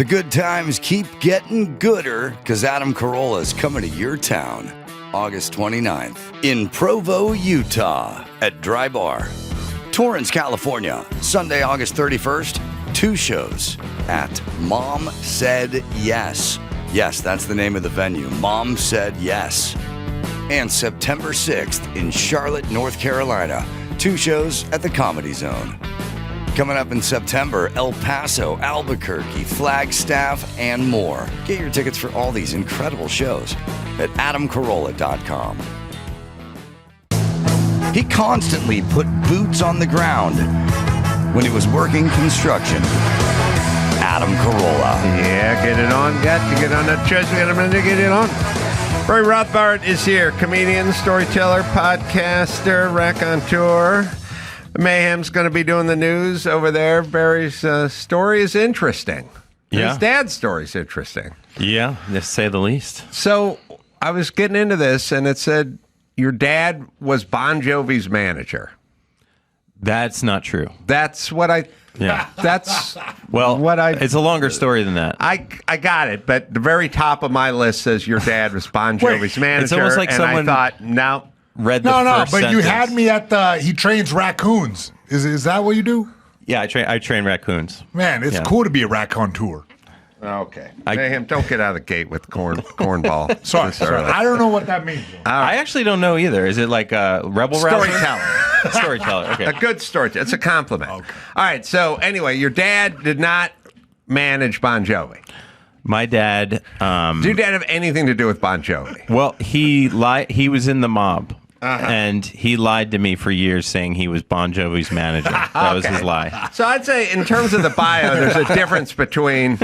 The good times keep getting gooder because Adam Carolla is coming to your town August 29th in Provo, Utah at Dry Bar. Torrance, California, Sunday, August 31st, 2 shows at Mom Said Yes. Yes, that's the name of the venue, Mom Said Yes. And September 6th in Charlotte, North Carolina, 2 shows at the Comedy Zone. Coming up in September, El Paso, Albuquerque, Flagstaff, and more. Get your tickets for all these incredible shows at adamcarolla.com. He constantly put boots on the ground when he was working construction. Adam Carolla. Yeah, get it on. Got to get on that chest. We got a minute to get it on. Barry Rothbart is here. Comedian, storyteller, podcaster, raconteur. Mayhem's going to be doing the news over there. Barry's story is interesting. Yeah. His dad's story is interesting. Yeah, to say the least. So I was getting into this, and it said your dad was Bon Jovi's manager. That's not true. That's what I... Yeah. That's well, what I... It's a longer story than that. I got it, but the very top of my list says your dad was Bon Jovi's manager. It's almost like and someone I thought, no. Read the No, first but sentence. you had me at the. He trains raccoons. Is that what you do? Yeah, I train raccoons. Man, it's cool to be a raccoon tour. Okay, Mayhem, don't get out of the gate with cornball. Sorry, I don't know what that means. I actually don't know either. Is it like a rebel rouser? Storyteller. Storyteller. Okay. A good storyteller. It's a compliment. Okay. All right. So anyway, your dad did not manage Bon Jovi. My dad. Did your dad have anything to do with Bon Jovi? Well, he lied. He was in the mob. And he lied to me for years saying he was Bon Jovi's manager. That was his lie. So I'd say in terms of the bio, there's a difference between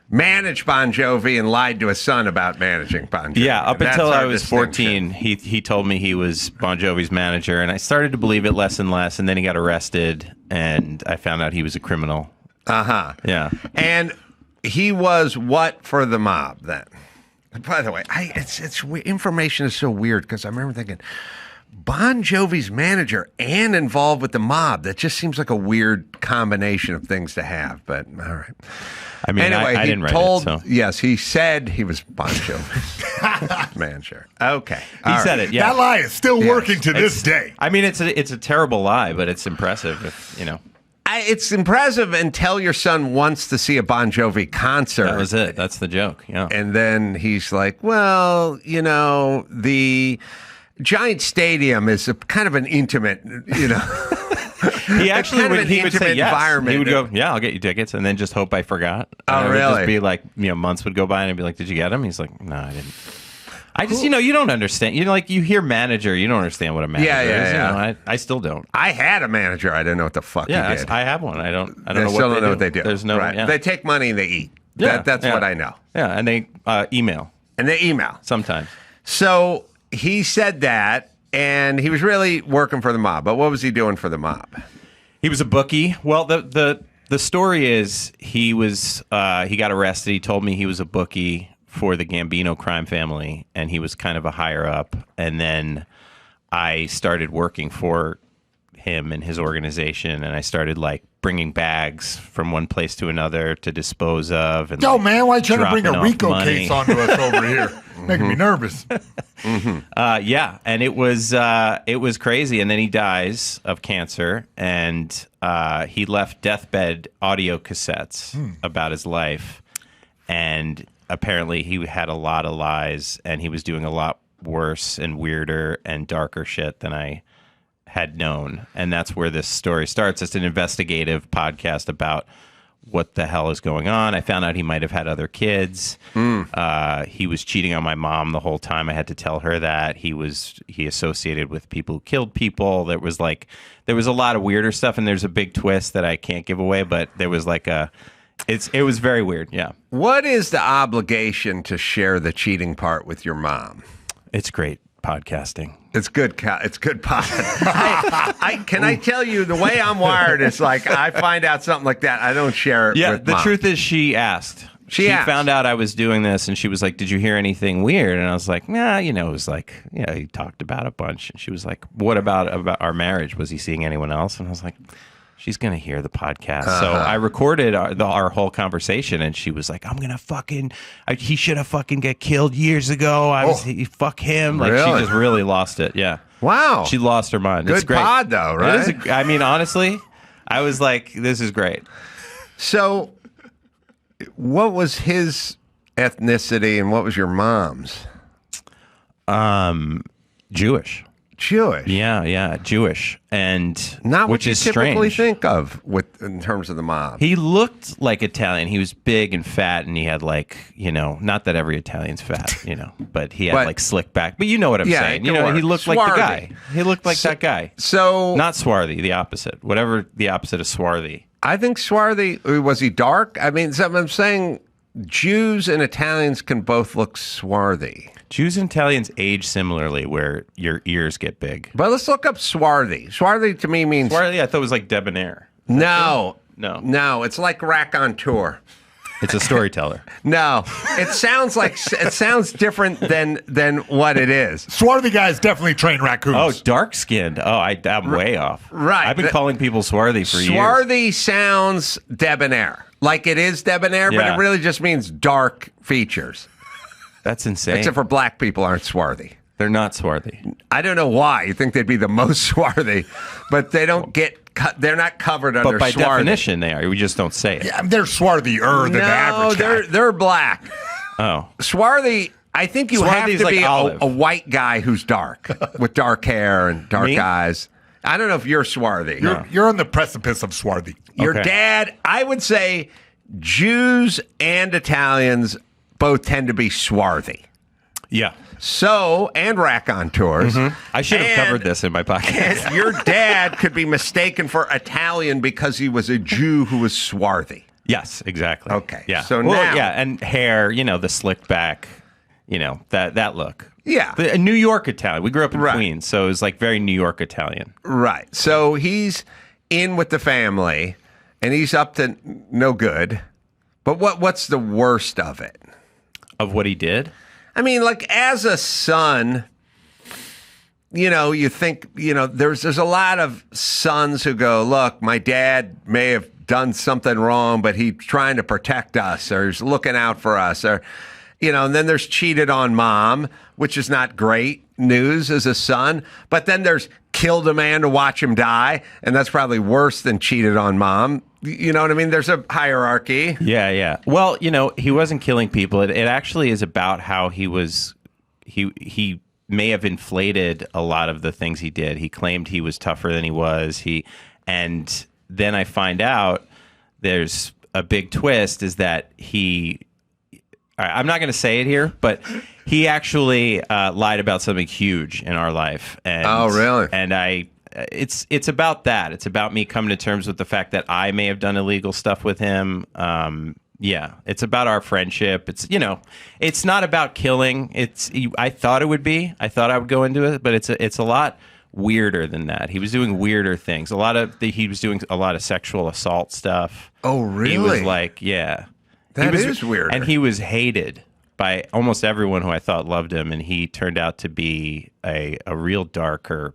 managed Bon Jovi and lied to his son about managing Bon Jovi. Yeah, up That's until our I was 14, distinction. he told me he was Bon Jovi's manager, and I started to believe it less and less, and then he got arrested, and I found out he was a criminal. Uh-huh. Yeah. And he was what for the mob then? By the way, information is so weird because I remember thinking, Bon Jovi's manager and involved with the mob. That just seems like a weird combination of things to have. But all right. I mean, anyway, I didn't write told, it. So. Yes, he said he was Bon Jovi's manager. Okay, He said it. Yeah. That lie is still working to this day. I mean, it's a terrible lie, but it's impressive. If, you know. It's impressive until your son wants to see a Bon Jovi concert. That was it. That's the joke. Yeah. And then he's like, well, you know, the Giant Stadium is a kind of an intimate, you know. He actually kind of an he would say intimate yes. environment. He would go, yeah, I'll get you tickets, and then just hope I forgot. Oh, and it would really? just be like, you know, months would go by, and I'd be like, did you get him? He's like, no, I didn't. I just, you know, you don't understand. You know, like you hear manager, you don't understand what a manager is. Yeah. You know, I still don't. I had a manager. I didn't know what the fuck he did. I have one. I don't I know still don't know what they do. There's no. Right. Yeah. They take money and they eat. Yeah, That's yeah. what I know. Yeah, and they email And they email. sometimes. So he said that, and he was really working for the mob. But what was he doing for the mob? He was a bookie. Well, the story is he got arrested. He told me he was a bookie for the Gambino crime family, and he was kind of a higher up. And then I started working for him and his organization, and I started like bringing bags from one place to another to dispose of. And, Yo, man, why you trying to bring a dropping off RICO money. case onto us over here? Making me nervous. Yeah, and it was crazy. And then he dies of cancer, and he left deathbed audio cassettes about his life, and apparently he had a lot of lies, and he was doing a lot worse and weirder and darker shit than I had known. And that's where this story starts. It's an investigative podcast about what the hell is going on. I found out he might have had other kids. He was cheating on my mom the whole time. I had to tell her that. He associated with people who killed people. There was a lot of weirder stuff, and there's a big twist that I can't give away, but there was like it was very weird. Yeah. What is the obligation to share the cheating part with your mom? It's great podcasting. It's good. It's good pod. Can I tell you the way I'm wired is like I find out something like that, I don't share it. Yeah, with the Mom. truth is she asked. She asked. found out I was doing this, and she was like, "Did you hear anything weird?" And I was like, "Nah, you know." It was like, "Yeah, he talked about a bunch." And she was like, "What about our marriage? Was he seeing anyone else?" And I was like, She's going to hear the podcast. So I recorded our whole conversation, and she was like, I'm going to fucking, he should have fucking get killed years ago. Fuck him. Like, Really? she just really lost it. Yeah. Wow. She lost her mind. It's Good great. pod, though, right? It is I mean, honestly, I was like, this is great. So, what was his ethnicity and what was your mom's? Jewish. Jewish. Yeah, Jewish, and Not which what you is typically strange. think of in terms of the mob. He looked like Italian. He was big and fat, and he had like, not that every Italian's fat, but he had like slick back. But you know what I'm saying. He looked like the guy. He looked like that guy. So Not swarthy, the opposite. Whatever the opposite of swarthy. I think swarthy. Was he dark? I mean, I'm saying Jews and Italians can both look swarthy. Jews and Italians age similarly, where your ears get big. But let's look up swarthy. Swarthy to me means Swarthy, I thought was like debonair. no. It's like raconteur. It's a storyteller. No, it sounds different than what it is. Swarthy guys definitely train raccoons. Oh, dark skinned. Oh, I'm way off. Right. I've been calling people swarthy for years. Swarthy sounds debonair, like it is debonair, but Yeah. it really just means dark features. That's insane. Except for black people aren't swarthy. They're not swarthy. I don't know why. You think they'd be the most swarthy, but they don't get cut. They're not covered under But by swarthy. definition, they are. We just don't say it. Yeah, they're swarthier than the average guy. they're black. Oh. Swarthy, I think you have Swarthy's to like be olive. a white guy who's dark, with dark hair and dark Me? eyes. I don't know if you're swarthy. You're on the precipice of swarthy. Your Okay. dad, I would say Jews and Italians both tend to be swarthy. Yeah. So, and raconteurs. I should have And- covered this in my podcast. And your dad could be mistaken for Italian because he was a Jew who was swarthy. Yes, exactly. Okay, Yeah. so Well, now- yeah, and hair, the slicked back, that look. Yeah. A New York Italian. We grew up in Right. Queens, so it was like very New York Italian. Right. So he's in with the family and he's up to no good. But what's the worst of it? Of what he did? I mean, like as a son, you think, there's a lot of sons who go, look, my dad may have done something wrong, but he's trying to protect us or he's looking out for us or, and then there's cheated on mom, which is not great news as a son. But then there's killed a man to watch him die. And that's probably worse than cheated on mom. You know what I mean? There's a hierarchy. Yeah. Well, he wasn't killing people. It actually is about how he may have inflated a lot of the things he did. He claimed he was tougher than he was. And then I find out there's a big twist is that I'm not going to say it here, but he actually lied about something huge in our life. And, Oh, really? And it's about that. It's about me coming to terms with the fact that I may have done illegal stuff with him. Yeah, it's about our friendship. It's not about killing. I thought it would be. I thought I would go into it, but it's a lot weirder than that. He was doing weirder things. He was doing a lot of sexual assault stuff. Oh, really? He was like, yeah. That He was is weirder. And he was hated by almost everyone who I thought loved him, and he turned out to be a real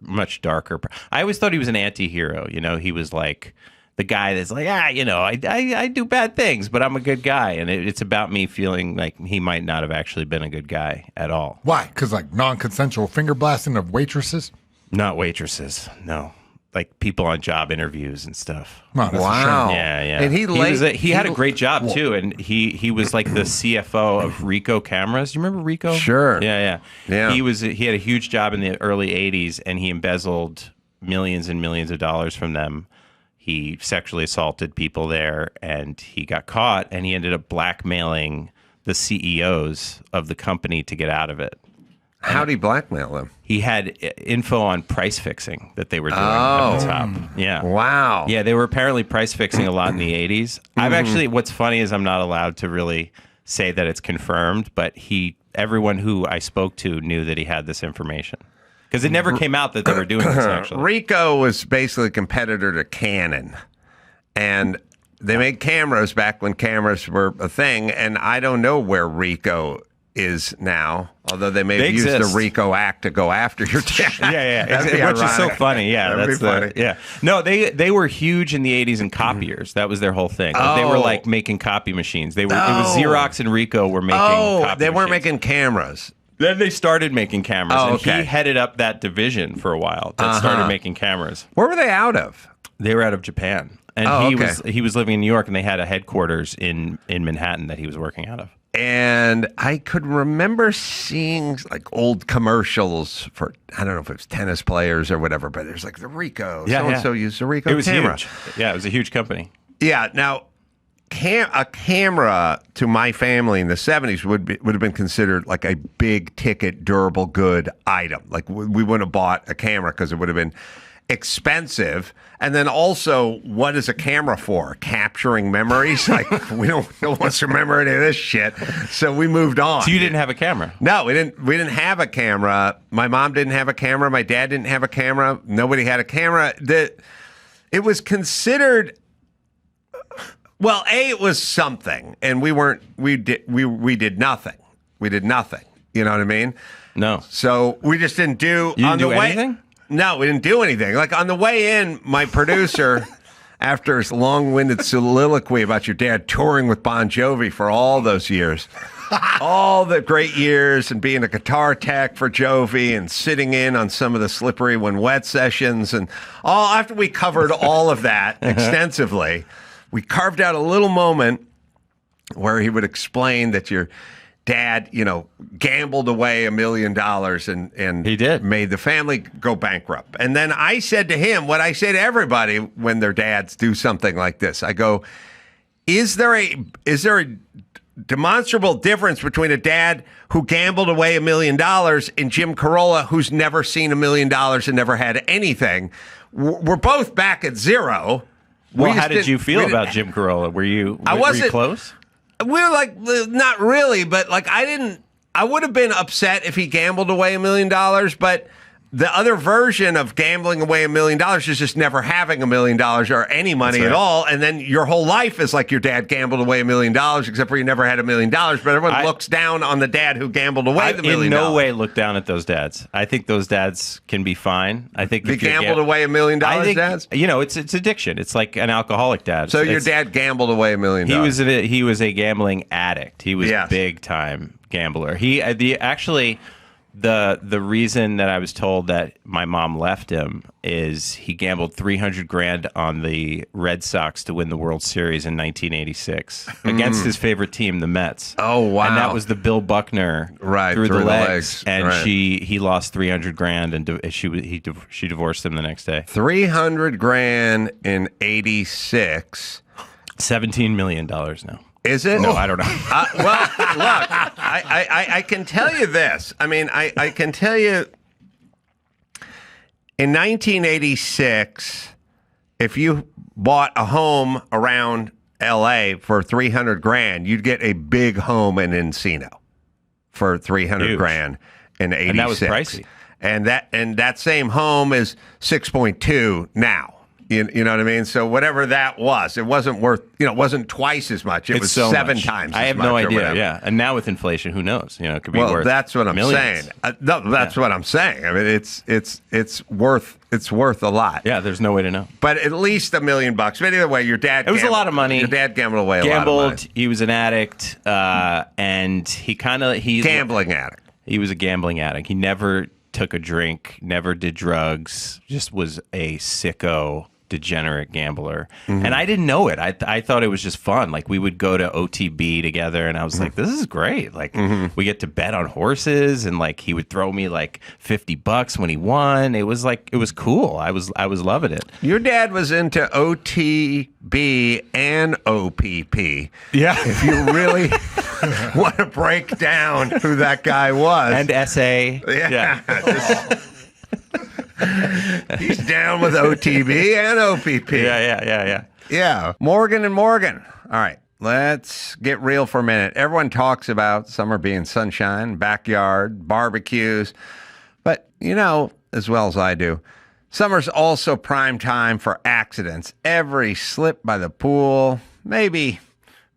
much darker. I always thought he was an anti-hero. He was like the guy that's like, I do bad things, but I'm a good guy. And it's about me feeling like he might not have actually been a good guy at all. Why? Because like non-consensual finger blasting of waitresses? Not waitresses, no. Like people on job interviews and stuff. Wow, that's a Wow. shame. Yeah. And he had a great job too, and he was like the CFO of Ricoh Cameras. Do you remember Ricoh? Sure. Yeah. Yeah. He had a huge job in the early '80s, and he embezzled millions and millions of dollars from them. He sexually assaulted people there, and he got caught, and he ended up blackmailing the CEOs of the company to get out of it. How'd he blackmail him? He had info on price fixing that they were doing at the top. Yeah. Wow. Yeah, they were apparently price fixing a lot in the 80s. I've actually, what's funny is I'm not allowed to really say that it's confirmed, but everyone who I spoke to knew that he had this information. Because it never came out that they were doing this, actually. Ricoh was basically a competitor to Canon. And they made cameras back when cameras were a thing. And I don't know where Ricoh is now, although they may They have used the exist. RICO Act to go after your dad. Yeah, That'd be which is so ironic. funny. Yeah, That'd be that's funny. yeah. No, they were huge in the 80s in copiers. That was their whole thing. They were like making copy machines. They were. It was Xerox and Rico were making. Copy they weren't machines. making cameras. Then they started making cameras, Oh, and okay. he headed up that division for a while. That started making cameras. Where were they out of? They were out of Japan, and he was living in New York, and they had a headquarters in Manhattan that he was working out of. And I could remember seeing like old commercials for, I don't know if it was tennis players or whatever, but there's like the Rico. Yeah, so-and-so used the Rico It was camera. huge. Yeah, it was a huge company. Yeah. Now, a camera to my family in the 70s would have been considered like a big ticket, durable good item. Like we wouldn't have bought a camera because it would have been expensive. And then also, what is a camera for? Capturing memories? Like no one wants to remember any of this shit. So we moved on. So you didn't have a camera? No, we didn't have a camera. My mom didn't have a camera. My dad didn't have a camera. Nobody had a camera. It was considered. Well, it was something, and we did nothing. We did nothing. You know what I mean? No. So we just didn't do. You didn't on the do way, anything? No, we didn't do anything. Like on the way in, my producer, after his long-winded soliloquy about your dad touring with Bon Jovi for all those years, all the great years, and being a guitar tech for Jovi, and sitting in on some of the Slippery When Wet sessions, and all after we covered all of that extensively. We carved out a little moment where he would explain that your dad, gambled away $1 million and He did. made the family go bankrupt. And then I said to him what I say to everybody when their dads do something like this. I go, is there a demonstrable difference between a dad who gambled away $1 million and Jim Carolla, who's never seen $1 million and never had anything? We're both back at zero. Well, how did you feel about Jim Carolla? Were you close? We were like, not really, but like I would have been upset if he gambled away $1 million, but the other version of gambling away $1 million is just never having $1 million or any money at all. And then your whole life is like your dad gambled away $1 million, except for you never had $1 million. But everyone looks down on the dad who gambled away the $1 million. In no way look down at those dads. I think those dads can be fine. I think They gambled away $1 million, dads? It's addiction. It's like an alcoholic dad. So your dad gambled away $1 million. He was a gambling addict. He was big time gambler. The reason that I was told that my mom left him is he gambled $300,000 on the Red Sox to win the World Series in 1986 against his favorite team, the Mets. Oh, wow. And that was the Bill Buckner through the legs. And right. he lost $300,000 and she divorced him the next day. $300,000 in 86. $17 million now. Is it? No, I don't know. Well, look, I can tell you this. I mean, I can tell you in 1986, if you bought a home around L.A. for $300,000, you'd get a big home in Encino for $300,000 in 86. And that was pricey. And that same home is 6.2 now. You know what I mean? So whatever that was, it wasn't worth, it wasn't twice as much. It was so 7 much. times as much. I have no idea, whatever. yeah. And now with inflation, who knows? It could be worth that's what I'm millions. saying. That's what I'm saying. I mean, it's worth a lot. Yeah, there's no way to know. But at least $1 million. But either way, your dad. It was a lot of money. Your dad gambled away a lot of money. He was an addict, and he gambling addict. He was a gambling addict. He never took a drink, never did drugs. Just was a sicko, degenerate gambler. And I didn't know it. I thought it was just fun. Like we would go to OTB together and I was like, this is great. Like we get to bet on horses and like he would throw me like $50 when he won. It was cool. I was loving it. Your dad was into OTB and OPP. Yeah. If you really want to break down who that guy was. And SA. Yeah. He's down with OTB and OPP. Yeah. Yeah. Morgan and Morgan. All right. Let's get real for a minute. Everyone talks about summer being sunshine, backyard, barbecues. But as well as I do, summer's also prime time for accidents. Every slip by the pool. Maybe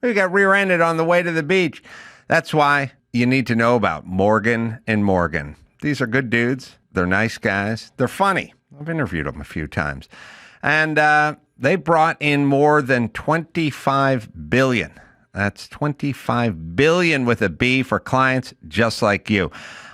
we got rear-ended on the way to the beach. That's why you need to know about Morgan and Morgan. These are good dudes. They're nice guys. They're funny. I've interviewed them a few times. And they brought in more than $25 billion. That's $25 billion with a B for clients just like you.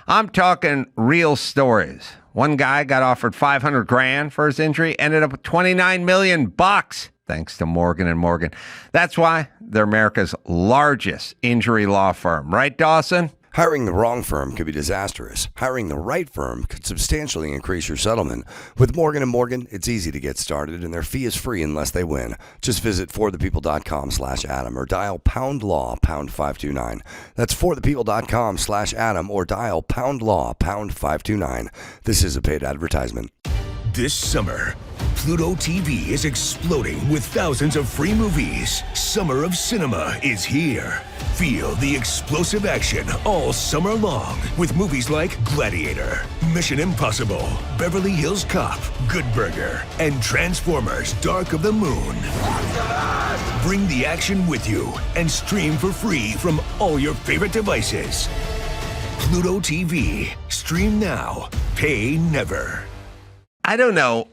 I'm talking real stories. One guy got offered $500,000 for his injury, ended up with $29 million bucks, thanks to Morgan and Morgan. That's why they're America's largest injury law firm. Right, Dawson? Hiring the wrong firm could be disastrous. Hiring the right firm could substantially increase your settlement. With Morgan & Morgan, it's easy to get started, and their fee is free unless they win. Just visit forthepeople.com/Adam or dial #law #529. That's forthepeople.com/Adam or dial #law #529. This is a paid advertisement. This summer, Pluto TV is exploding with thousands of free movies. Summer of Cinema is here. Feel the explosive action all summer long with movies like Gladiator, Mission Impossible, Beverly Hills Cop, Good Burger, and Transformers: Dark of the Moon. Bring the action with you and stream for free from all your favorite devices. Pluto TV. Stream now. Pay never. I don't know.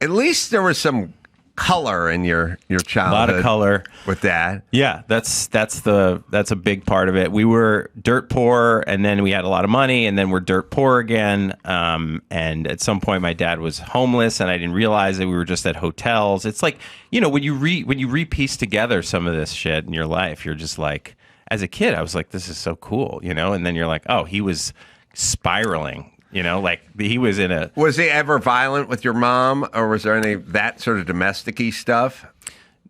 At least there was some color in your childhood. A lot of color with that. Yeah, that's a big part of it. We were dirt poor, and then we had a lot of money, and then we're dirt poor again. And at some point, my dad was homeless, and I didn't realize that we were just at hotels. It's like, you know, when you repiece together some of this shit in your life, you're just like, as a kid, I was like, this is so cool, you know. And then you're like, oh, he was spiraling. You know, like he was in a... Was he ever violent with your mom, or was there any that sort of domestic-y stuff?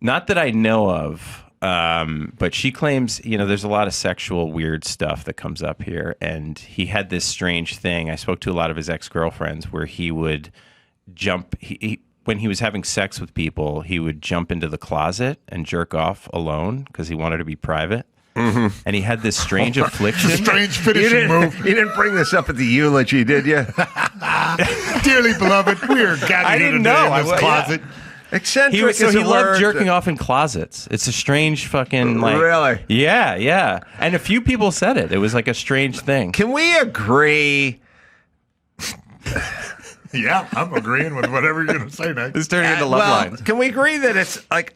Not that I know of, but she claims, you know, there's a lot of sexual weird stuff that comes up here. And he had this strange thing. I spoke to a lot of his ex-girlfriends where he would jump... when he was having sex with people, he would jump into the closet and jerk off alone because he wanted to be private. Mm-hmm. And he had this strange affliction. Strange finishing move. You didn't bring this up at the eulogy, did you? Dearly beloved, we are gathered here today in this closet. Yeah. Eccentric he loved jerking off in closets. It's a strange fucking, like... Really? Yeah. And a few people said it. It was like a strange thing. Can we agree... Yeah, I'm agreeing with whatever you're going to say next. It's turning into Loveline. Can we agree that it's like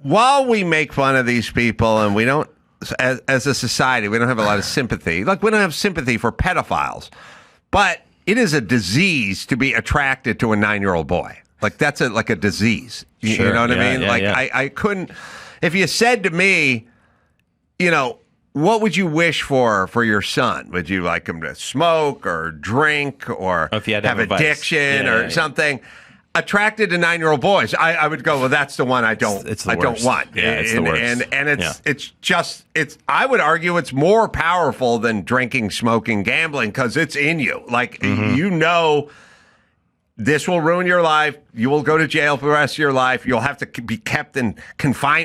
while we make fun of these people and we don't, as a society, we don't have a lot of sympathy. Like, we don't have sympathy for pedophiles, but it is a disease to be attracted to a 9-year-old boy. Like, that's like a disease. You know what I mean? I couldn't, if you said to me, you know, what would you wish for your son? Would you like him to smoke or drink or if you had have addiction or something? Attracted to 9-year-old boys, I would go, well, that's the one I don't want. Yeah, it's the worst. And it's I would argue it's more powerful than drinking, smoking, gambling because it's in you. Like, you know, this will ruin your life. You will go to jail for the rest of your life. You'll have to be kept in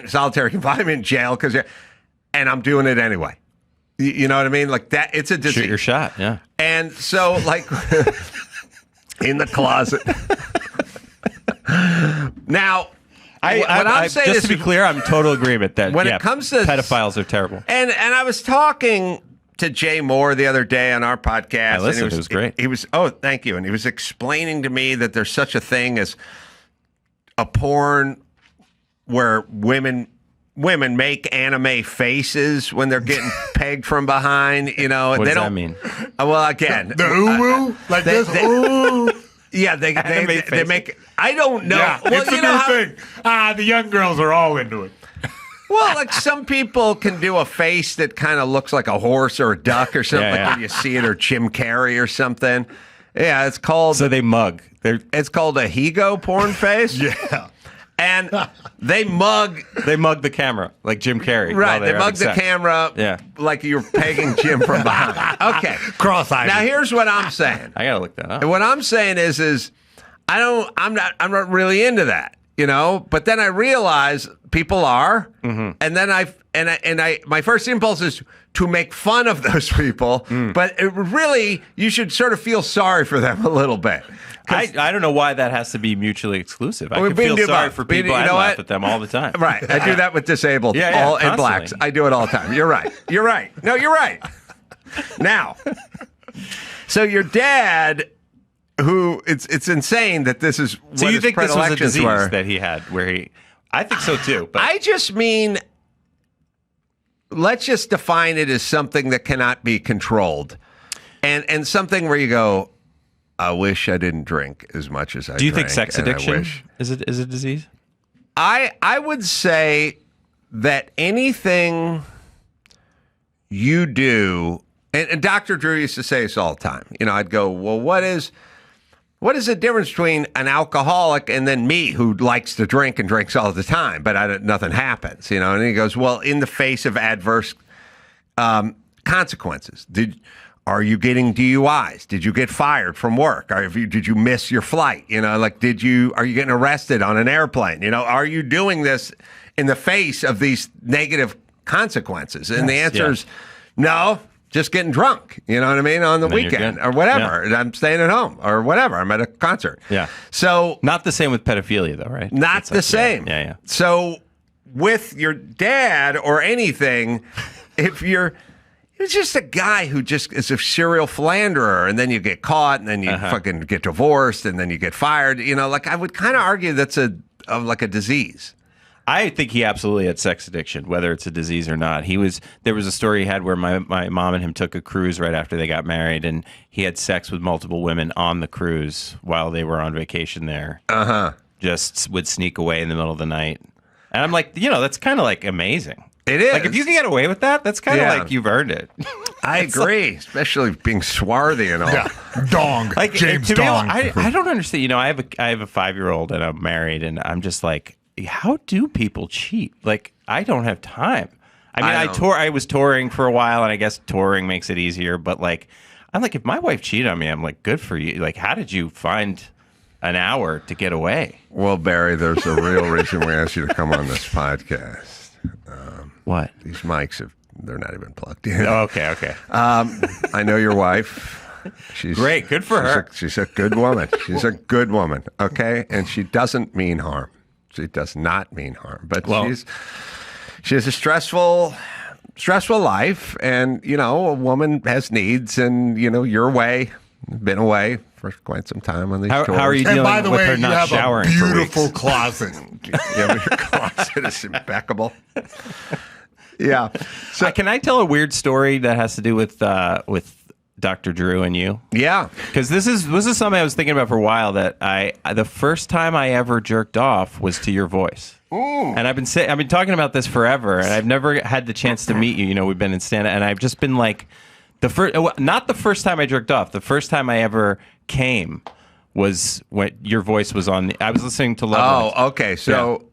solitary confinement jail and I'm doing it anyway. You know what I mean? Like that, it's a disease. Shoot your shot, yeah. And so, like, in the closet. Now, I'm saying just to be clear, I'm in total agreement that when it comes to pedophiles are terrible. And I was talking to Jay Moore the other day on our podcast. I listened. And it was great. He was thank you. And he was explaining to me that there's such a thing as a porn where women make anime faces when they're getting pegged from behind. You know, what does that mean? Well, again, the ooh like this. Ooh. Yeah, they make. I don't know. Yeah, well, it's a new thing. The young girls are all into it. Well, like some people can do a face that kind of looks like a horse or a duck or something. Like when you see it, or Jim Carrey or something. Yeah, it's called. So they mug. It's called a Higo porn face. Yeah. And they mug the camera like Jim Carrey. Right, they mug the camera like you're pegging Jim from behind. Okay. Cross-eyed. Now here's what I'm saying. I gotta look that up. And what I'm saying is I'm not really into that. But then I realize people are, and then I my first impulse is to make fun of those people, but you should sort of feel sorry for them a little bit. I don't know why that has to be mutually exclusive. I can feel sorry for people. I laugh at them all the time. Right. I do that with disabled and blacks. I do it all the time. You're right. No, you're right. Now, so your dad, who it's insane that this is what so you his think this was a disease were. that he had I think so too. But I just mean, let's just define it as something that cannot be controlled, and something where you go, I wish I didn't drink as much as I. Do you think sex addiction is a disease? I would say that anything you do, and Dr. Drew used to say this all the time. I'd go, well, what is the difference between an alcoholic and then me, who likes to drink and drinks all the time, but nothing happens, And he goes, well, in the face of adverse consequences, are you getting DUIs? Did you get fired from work? Did you miss your flight? Are you getting arrested on an airplane? Are you doing this in the face of these negative consequences? And the answer is no. Just getting drunk, you know what I mean, on the weekend or whatever. Yeah. I'm staying at home or whatever. I'm at a concert. Yeah. So not the same with pedophilia, though, right? Not the same. Yeah. So with your dad or anything, if you're just a guy who just is a serial philanderer, and then you get caught, and then you fucking get divorced, and then you get fired. I would kind of argue that's like a disease. I think he absolutely had sex addiction, whether it's a disease or not. There was a story he had where my mom and him took a cruise right after they got married, and he had sex with multiple women on the cruise while they were on vacation there. Just would sneak away in the middle of the night. And I'm like, that's kind of like amazing. It is. Like, if you can get away with that, that's kind of like you've earned it. I agree, especially being swarthy and all. Yeah, dong. Like, James to Dong. I don't understand. I have a 5-year-old and I'm married, and I'm just like, how do people cheat? Like, I don't have time. I mean, I was touring for a while, and I guess touring makes it easier. But like, I'm like, if my wife cheated on me, I'm like, good for you. Like, how did you find an hour to get away? Well, Barry, there's a real reason we asked you to come on this podcast. What? These mics they're not even plugged in. Oh, okay. I know your wife. She's great. Good for her. She's a good woman. She's a good woman. Okay, and she doesn't mean harm. She does not mean harm, but she has a stressful life, and a woman has needs, and you're been away for quite some time on these tours. How are you dealing with her not showering for weeks? You have a beautiful closet. Your closet is impeccable. Yeah. So can I tell a weird story that has to do with Dr. Drew and you? Yeah. Because this is something I was thinking about for a while, that the first time I ever jerked off was to your voice. Ooh. And I've been talking about this forever, and I've never had the chance to meet you. We've been in stand-up, and I've just been like, not the first time I jerked off. The first time I ever came was when your voice was on. I was listening to Loveline. Oh, okay. So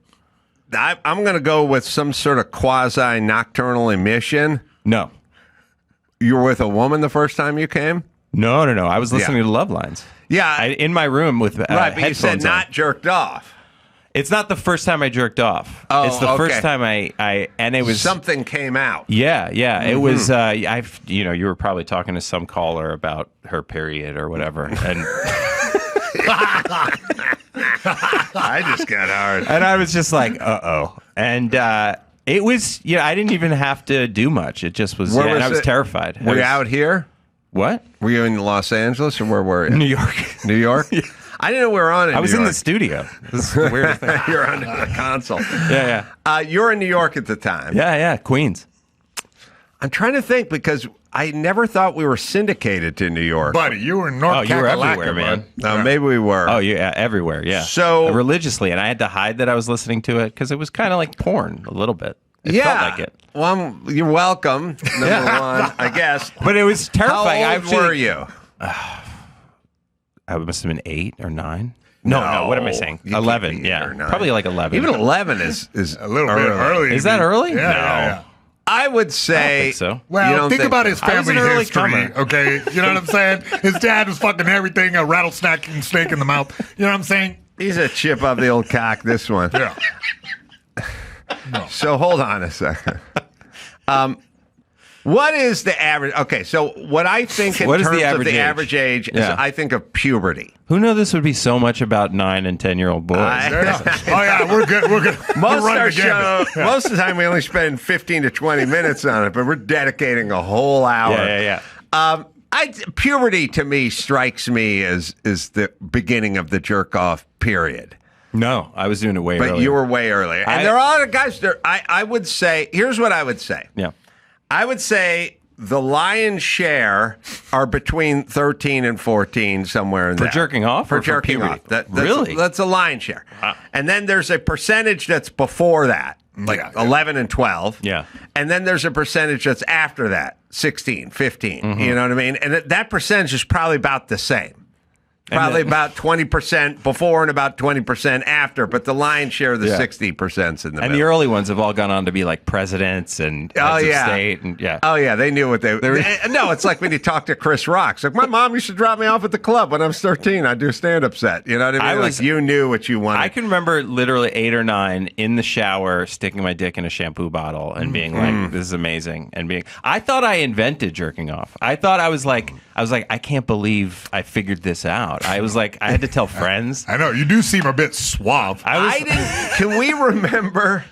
I'm going to go with some sort of quasi-nocturnal emission. No. You were with a woman the first time you came? No. I was listening to Lovelines. Yeah. In my room with right, but headphones you said not on. Jerked off. It's not the first time I jerked off. Oh, it's the first time and it was something came out. Yeah. Mm-hmm. It was. You were probably talking to some caller about her period or whatever, and I just got hard, and I was just like, and it was. I didn't even have to do much. It just was. And I was terrified. Were you out here? What? Were you in Los Angeles or where were you? New York. New York. Yeah. I didn't know we were on. I was in the studio. This is the weirdest thing. You're on the console. Yeah. You were in New York at the time. Yeah. Queens. I'm trying to think because I never thought we were syndicated to New York. Buddy, you were in North Carolina. You were everywhere, man. Maybe we were. Oh, yeah, everywhere, yeah. So religiously, and I had to hide that I was listening to it because it was kind of like porn a little bit. It felt like it. Well, you're welcome, number one, I guess. But it was terrifying. How old were you? I must have been 8 or 9. No. What am I saying? 11. Yeah, probably like 11. Even 11 is a little bit early. Is that early? Yeah. I would say. I don't think so. Well, think about his family history. Comer. Okay, you know what I'm saying? His dad was fucking everything, a rattlesnake and snake in the mouth. You know what I'm saying? He's a chip off the old cock, this one. Yeah. So hold on a second. What is the average? Okay, so what I think in What is terms the of average the age? average age is Yeah. I think of puberty. Who knew this would be so much about 9 and 10-year-old boys? Oh, yeah, we're good. We're good. Most we're of our running the show, gamut. most of the time we only spend 15 to 20 minutes on it, but we're dedicating a whole hour. Yeah. Puberty to me strikes me as the beginning of the jerk off period. No, I was doing it way But earlier. you were way earlier. And there are a lot of guys there. I would say, here's what I would say. Yeah. I would say the lion's share are between 13 and 14, somewhere in there. For jerking off For or for jerking puberty? off. That's, Really? That's a lion's share. Wow. And then there's a percentage that's before that, like 11 and 12. Yeah. And then there's a percentage that's after that, 16, 15. You know what I mean? And that percentage is probably about the same. Probably about 20% before and about 20% after, but the lion's share of the 60%'s in the And middle. the early ones have all gone on to be like presidents and heads of state. And, Oh, yeah. They knew what they were. No, it's like when you talk to Chris Rock. It's like, my mom used to drop me off at the club when I was 13. I'd do a stand-up set. You know what I mean? Like, you knew what you wanted. I can remember literally 8 or 9 in the shower, sticking my dick in a shampoo bottle and being like, this is amazing. And I thought I invented jerking off. I thought I was like, I can't believe I figured this out. I was like, I had to tell friends. I know. You do seem a bit suave. I didn't. Can we remember?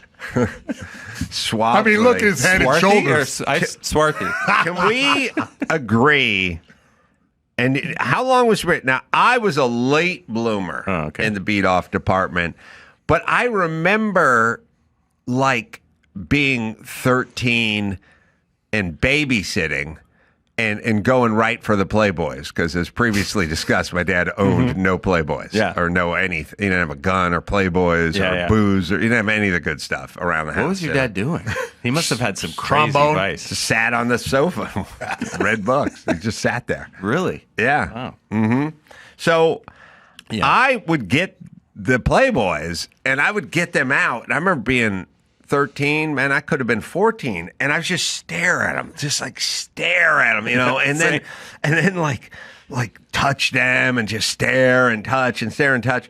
Suave. I mean, look at his head and shoulders. Swarthy. Can we agree? And how long was Rick? Now, I was a late bloomer in the beat off department, but I remember like being 13 and babysitting. And going right for the Playboys, because as previously discussed, my dad owned no Playboys. Or no anything. He didn't have a gun or Playboys or booze, or he didn't have any of the good stuff around the house. What was your dad doing? He must have had some crazy Trombone. advice. Just sat on the sofa, read books. He just sat there. Really? Yeah. Wow. So I would get the Playboys, and I would get them out. And I remember being 13, man, I could have been 14, and I was just stare at them, you know, and then like touch them and just stare and touch and stare and touch.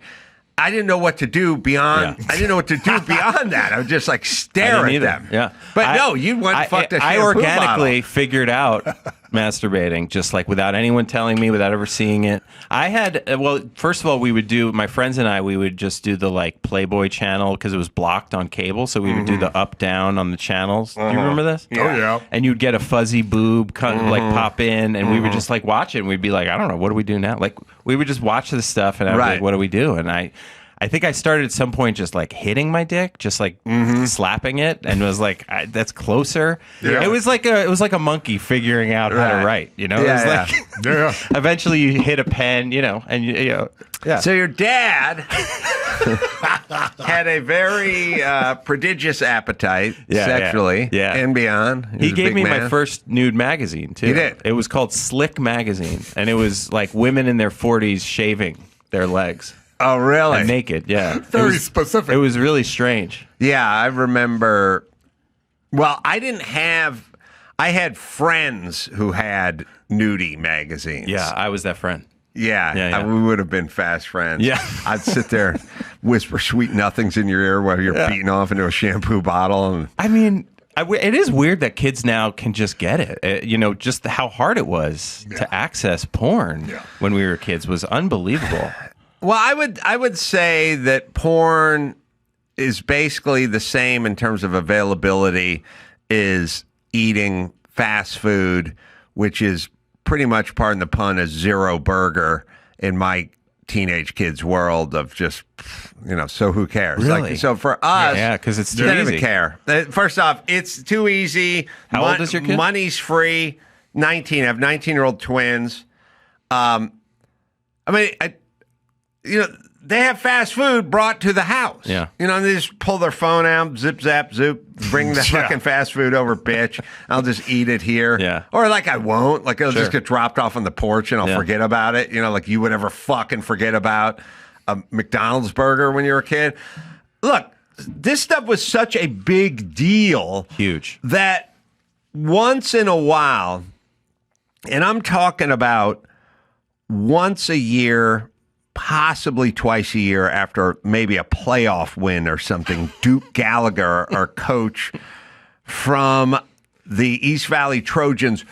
I didn't know what to do beyond. I didn't know what to do beyond that. I would just like stare at them. Yeah, but no, you went and fucked a shampoo I organically bottle. figured out masturbating, just like without anyone telling me, without ever seeing it. I had first of all, we would do, my friends and I, we would just do the like Playboy channel because it was blocked on cable, so we would do the up down on the channels. Do you remember this? Oh, yeah. And you'd get a fuzzy boob like pop in, and we would just like watch it, and we'd be like, I don't know, what do we do now? Like we would just watch this stuff, and I was like, what do we do? And I think I started at some point just like hitting my dick, just like slapping it, and was like, "That's closer." Yeah. It was like a monkey figuring out how to write. You know, it was like eventually you hit a pen, you know, and you know, So your dad had a very prodigious appetite sexually and beyond. He gave me my first nude magazine too. He did. It was called Slick Magazine, and it was like women in their 40s shaving their legs. Oh, really? And naked, yeah. Very specific. It was really strange. Yeah, I remember. Well, I had friends who had nudie magazines. Yeah, I was that friend. Yeah. We would have been fast friends. Yeah. I'd sit there, whisper sweet nothings in your ear while you're beating off into a shampoo bottle. And I mean, it is weird that kids now can just get it. You know, just how hard it was to access porn when we were kids was unbelievable. well, I would say that porn is basically the same in terms of availability as eating fast food, which is pretty much, pardon the pun, a zero burger in my teenage kids' world of just, you know, so who cares? Really? Like, so for us, because it's too they don't easy. even care. First off, it's too easy. How old is your kid? Money's free. 19. I have 19-year-old twins. I mean, you know, they have fast food brought to the house. Yeah. You know, they just pull their phone out, zip, zap, zoop, bring the fucking fast food over, bitch. I'll just eat it here. Yeah. Or like I won't. Like it'll just get dropped off on the porch and I'll forget about it. You know, like you would ever fucking forget about a McDonald's burger when you were a kid. Look, this stuff was such a big deal. Huge. That once in a while, and I'm talking about once a year, possibly twice a year after maybe a playoff win or something, Duke Gallagher, our coach from the East Valley Trojans,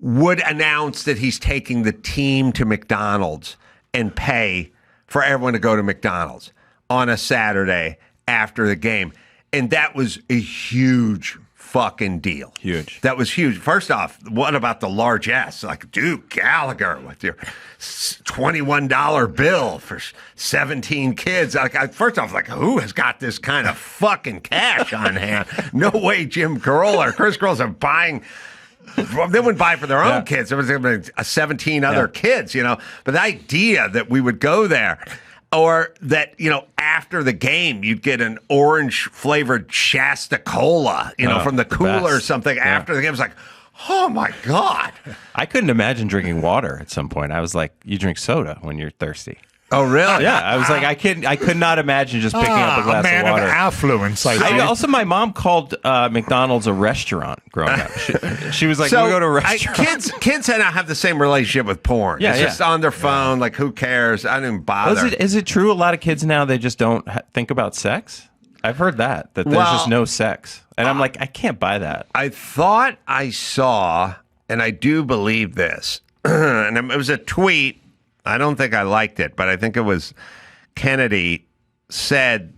would announce that he's taking the team to McDonald's and pay for everyone to go to McDonald's on a Saturday after the game. And that was a huge fucking deal. Huge. That was huge. First off, what about the largesse? Like Duke Gallagher with your $21 bill for 17 kids. First off, who has got this kind of fucking cash on hand? No way Jim Carolla or Chris Carolla are buying. They wouldn't buy for their own kids. There was 17 other kids, But the idea that we would go there, or that, after the game, you'd get an orange-flavored Shasta Cola, from the cooler or something after the game. It was like, oh, my God. I couldn't imagine drinking water at some point. I was like, you drink soda when you're thirsty. Oh, really? Yeah, I was like, I could not imagine just picking up a glass man of water. Of affluence. Also, my mom called McDonald's a restaurant growing up. She was like, "We go to a restaurant." Kids now have the same relationship with porn. It's just on their phone. Like, who cares? I didn't bother. Is it true? A lot of kids now, they just don't think about sex. I've heard that there's just no sex, and I'm like, I can't buy that. I thought I saw, and I do believe this, and it was a tweet. I don't think I liked it, but I think it was Kennedy said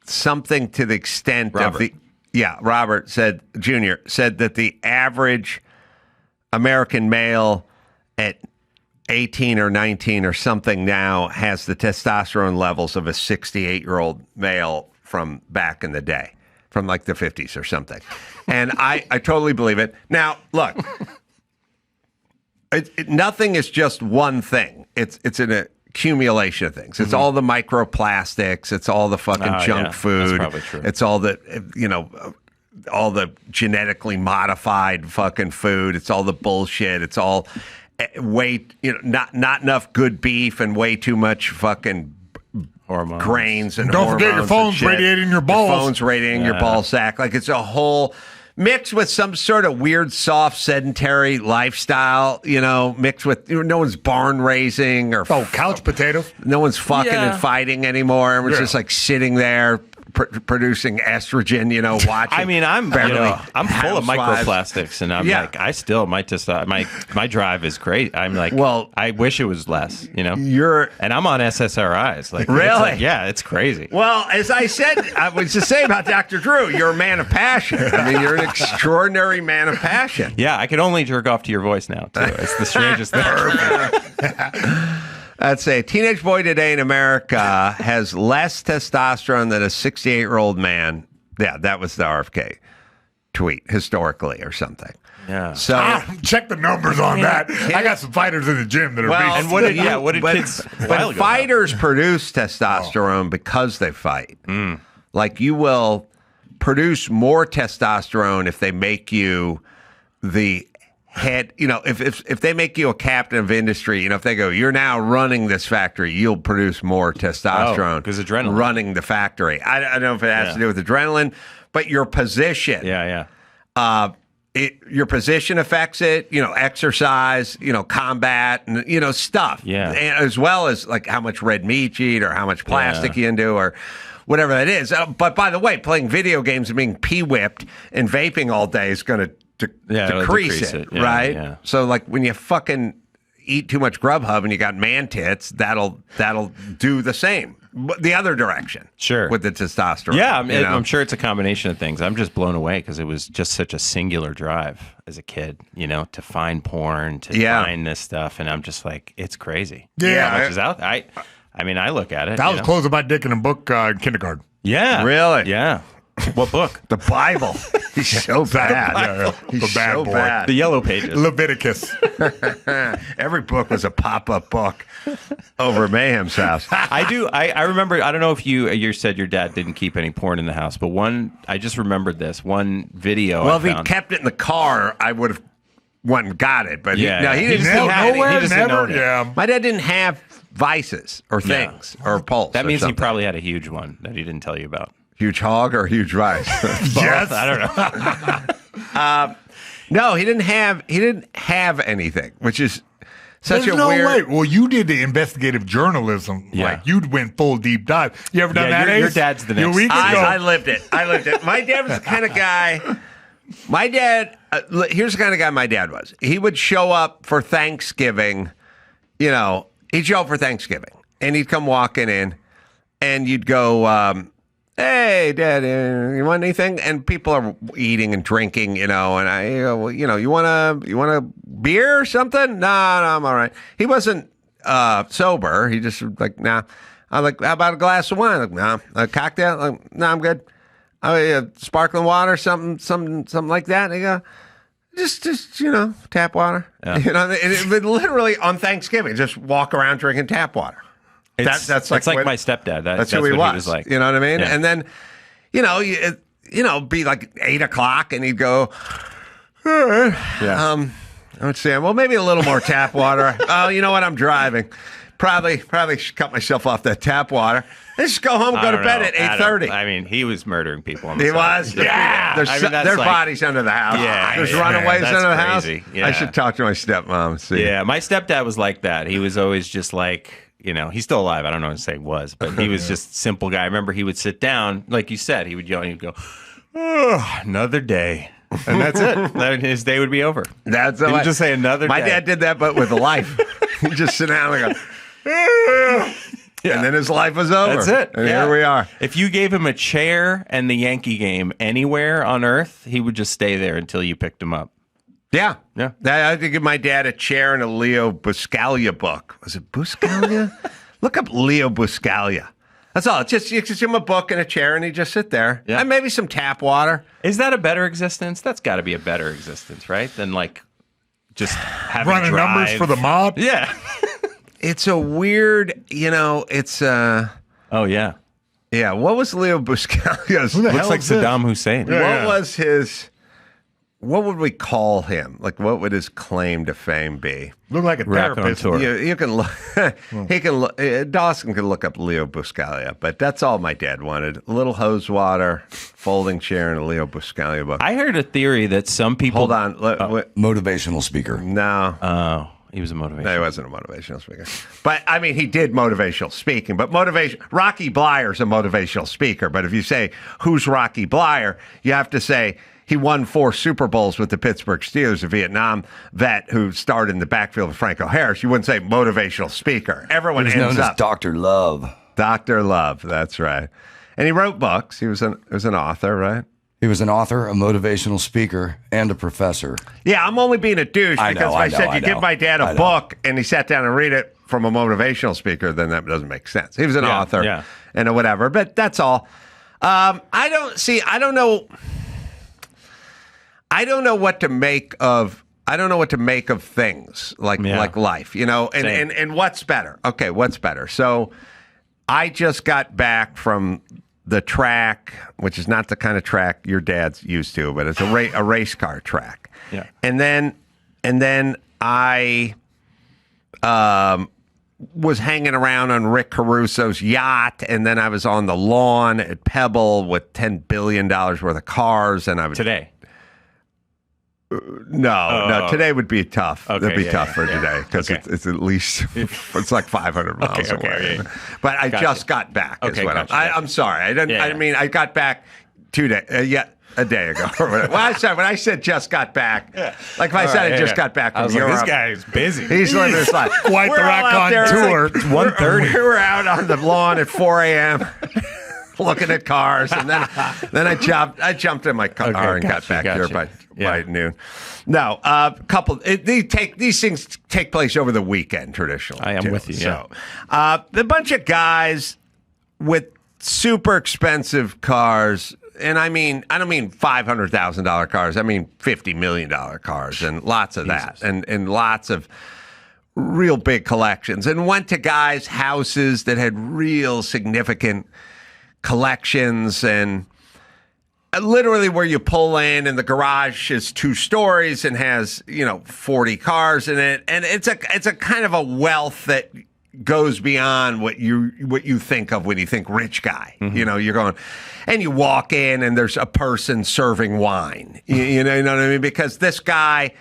something to the extent of the... Yeah, Robert said, Jr. said that the average American male at 18 or 19 or something now has the testosterone levels of a 68-year-old male from back in the day, from like the 50s or something. And I totally believe it. Now, look... Nothing is just one thing. It's an accumulation of things. It's all the microplastics. It's all the fucking junk food. That's probably true. It's all the all the genetically modified fucking food. It's all the bullshit. It's all not enough good beef and way too much fucking hormones, grains, and don't forget your phone's radiating your balls. Your phone's radiating your ball sack. Like it's a whole. Mixed with some sort of weird, soft, sedentary lifestyle, mixed with no one's barn raising or couch potatoes. No one's fucking and fighting anymore. Everyone's just like sitting there producing estrogen, watching. I mean, I'm full of microplastics, and I'm like, I still my drive is great. I'm like, well, I wish it was less, and I'm on SSRIs. Like, really? It's crazy. Well, as I said, I was to say about Dr. Drew, you're a man of passion. I mean, you're an extraordinary man of passion. Yeah, I can only jerk off to your voice now, too. It's the strangest thing. I'd say a teenage boy today in America has less testosterone than a 68-year-old man. Yeah, that was the RFK tweet, historically or something. Yeah. So check the numbers on that. I got some fighters in the gym that are and what did kids? But fighters produce testosterone because they fight. Like you will produce more testosterone if they make you the head, if they make you a captain of industry, if they go, you're now running this factory, you'll produce more testosterone. Because adrenaline. Running the factory. I don't know if it has to do with adrenaline, but your position. Your position affects it, exercise, combat, and, stuff. Yeah. And as well as, like, how much red meat you eat or how much plastic you into or whatever that is. But, by the way, playing video games and being pee-whipped and vaping all day is going to decrease it, right? Yeah. So like when you fucking eat too much Grubhub and you got man tits, that'll do the same. The other direction, sure, with the testosterone. Yeah, I'm sure it's a combination of things. I'm just blown away because it was just such a singular drive as a kid, to find porn, to find this stuff, and I'm just like, it's crazy. Yeah, how much is out. I look at it. I was closing my dick in a book in kindergarten. Yeah, really. Yeah. What book? The Bible. He's so bad. He's a bad boy. The Yellow Pages. Leviticus. Every book was a pop-up book over at Mayhem's house. I remember, I don't know if you said your dad didn't keep any porn in the house, but I just remembered this one video. Well, if he kept it in the car, I would have went and got it. But he didn't have nowhere, it. never. Yeah. My dad didn't have vices or things or pulse. That means he probably had a huge one that he didn't tell you about. Huge hog or huge rice? Yes. I don't know. No, he didn't have anything, which is such There's a no weird. way. Well, you did the investigative journalism. Yeah. Like, you went full deep dive. You ever done Yeah, that, your Ace? dad's the next. We could go. I lived it. My dad was the kind of guy. My dad. Here's the kind of guy my dad was. He would show up for Thanksgiving. You know, he'd show up for Thanksgiving, and he'd come walking in, and you'd go, "Hey, Dad, you want anything?" And people are eating and drinking, you know. And I go, well, you know, you want a beer or something? No, I'm all right. He wasn't sober. He just like, nah. I'm like, how about a glass of wine? Like, nah. A cocktail? Like, no, I'm good. Sparkling water, something like that. And they go, just you know, tap water. Yeah. You know, it would literally on Thanksgiving just walk around drinking tap water. That's like my stepdad. That's who what he was. he was like. You know what I mean? Yeah. And then, you know, be like 8:00, and he'd go, all right. Yeah. I would say, well, maybe a little more tap water. Oh, you know what? I'm driving. Probably should cut myself off that tap water. Let's just go home and go to bed at 8:30. I mean, he was murdering people. On the He side. was? Yeah. There's bodies under the house. Yeah, There's yeah, runaways that's under the house. crazy. I Yeah. should talk to my stepmom and see. Yeah, my stepdad was like that. He was always just like, you know, he's still alive. I don't know what to say was, but he was just a simple guy. I remember he would sit down, like you said, he would yell and he'd go, oh, another day. And that's it. Then his day would be over. That's He would just say another My day. dad did that, but with life. He'd just sit down and go, and then his life was over. That's it. And Yeah. here we are. If you gave him a chair and the Yankee game anywhere on earth, he would just stay there until you picked him up. Yeah. Yeah. I had to give my dad a chair and a Leo Buscaglia book. Was it Buscaglia? Look up Leo Buscaglia. That's all. It's just you just give him a book and a chair, and he just sit there. Yeah. And maybe some tap water. Is that a better existence? That's got to be a better existence, right? Than like just having Running to drive. numbers for the mob. Yeah. It's a weird, you know, it's Oh yeah. yeah, what was Leo Buscaglia's? Who the Looks hell like is this? Saddam Hussein. Yeah. What was his, what would we call him? Like, what would his claim to fame be? Look like a therapist. Raconteur. You can look, he can look, Dawson can look up Leo Buscaglia, but that's all my dad wanted. A little hose water, folding chair, and a Leo Buscaglia book. I heard a theory that some people. Hold on. Motivational speaker. No. Oh, he was a motivation. No, he wasn't a motivational speaker. But, I mean, he did motivational speaking. But Rocky Blyer's a motivational speaker. But if you say, who's Rocky Blyer, you have to say, he won 4 Super Bowls with the Pittsburgh Steelers, a Vietnam vet who starred in the backfield of Franco Harris. You wouldn't say motivational speaker. Everyone He was ends known as up. Dr. Love. Dr. Love, that's right. And he wrote books. He was an author, right? He was an author, a motivational speaker, and a professor. Yeah, I'm only being a douche I because know, if I said I you give know. my dad I a know. book and he sat down and read it from a motivational speaker, then that doesn't make sense. He was an Yeah, author yeah. and a whatever, but that's all. I don't know what to make of. I don't know what to make of things like life, you know, and what's better. Okay, what's better? So I just got back from the track, which is not the kind of track your dad's used to, but it's a race car track. Yeah. And then I was hanging around on Rick Caruso's yacht, and then I was on the lawn at Pebble with $10 billion worth of cars, and I was Today. No, today would be tough. Okay, It'd be yeah, tough yeah, for yeah. today because Okay. it's at least it's like 500 miles away. Okay, yeah. But I Gotcha. just got back. Is Okay, what gotcha. I'm sorry. I didn't. Yeah, I yeah. mean, I got back 2 days. A day ago. Or whatever. When I said just got back, like if I said I just got back from I was Europe. like, this guy is busy. He's living his life. Quite the We're all rock out on there. It's tour. like- It's 1:30. We were out on the lawn at 4 a.m. looking at cars, and then I jumped in my car and got back here by noon. No, these things take place over the weekend traditionally. I am too. with you, yeah. So, the bunch of guys with super expensive cars. And I don't mean $500,000 cars. I mean $50 million cars and lots of that and lots of real big collections. And went to guys' houses that had real significant collections and literally where you pull in and the garage is 2 stories and has 40 cars in it. And it's a kind of a wealth that goes beyond what you think of when you think rich guy. Mm-hmm. You're going, and you walk in and there's a person serving wine. You know what I mean? Because this guy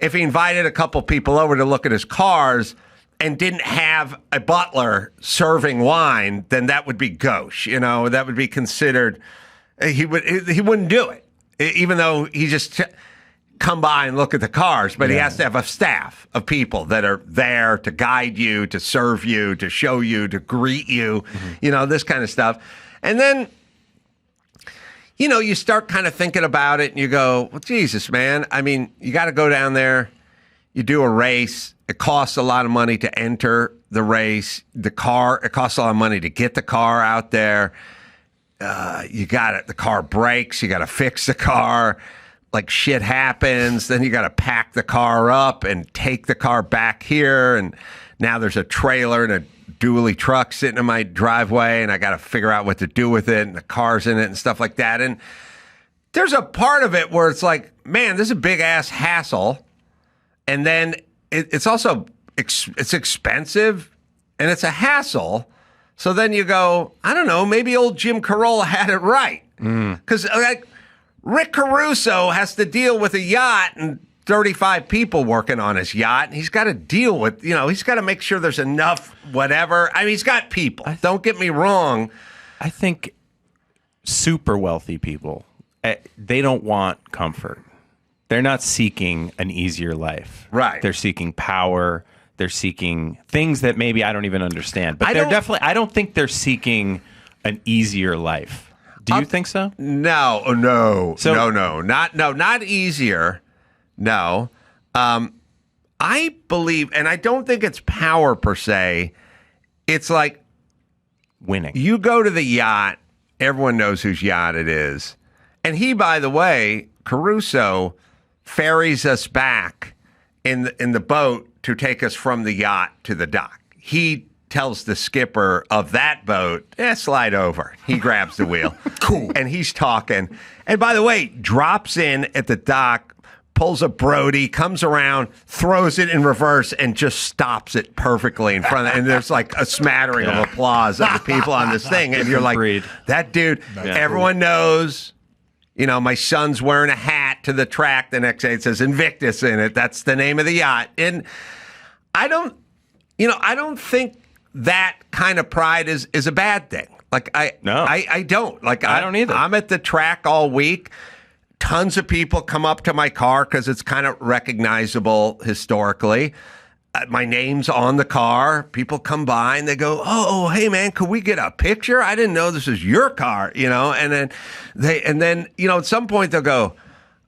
if he invited a couple people over to look at his cars and didn't have a butler serving wine, then that would be gauche. That would be considered. He wouldn't do it, even though he just come by and look at the cars. But he has to have a staff of people that are there to guide you, to serve you, to show you, to greet you. This kind of stuff. And then, you start kind of thinking about it and you go, well, Jesus, man. I mean, you got to go down there. You do a race. It costs a lot of money to enter the race. It costs a lot of money to get the car out there. The car breaks. You got to fix the car. Like shit happens. Then you got to pack the car up and take the car back here. And now there's a trailer and a dually truck sitting in my driveway, and I got to figure out what to do with it, and the car's in it and stuff like that. And there's a part of it where it's like, man, this is a big ass hassle. And then it's also it's expensive and it's a hassle. So then you go, I don't know, maybe old Jim Carolla had it right. Because like Rick Caruso has to deal with a yacht and 35 people working on his yacht. And he's got to deal with, he's got to make sure there's enough whatever. I mean, he's got people. Don't get me wrong. I think super wealthy people, they don't want comfort. They're not seeking an easier life. Right. They're seeking power. They're seeking things that maybe I don't even understand. But I don't think they're seeking an easier life. Do you think so? No. Not easier. No. I believe, and I don't think it's power per se. It's like winning. You go to the yacht, everyone knows whose yacht it is. And he, by the way, Caruso, ferries us back in the boat to take us from the yacht to the dock. He tells the skipper of that boat, slide over. He grabs the wheel. Cool. And he's talking. And by the way, drops in at the dock, pulls a Brody, comes around, throws it in reverse, and just stops it perfectly in front of it. And there's like a smattering of applause of the people on this thing. And you're like, that dude, everyone knows, my son's wearing a hat to the track. The next day it says Invictus in it. That's the name of the yacht. And I don't think that kind of pride is a bad thing. Like I don't. Like I don't either. I'm at the track all week. Tons of people come up to my car because it's kind of recognizable historically. My name's on the car. People come by and they go, "Oh, hey man, could we get a picture? I didn't know this was your car." And then at some point they'll go,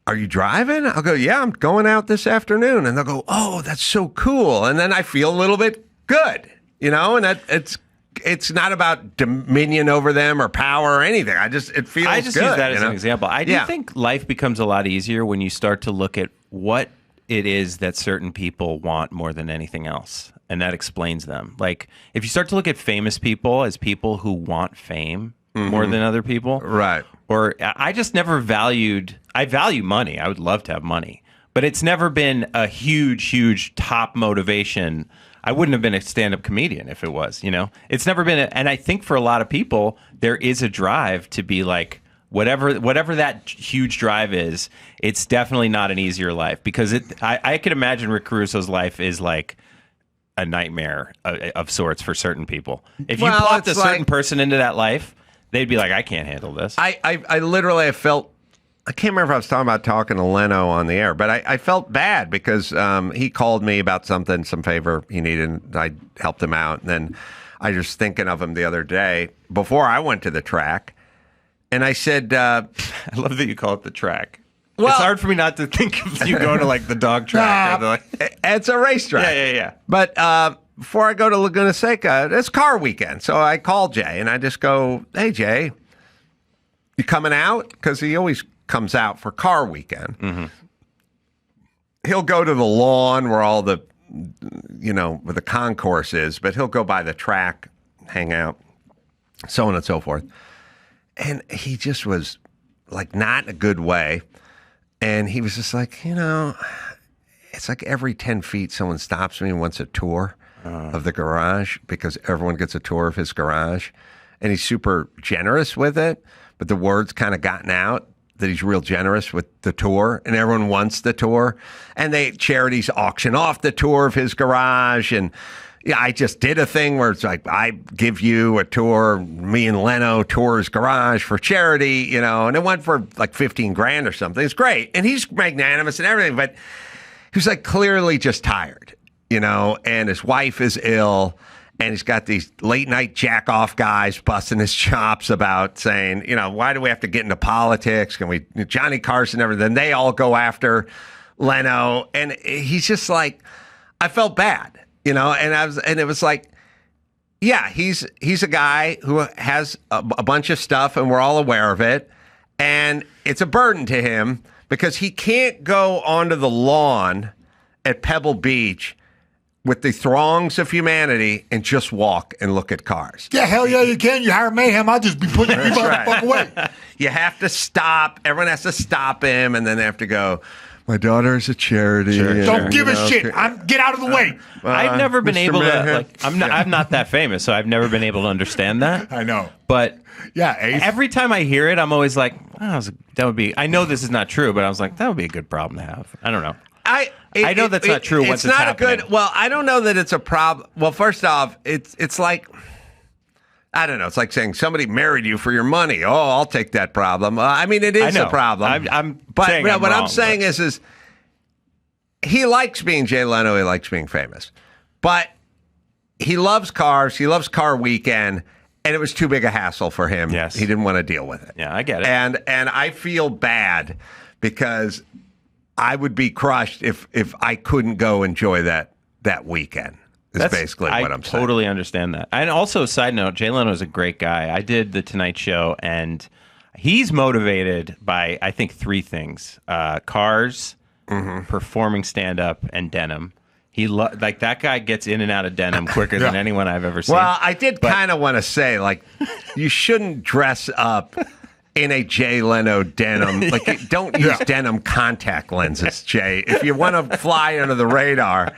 "Are you driving?" I'll go, "Yeah, I'm going out this afternoon." And they'll go, "Oh, that's so cool." And then I feel a little bit good, and that it's not about dominion over them or power or anything. It feels good. I just use that as an example. I do think life becomes a lot easier when you start to look at what it is that certain people want more than anything else. And that explains them. Like, if you start to look at famous people as people who want fame more than other people. Right. Or I just never I value money. I would love to have money. But it's never been a huge top motivation. I wouldn't have been a stand-up comedian if it was, It's never been, and I think for a lot of people, there is a drive to be like, whatever that huge drive is, it's definitely not an easier life. Because I could imagine Rick Caruso's life is like a nightmare of sorts for certain people. If you plopped a certain person into that life, they'd be like, I can't handle this. I literally have felt, I can't remember if I was talking to Leno on the air, but I felt bad because he called me about some favor he needed, and I helped him out. And then I was just thinking of him the other day before I went to the track, and I said, I love that you call it the track. Well, it's hard for me not to think of you going to like the dog track. It's a racetrack. Yeah. But before I go to Laguna Seca, it's car weekend. So I call Jay and I just go, "Hey, Jay, you coming out?" Because he always comes out for car weekend. Mm-hmm. He'll go to the lawn where all the, where the concourse is, but he'll go by the track, hang out, so on and so forth. And he just was like not in a good way. And he was just like, it's like every 10 feet someone stops me and wants a tour of the garage because everyone gets a tour of his garage. And he's super generous with it, but the word's kind of gotten out that he's real generous with the tour, and everyone wants the tour. And charities auction off the tour of his garage. And yeah, I just did a thing where it's like, I give you a tour, me and Leno tour his garage for charity, and it went for like $15,000 or something. It's great. And he's magnanimous and everything, but he was like clearly just tired, and his wife is ill. And he's got these late night jack off guys busting his chops about saying, why do we have to get into politics? Can we, Johnny Carson, everything? They all go after Leno. And he's just like, I felt bad, and it was like, yeah, he's a guy who has a bunch of stuff and we're all aware of it. And it's a burden to him because he can't go onto the lawn at Pebble Beach with the throngs of humanity and just walk and look at cars. Yeah, hell yeah, you can. You hire Mayhem, I'll just be putting you motherfucker away. You have to stop. Everyone has to stop him, and then they have to go, my daughter's a charity. Sure. Don't give a shit. Get out of the way. I've never been Mr. able Mayhem. to, I'm not that famous, so I've never been able to understand that. I know. But yeah, Ace. every time I hear it, I'm always like, that would be, I know this is not true, but I was like, that would be a good problem to have. I don't know. I know that's not true once it's not happening. Well, I don't know that it's a problem. Well, first off, it's like, I don't know. It's like saying somebody married you for your money. Oh, I'll take that problem. It is a problem. But what I'm saying is he likes being Jay Leno. He likes being famous. But he loves cars. He loves Car Weekend. And it was too big a hassle for him. Yes. He didn't want to deal with it. Yeah, I get it. And I feel bad because I would be crushed if I couldn't go enjoy that weekend. That's basically what I'm saying. I totally understand that. And also, side note, Jay Leno is a great guy. I did The Tonight Show, and he's motivated by, I think, 3 things. Cars, performing stand-up, and denim. Like that guy gets in and out of denim quicker than anyone I've ever seen. Well, I did kind of want to say, like, you shouldn't dress up in a Jay Leno denim. Like, don't use denim contact lenses, Jay. If you want to fly under the radar,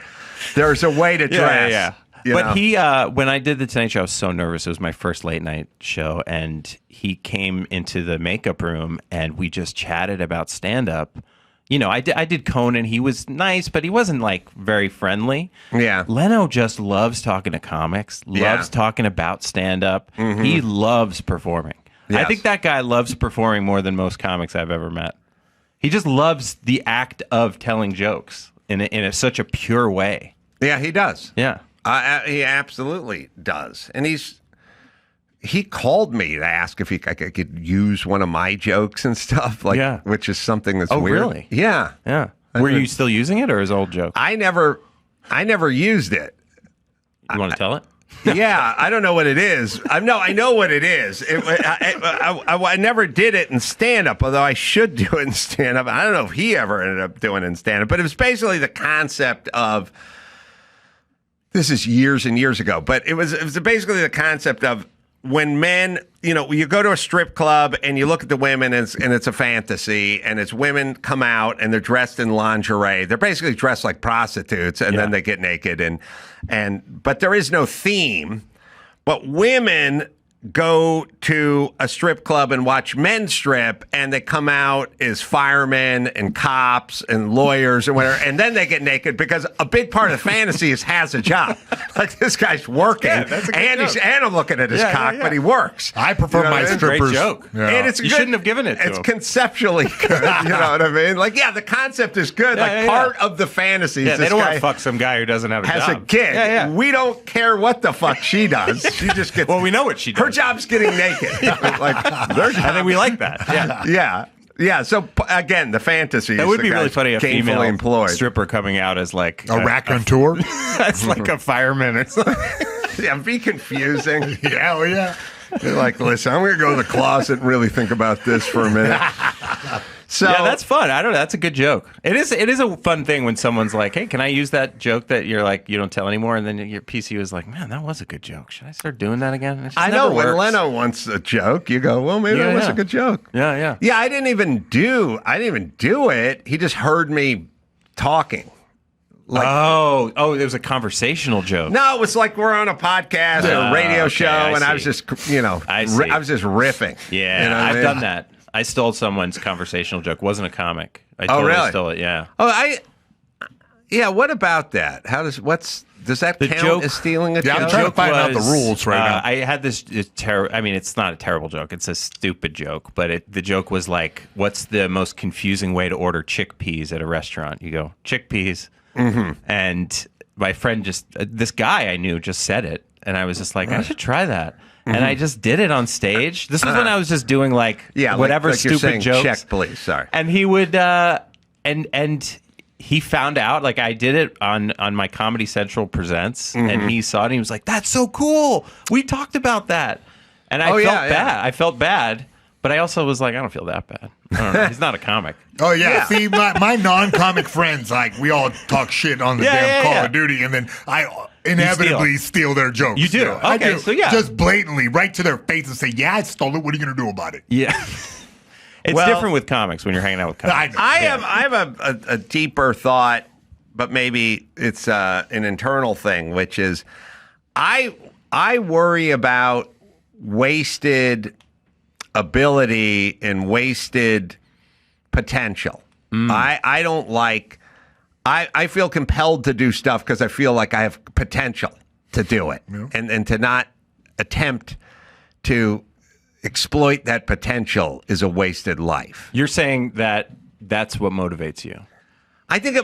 there's a way to dress. Yeah. But he, when I did The Tonight Show, I was so nervous. It was my first late night show, and he came into the makeup room, and we just chatted about stand-up. I did Conan. He was nice, but he wasn't like very friendly. Yeah. Leno just loves talking to comics, loves talking about stand-up. He loves performing. Yes. I think that guy loves performing more than most comics I've ever met. He just loves the act of telling jokes in such a pure way. Yeah, he does. Yeah. He absolutely does. And he called me to ask if I could use one of my jokes and stuff, which is something that's weird. Oh, really? Yeah. Yeah. Were you still using it or his old joke? I never used it. You want to tell it? Yeah, I don't know what it is. I know what it is. I never did it in stand-up, although I should do it in stand-up. I don't know if he ever ended up doing it in stand-up, but it was basically the concept of, this is years and years ago, but it was basically the concept of when men, you go to a strip club and you look at the women and it's a fantasy, and it's women come out and they're dressed in lingerie. They're basically dressed like prostitutes, and then they get naked but there is no theme. But women go to a strip club and watch men strip, and they come out as firemen and cops and lawyers and whatever, and then they get naked because a big part of the fantasy has a job. Like, this guy's working, and I'm looking at his cock, but he works. I prefer my strippers. Great joke. Yeah. And you shouldn't have given it to him. It's conceptually good. You know what I mean? Like, the concept is good. Part of the fantasy is they don't want to fuck some guy who doesn't have a job. Has a gig. Yeah. We don't care what the fuck she does. She just gets. Well, we know what she does. Her job's getting naked. I think we like that. Yeah. So again, the fantasy. That would be really funny. A female employed stripper coming out as like a raconteur. That's like a fireman or something. Yeah, be confusing. Yeah. You're like, listen, I'm going to go to the closet and really think about this for a minute. So yeah, that's fun. I don't know. That's a good joke. It is a fun thing when someone's like, hey, can I use that joke that you're like, you don't tell anymore? And then your PC is like, man, that was a good joke. Should I start doing that again? I know when Leno wants a joke, you go, well, maybe that was a good joke. Yeah. Yeah, I didn't even do it. He just heard me talking. Like, it was a conversational joke. No, it was like we're on a podcast or a radio show, and I was just, I was just riffing. Yeah, I've done that. I stole someone's conversational joke. Wasn't a comic. I Oh, totally really? stole it. Yeah. Oh, yeah. What about that? Does that The count joke- as stealing a Yeah, I'm joke? trying to find out the rules right now. I had this I mean, it's not a terrible joke. It's a stupid joke. But the joke was like, what's the most confusing way to order chickpeas at a restaurant? You go, chickpeas. Mm-hmm. And my friend this guy I knew just said it. And I was just like, I should try that. Mm-hmm. And I just did it on stage. This was when I was just doing whatever like you're stupid saying, jokes. Check, please. Sorry. And he would, and he found out, like I did it on my Comedy Central Presents, and he saw it and he was like, that's so cool. We talked about that. And I felt bad. I felt bad, but I also was like, I don't feel that bad. I don't know. He's not a comic. Oh, yeah. See, my non-comic friends, like, we all talk shit on the damn Call of Duty, and then I inevitably steal their jokes. You do? Yeah, I Okay, do. so yeah. Just blatantly, right to their face and say, yeah, I stole it. What are you going to do about it? Yeah. It's Well- different with comics when you're hanging out with comics. I know. I have a deeper thought, but maybe it's an internal thing, which is I worry about wasted ability and wasted potential. I don't like. I feel compelled to do stuff because I feel like I have potential to do it, and to not attempt to exploit that potential is a wasted life. You're saying that that's what motivates you. I think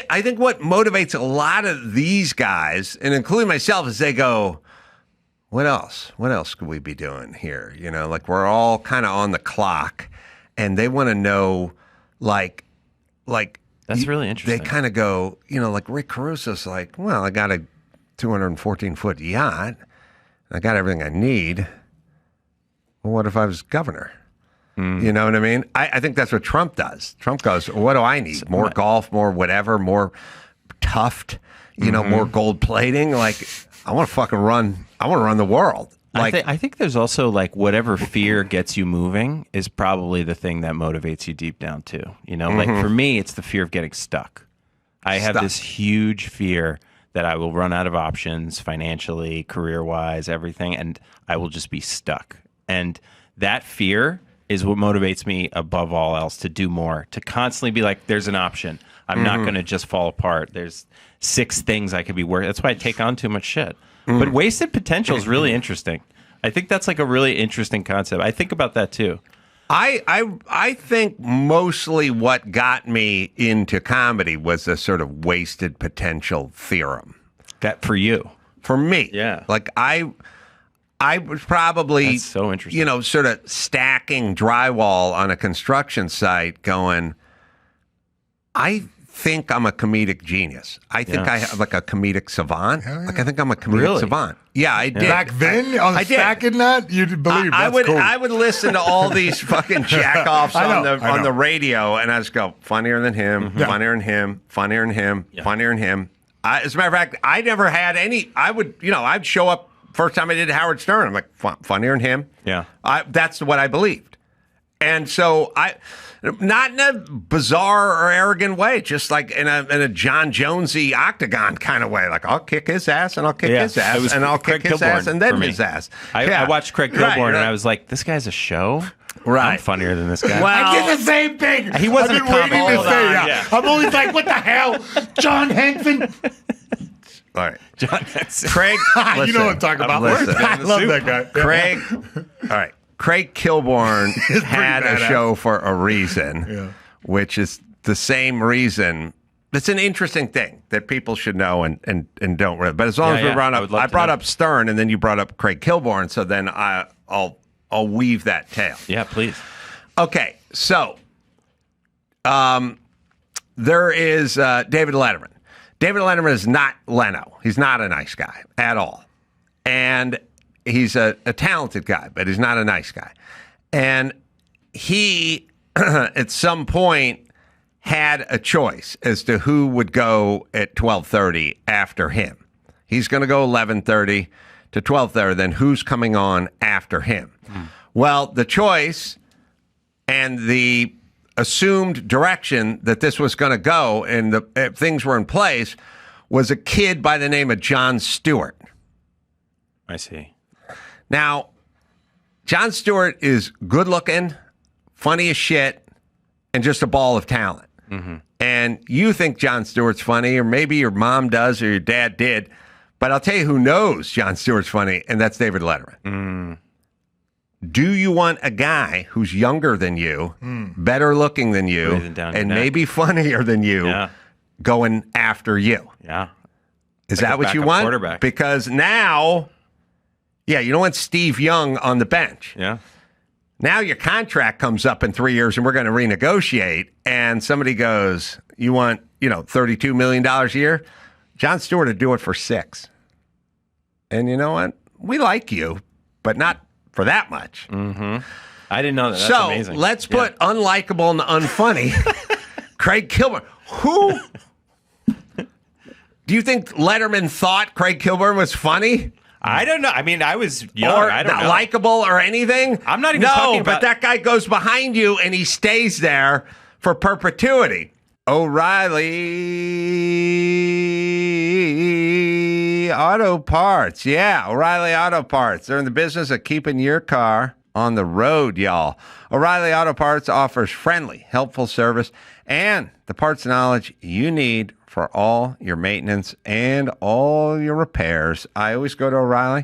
I think what motivates a lot of these guys, and including myself, is they go, "What else? What else could we be doing here?" You know, like we're all kind of on the clock, and they want to know, like. That's really interesting. They kind of go, like Rick Caruso's like, "Well, I got a 214-foot yacht. I got everything I need. Well, what if I was governor?" You know what I mean? I think that's what Trump does. Trump goes, what do I need? More golf, more whatever, more tuft, more gold plating. Like, I want to fucking run. I want to run the world. Like, I think there's also like whatever fear gets you moving is probably the thing that motivates you deep down too. Like for me, it's the fear of getting stuck. I have this huge fear that I will run out of options financially, career-wise, everything, and I will just be stuck. And that fear is what motivates me above all else to do more, to constantly be like, there's an option. I'm not going to just fall apart. There's 6 things I could be working. That's why I take on too much shit. But wasted potential is really interesting. I think that's like a really interesting concept. I think about that too. I think mostly what got me into comedy was the sort of wasted potential theorem. That for you. For me. Yeah. Like I was probably, That's so interesting. Sort of stacking drywall on a construction site going, I think I'm a comedic genius. I think I have like a comedic savant. Hell yeah. Like I think I'm a comedic savant. Yeah, I did. Back then, on I did. stacking that, you'd believe that's cool. I would listen to all these fucking jack-offs I know. on the radio, and I just go, funnier than him, funnier than him, funnier than him, funnier than him. As a matter of fact, I never had any. I'd show up first time I did Howard Stern. I'm like, funnier than him. Yeah. That's what I believed. And so not in a bizarre or arrogant way, just like in a John Jonesy octagon kind of way. Like, I'll kick his ass and I'll kick his It ass was and I'll Craig kick his ass Kilborn and then for me. his ass. I watched Craig Kilborn and right. I was like, this guy's a show? Right. I'm funnier than this guy. Well, I did the same thing. He wasn't I've been a waiting comic. to say Hold on, that. yeah. I'm always like, what the hell? John Henson? all right. John Henson. Craig, listen, You know what I'm talking about. listen. I love that guy. Craig, all right. Craig Kilborn had a badass. show for a reason, which is the same reason. It's an interesting thing that people should know and don't really. But as long as we brought up, I brought up Stern, and then you brought up Craig Kilborn, so then I'll weave that tale. Yeah, please. Okay, so there is David Letterman. David Letterman is not Leno. He's not a nice guy at all. And he's a talented guy, but he's not a nice guy. And he, at some point, had a choice as to who would go at 12:30 after him. He's going to go 11:30 to 12:30. Then who's coming on after him? Well, the choice and the assumed direction that this was going to go and the things were in place was a kid by the name of Jon Stewart. I see. Now, Jon Stewart is good looking, funny as shit, and just a ball of talent. And you think Jon Stewart's funny, or maybe your mom does or your dad did, but I'll tell you who knows Jon Stewart's funny, and that's David Letterman. Do you want a guy who's younger than you, better looking than you, and maybe funnier than you going after you? Yeah. Is that what you want? Quarterback. Because now, you don't want Steve Young on the bench. Yeah. Now your contract comes up in 3 years and we're going to renegotiate, and somebody goes, you want, $32 million a year? Jon Stewart would do it for $6 million. And you know what? We like you, but not for that much. I didn't know that. That's so amazing. Let's put unlikable and unfunny Craig Kilborn. Who do you think Letterman thought Craig Kilborn was funny? I don't know. I mean, I was young. Or I don't not know. likable or anything? I'm not even talking about... but that guy goes behind you and he stays there for perpetuity. O'Reilly Auto Parts. Yeah, O'Reilly Auto Parts. They're in the business of keeping your car on the road, y'all. O'Reilly Auto Parts offers friendly, helpful service and the parts knowledge you need for all your maintenance and all your repairs. I always go to O'Reilly.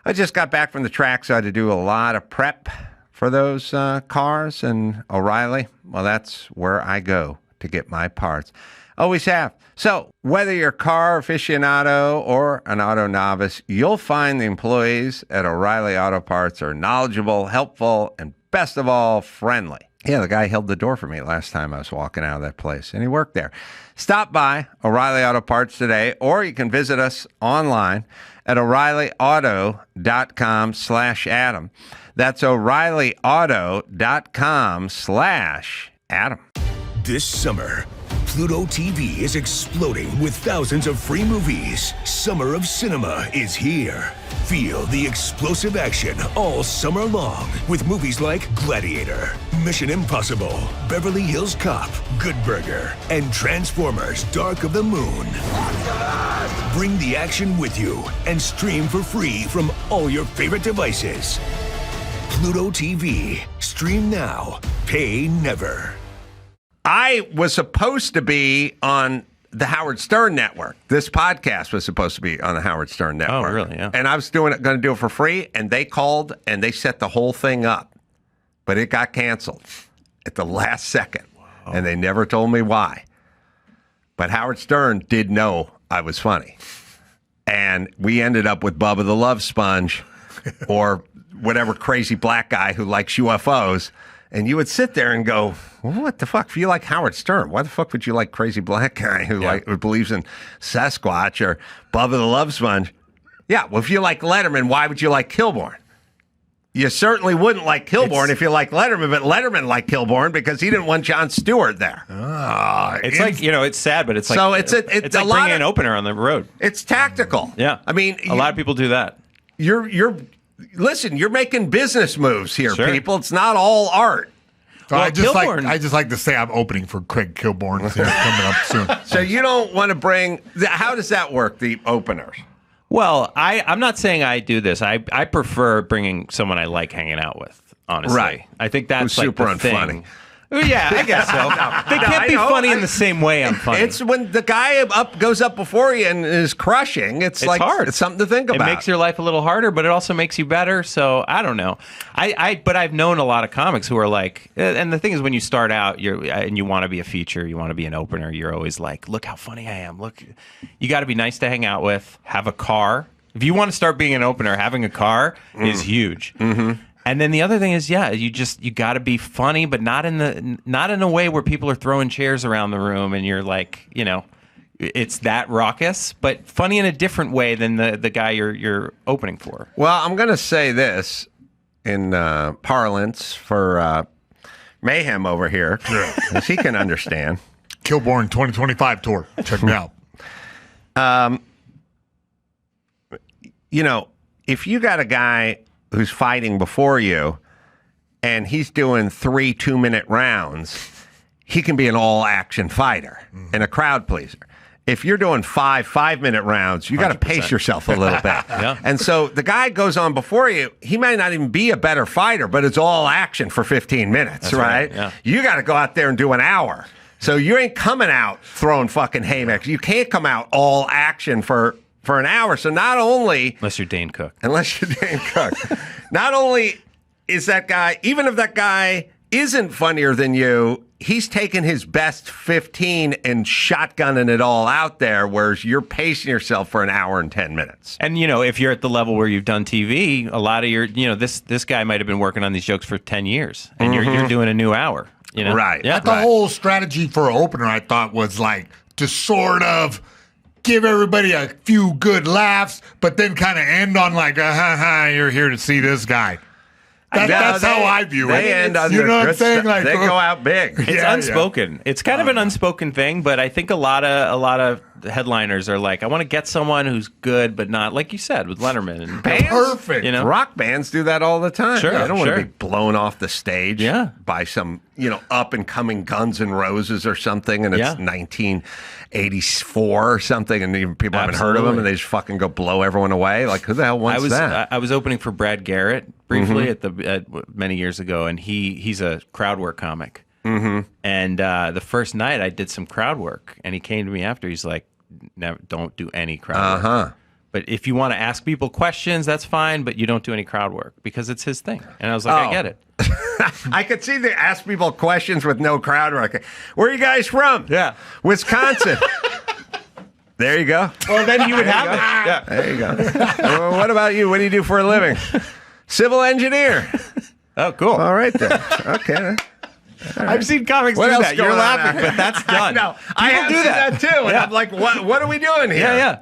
I just got back from the track, so I had to do a lot of prep for those cars. And O'Reilly, well, that's where I go to get my parts. Always have. So whether you're a car aficionado or an auto novice, you'll find the employees at O'Reilly Auto Parts are knowledgeable, helpful, and best of all, friendly. Yeah, the guy held the door for me last time I was walking out of that place, and he worked there. Stop by O'Reilly Auto Parts today, or you can visit us online at O'ReillyAuto.com/Adam. That's O'ReillyAuto.com/Adam. This summer, Pluto TV is exploding with thousands of free movies. Summer of Cinema is here. Feel the explosive action all summer long with movies like Gladiator, Mission Impossible, Beverly Hills Cop, Good Burger, and Transformers: Dark of the Moon. Bring the action with you and stream for free from all your favorite devices. Pluto TV. Stream now. Pay never. I was supposed to be on the Howard Stern Network. This podcast was supposed to be on the Howard Stern Network. Oh, really? Yeah. And I was going to do it for free, and they called and they set the whole thing up. But it got canceled at the last second, and they never told me why. But Howard Stern did know I was funny. And we ended up with Bubba the Love Sponge or whatever crazy black guy who likes UFOs. And you would sit there and go, well, what the fuck? If you like Howard Stern, why the fuck would you like crazy black guy who who believes in Sasquatch or Bubba the Love Sponge? Yeah, well, if you like Letterman, why would you like Kilborn? You certainly wouldn't like Kilborn if you like Letterman, but Letterman liked Kilborn because he didn't want Jon Stewart there. It's like, it's sad, but it's like, so it's like bringing an opener on the road. It's tactical. Yeah. I mean, a lot of people do that. Listen, you're making business moves here, Sure. people. It's not all art. So Well, I just Kilborn- like to say I'm opening for Craig Kilborn. He's coming up soon. So you don't want to bring... How does that work, the openers? Well, I'm not saying I do this. I prefer bringing someone I like hanging out with, honestly. Right. I think that's Who's like super the thing. unfunny. Well, yeah, I guess so. They can't be funny in the same way I'm funny. It's when the guy goes up before you and is crushing. It's like hard. It's something to think about. It makes your life a little harder, but it also makes you better. So I don't know. But I've known a lot of comics who are like, and the thing is, when you start out, and you want to be a feature, you want to be an opener. You're always like, look how funny I am. Look, you got to be nice to hang out with. Have a car. If you want to start being an opener, having a car is huge. Mm-hmm. And then the other thing is, you got to be funny, but not in a way where people are throwing chairs around the room and you're like, it's that raucous, but funny in a different way than the guy you're opening for. Well, I'm going to say this in parlance for Mayhem over here, as he can understand. Kilborn 2025 tour. Check me out. If you got a guy who's fighting before you and he's doing 3 2-minute rounds, he can be an all-action fighter and a crowd pleaser. if you're doing 5-minute rounds, you got to pace yourself a little bit. Yeah. And so the guy goes on before you. He may not even be a better fighter, but it's all action for 15 minutes, That's right? Yeah. You got to go out there and do an hour. So you ain't coming out throwing fucking haymakers. You can't come out all action for an hour. So not only... Unless you're Dane Cook. Not only is that guy, even if that guy isn't funnier than you, he's taking his best 15 and shotgunning it all out there, whereas you're pacing yourself for an hour and 10 minutes. And, if you're at the level where you've done TV, a lot of your, this guy might have been working on these jokes for 10 years, and you're doing a new hour. Right. Yeah. The whole strategy for an opener, I thought, was like to sort of give everybody a few good laughs, but then kind of end on like, you're here to see this guy. That's how I view it. They end on you know what I'm saying? Like, they go out big. It's unspoken. It's kind of an unspoken thing, but I think a lot of headliners are like, I want to get someone who's good, but not like you said with Letterman and Bands? Perfect. Rock bands do that all the time. Sure, They don't want sure. to be blown off the stage Yeah. by some, up and coming Guns N' Roses or something, and it's Yeah. 1984 or something, and even people haven't heard of them, and they just fucking go blow everyone away. Like, who the hell wants that? I was opening for Brad Garrett briefly at many years ago, and he's a crowd work comic. Mm-hmm. And the first night I did some crowd work, and he came to me after. He's like, "Never, don't do any crowd work. But if you want to ask people questions, that's fine, but you don't do any crowd work," because it's his thing. And I was like, I get it. I could see they ask people questions with no crowd work. Where are you guys from? Yeah. Wisconsin. There you go. Well, then you would have it. Yeah. There you go. Well, what about you? What do you do for a living? Civil engineer. Oh, cool. All right then. Okay. I've seen comics What do else that. You're going on laughing, out but that's done. No, I have do seen that too. And Yeah. I'm like, what are we doing here? Yeah.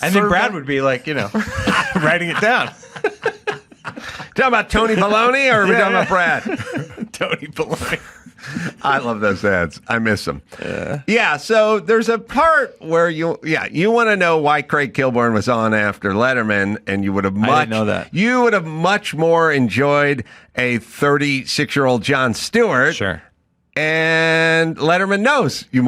And then Brad would be like, writing it down. Talking about Tony Baloney or are we talking about Brad? Tony Baloney. I love those ads. I miss them. Yeah, so there's a part where you want to know why Craig Kilborn was on after Letterman, and you would have I didn't know that. You would have much more enjoyed a 36-year-old Jon Stewart. Sure. And Letterman knows you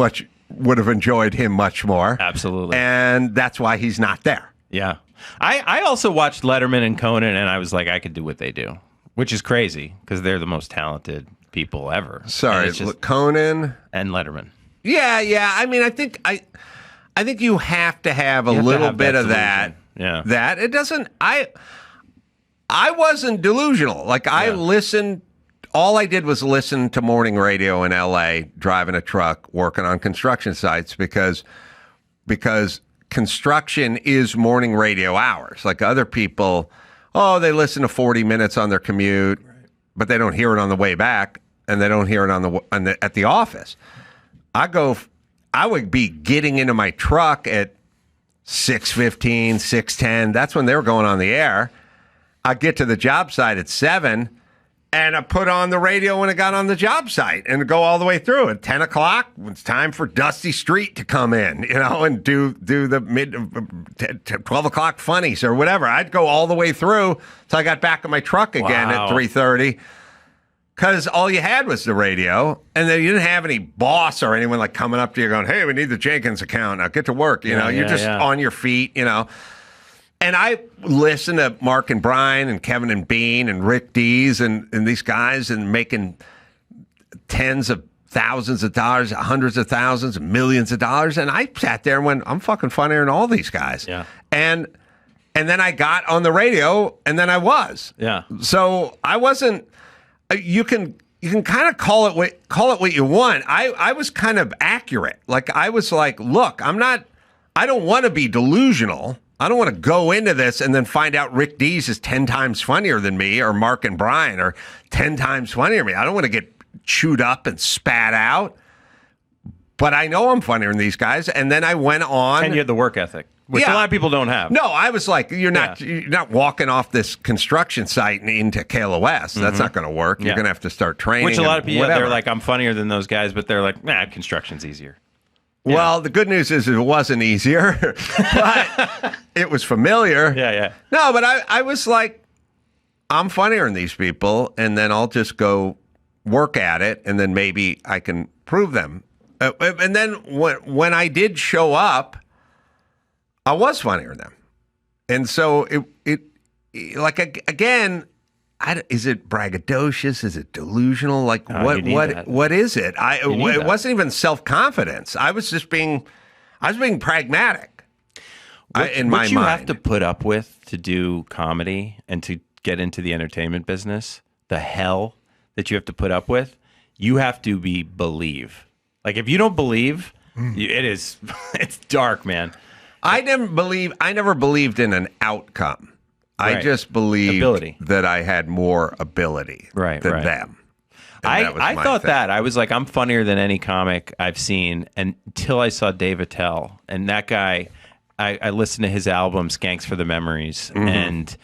would have enjoyed him much more. Absolutely. And that's why he's not there. Yeah. I also watched Letterman and Conan, and I was like, I could do what they do, which is crazy because they're the most talented people ever. Sorry, And it's just- Conan and Letterman. Yeah. I mean, I think you have to have a little bit of that. Yeah. That it doesn't. I wasn't delusional. Like I listened. All I did was listen to morning radio in L.A. driving a truck, working on construction sites because construction is morning radio hours. Like other people, they listen to 40 minutes on their commute, but they don't hear it on the way back, and they don't hear it at the office. I would be getting into my truck at 6:15, 6:10. That's when they were going on the air. I'd get to the job site at 7, and I put on the radio when I got on the job site and go all the way through. At 10 o'clock, it's time for Dusty Street to come in, and do the 12 o'clock funnies or whatever. I'd go all the way through till I got back in my truck again at 3:30. Because all you had was the radio, and then you didn't have any boss or anyone like coming up to you going, "Hey, we need the Jenkins account. Now get to work." You're just on your feet, And I listened to Mark and Brian and Kevin and Bean and Rick Dees and these guys and making tens of thousands of dollars, hundreds of thousands, millions of dollars. And I sat there and went, I'm fucking funnier than all these guys. Yeah. And then I got on the radio, and then I was. Yeah. So I wasn't. You can kind of call it what you want. I was kind of accurate. Like I was like, look, I don't want to be delusional. I don't want to go into this and then find out Rick Dees is 10 times funnier than me, or Mark and Brian are 10 times funnier than me. I don't want to get chewed up and spat out. But I know I'm funnier than these guys. And then I went on. And you had the work ethic, which a lot of people don't have. No, I was like, you're not walking off this construction site and into KLOS. That's not going to work. You're going to have to start training. Which a lot of people, whatever. they're like, I'm funnier than those guys, but they're like, construction's easier. Well, the good news is it wasn't easier, but it was familiar. Yeah. No, but I was like, I'm funnier than these people, and then I'll just go work at it, and then maybe I can prove them And then when I did show up, I was funnier than them. And so it like, again, is it braggadocious? Is it delusional? Like, what is it? It wasn't even self-confidence. I was being pragmatic. In my mind. What you have to put up with to do comedy and to get into the entertainment business, the hell that you have to put up with, you have to believe. Like, if you don't believe, it's dark, man. I never believed in an outcome. Right. I just believed that I had more ability than them. I thought that. I was like, I'm funnier than any comic I've seen until I saw Dave Attell. And that guy, I listened to his album, Skanks for the Memories, and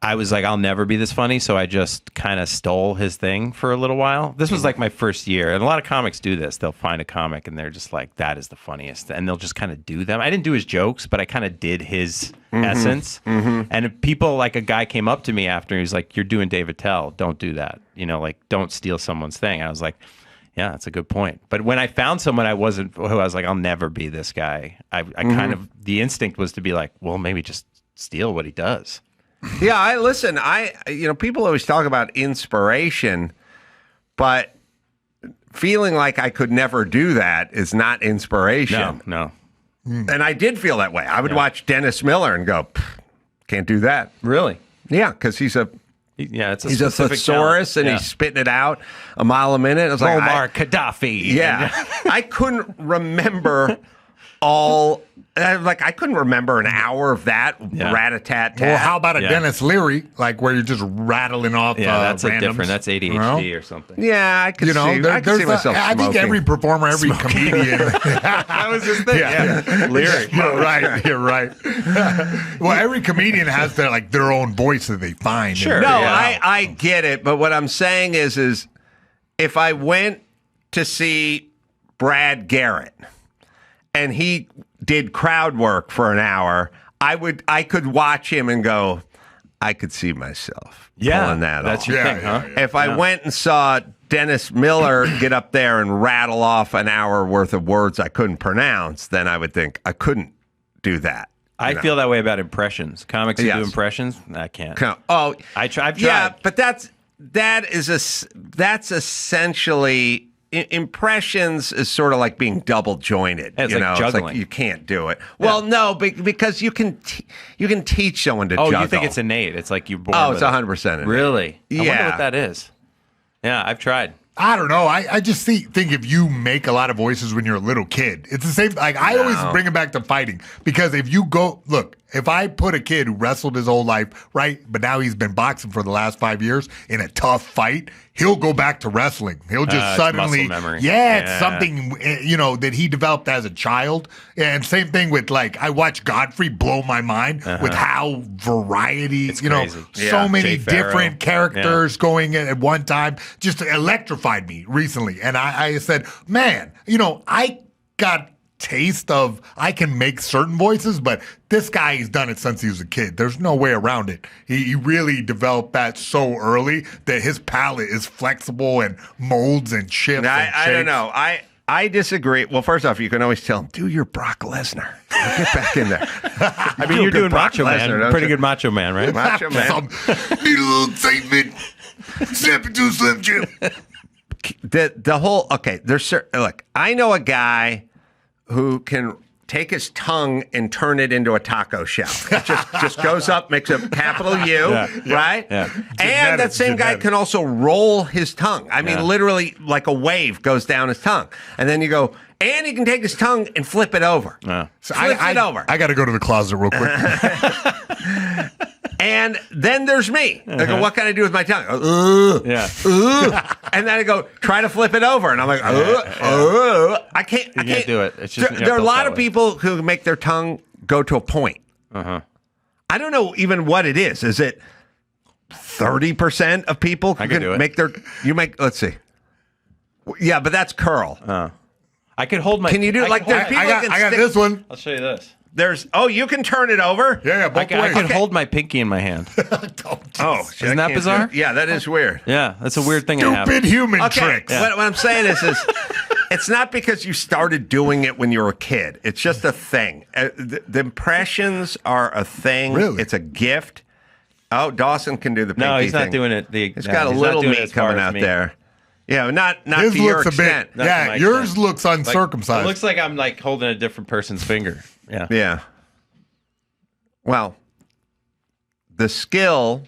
I was like, I'll never be this funny, so I just kind of stole his thing for a little while. This was like my first year, and a lot of comics do this. They'll find a comic, and they're just like, that is the funniest, and they'll just kind of do them. I didn't do his jokes, but I kind of did his essence. And people, like a guy came up to me after, and he was like, you're doing Dave Attell. Don't do that. Like, don't steal someone's thing. And I was like, yeah, that's a good point. But when I found someone who I was like, I'll never be this guy, I kind of, the instinct was to be like, well, maybe just steal what he does. Yeah, people always talk about inspiration, but feeling like I could never do that is not inspiration. No. And I did feel that way. I would watch Dennis Miller and go, can't do that. Really? Yeah, because he's a thesaurus and he's spitting it out a mile a minute. I was like, Muammar Gaddafi. Yeah. I couldn't remember I couldn't remember an hour of that rat-a-tat-tat. Well, how about a Dennis Leary, like where you're just rattling off that's randoms, different. That's ADHD or something. Yeah, I could see myself I think every performer, every comedian. I was just thinking. Yeah. Leary. You're right. Well, every comedian has their own voice that they find. Sure. No, I get it. But what I'm saying is if I went to see Brad Garrett and he did crowd work for an hour, I could watch him and go, I could see myself pulling that that's off. Your thing, huh? If I went and saw Dennis Miller get up there and rattle off an hour worth of words I couldn't pronounce, then I would think I couldn't do that. I feel that way about impressions. Comics who do impressions, I can't. I've tried. Yeah, but that's essentially. Impressions is sort of like being double jointed. It's like juggling. It's like you can't do it. Well, no, because you can teach someone to juggle. Oh, you think it's innate? It's like you're born. Oh, it's 100% innate. Really? Yeah. I wonder what that is. Yeah, I've tried. I don't know. I just think if you make a lot of voices when you're a little kid, it's the same. Like I always bring it back to fighting, because if you if I put a kid who wrestled his whole life, right, but now he's been boxing for the last 5 years in a tough fight, he'll go back to wrestling. He'll just suddenly, muscle memory. It's something that he developed as a child. And same thing with I watch Godfrey blow my mind with how variety, crazy. So many different characters going at one time, just electrified me recently. And I said, man, I got taste of I can make certain voices, but this guy has done it since he was a kid. There's no way around it. He really developed that so early that his palate is flexible and molds and shifts. I don't know. I disagree. Well, first off, you can always tell him, do your Brock Lesnar. Get back in there. I mean, you're doing Macho Man. Pretty good Macho Man, right? Macho Man. Need a little excitement. Snap into a Slim Jim. The whole, look, I know a guy who can take his tongue and turn it into a taco shell. It just goes up, makes a capital U, right? Yeah. And that same guy can also roll his tongue. I mean, literally like a wave goes down his tongue. And then you go, and he can take his tongue and flip it over. So it over. I got to go to the closet real quick. And then there's me. I go, what can I do with my tongue? And then I go, try to flip it over. And I'm like, I can't do it. It's just, there are a lot of people who make their tongue go to a point. I don't know even what it is. Is it 30% of people who can make let's see. Yeah, but that's curl. I could hold my... Can you do I got this one. I'll show you this. You can turn it over. Yeah, both ways. I can hold my pinky in my hand. Isn't that bizarre? Yeah, that is weird. Yeah, that's a weird thing I have. Stupid human tricks. What I'm saying is It's not because you started doing it when you were a kid. It's just a thing. The impressions are a thing. Really? It's a gift. Oh, Dawson can do the pinky No, he's not thing. doing it. He's got a little meat coming out there. Yeah, not His to your looks a extent. bit. Yeah, my yours extent. looks Like, uncircumcised. it looks like I'm like holding a different person's finger. Yeah. Yeah. Well, the skill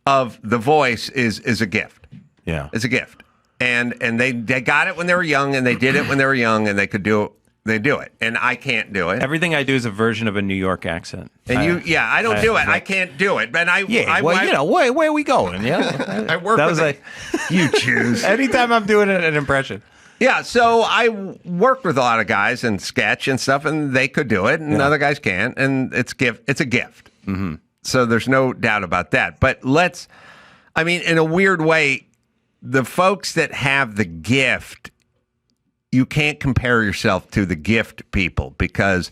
of the voice is a gift. Yeah. It's a gift. And they got it when they were young, and they did it when they were young, and they could do it. They do it, and I can't do it. Everything I do is a version of a New York accent. And I don't do it. I can't do it. But where are we going? Yeah. I work That with was like you choose. anytime I'm doing an impression. Yeah, so I worked with a lot of guys in sketch and stuff, and they could do it, and other guys can't, and it's a gift. Mm-hmm. So there's no doubt about that. But in a weird way, the folks that have the gift, you can't compare yourself to the gift people, because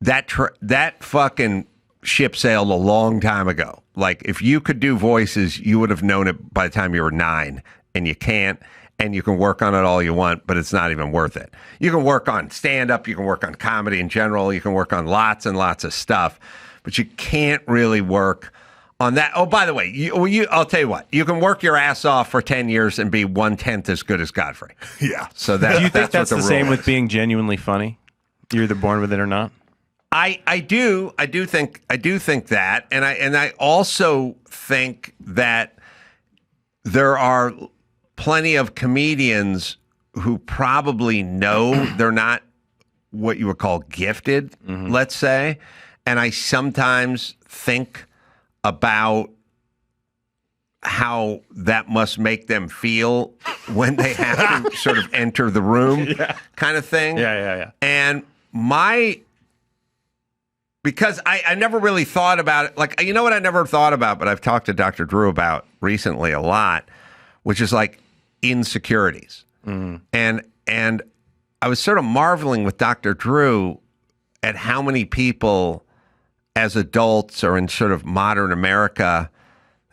that fucking ship sailed a long time ago. Like, if you could do voices, you would have known it by the time you were 9, and you can't. And you can work on it all you want, but it's not even worth it. You can work on stand-up, you can work on comedy in general, you can work on lots and lots of stuff, but you can't really work on that. Oh, by the way, I'll tell you what, you can work your ass off for 10 years and be 1/10 as good as Godfrey. Yeah. So Do you think that's what the rule same is. with being genuinely funny? You're either born with it or not. I do think that, and I also think that there are plenty of comedians who probably know they're not what you would call gifted, let's say. And I sometimes think about how that must make them feel when they have to sort of enter the room kind of thing. Yeah. And because I never really thought about it. Like, you know what I never thought about, but I've talked to Dr. Drew about recently a lot, which is like insecurities. And I was sort of marveling with Dr. Drew at how many people as adults or in sort of modern America,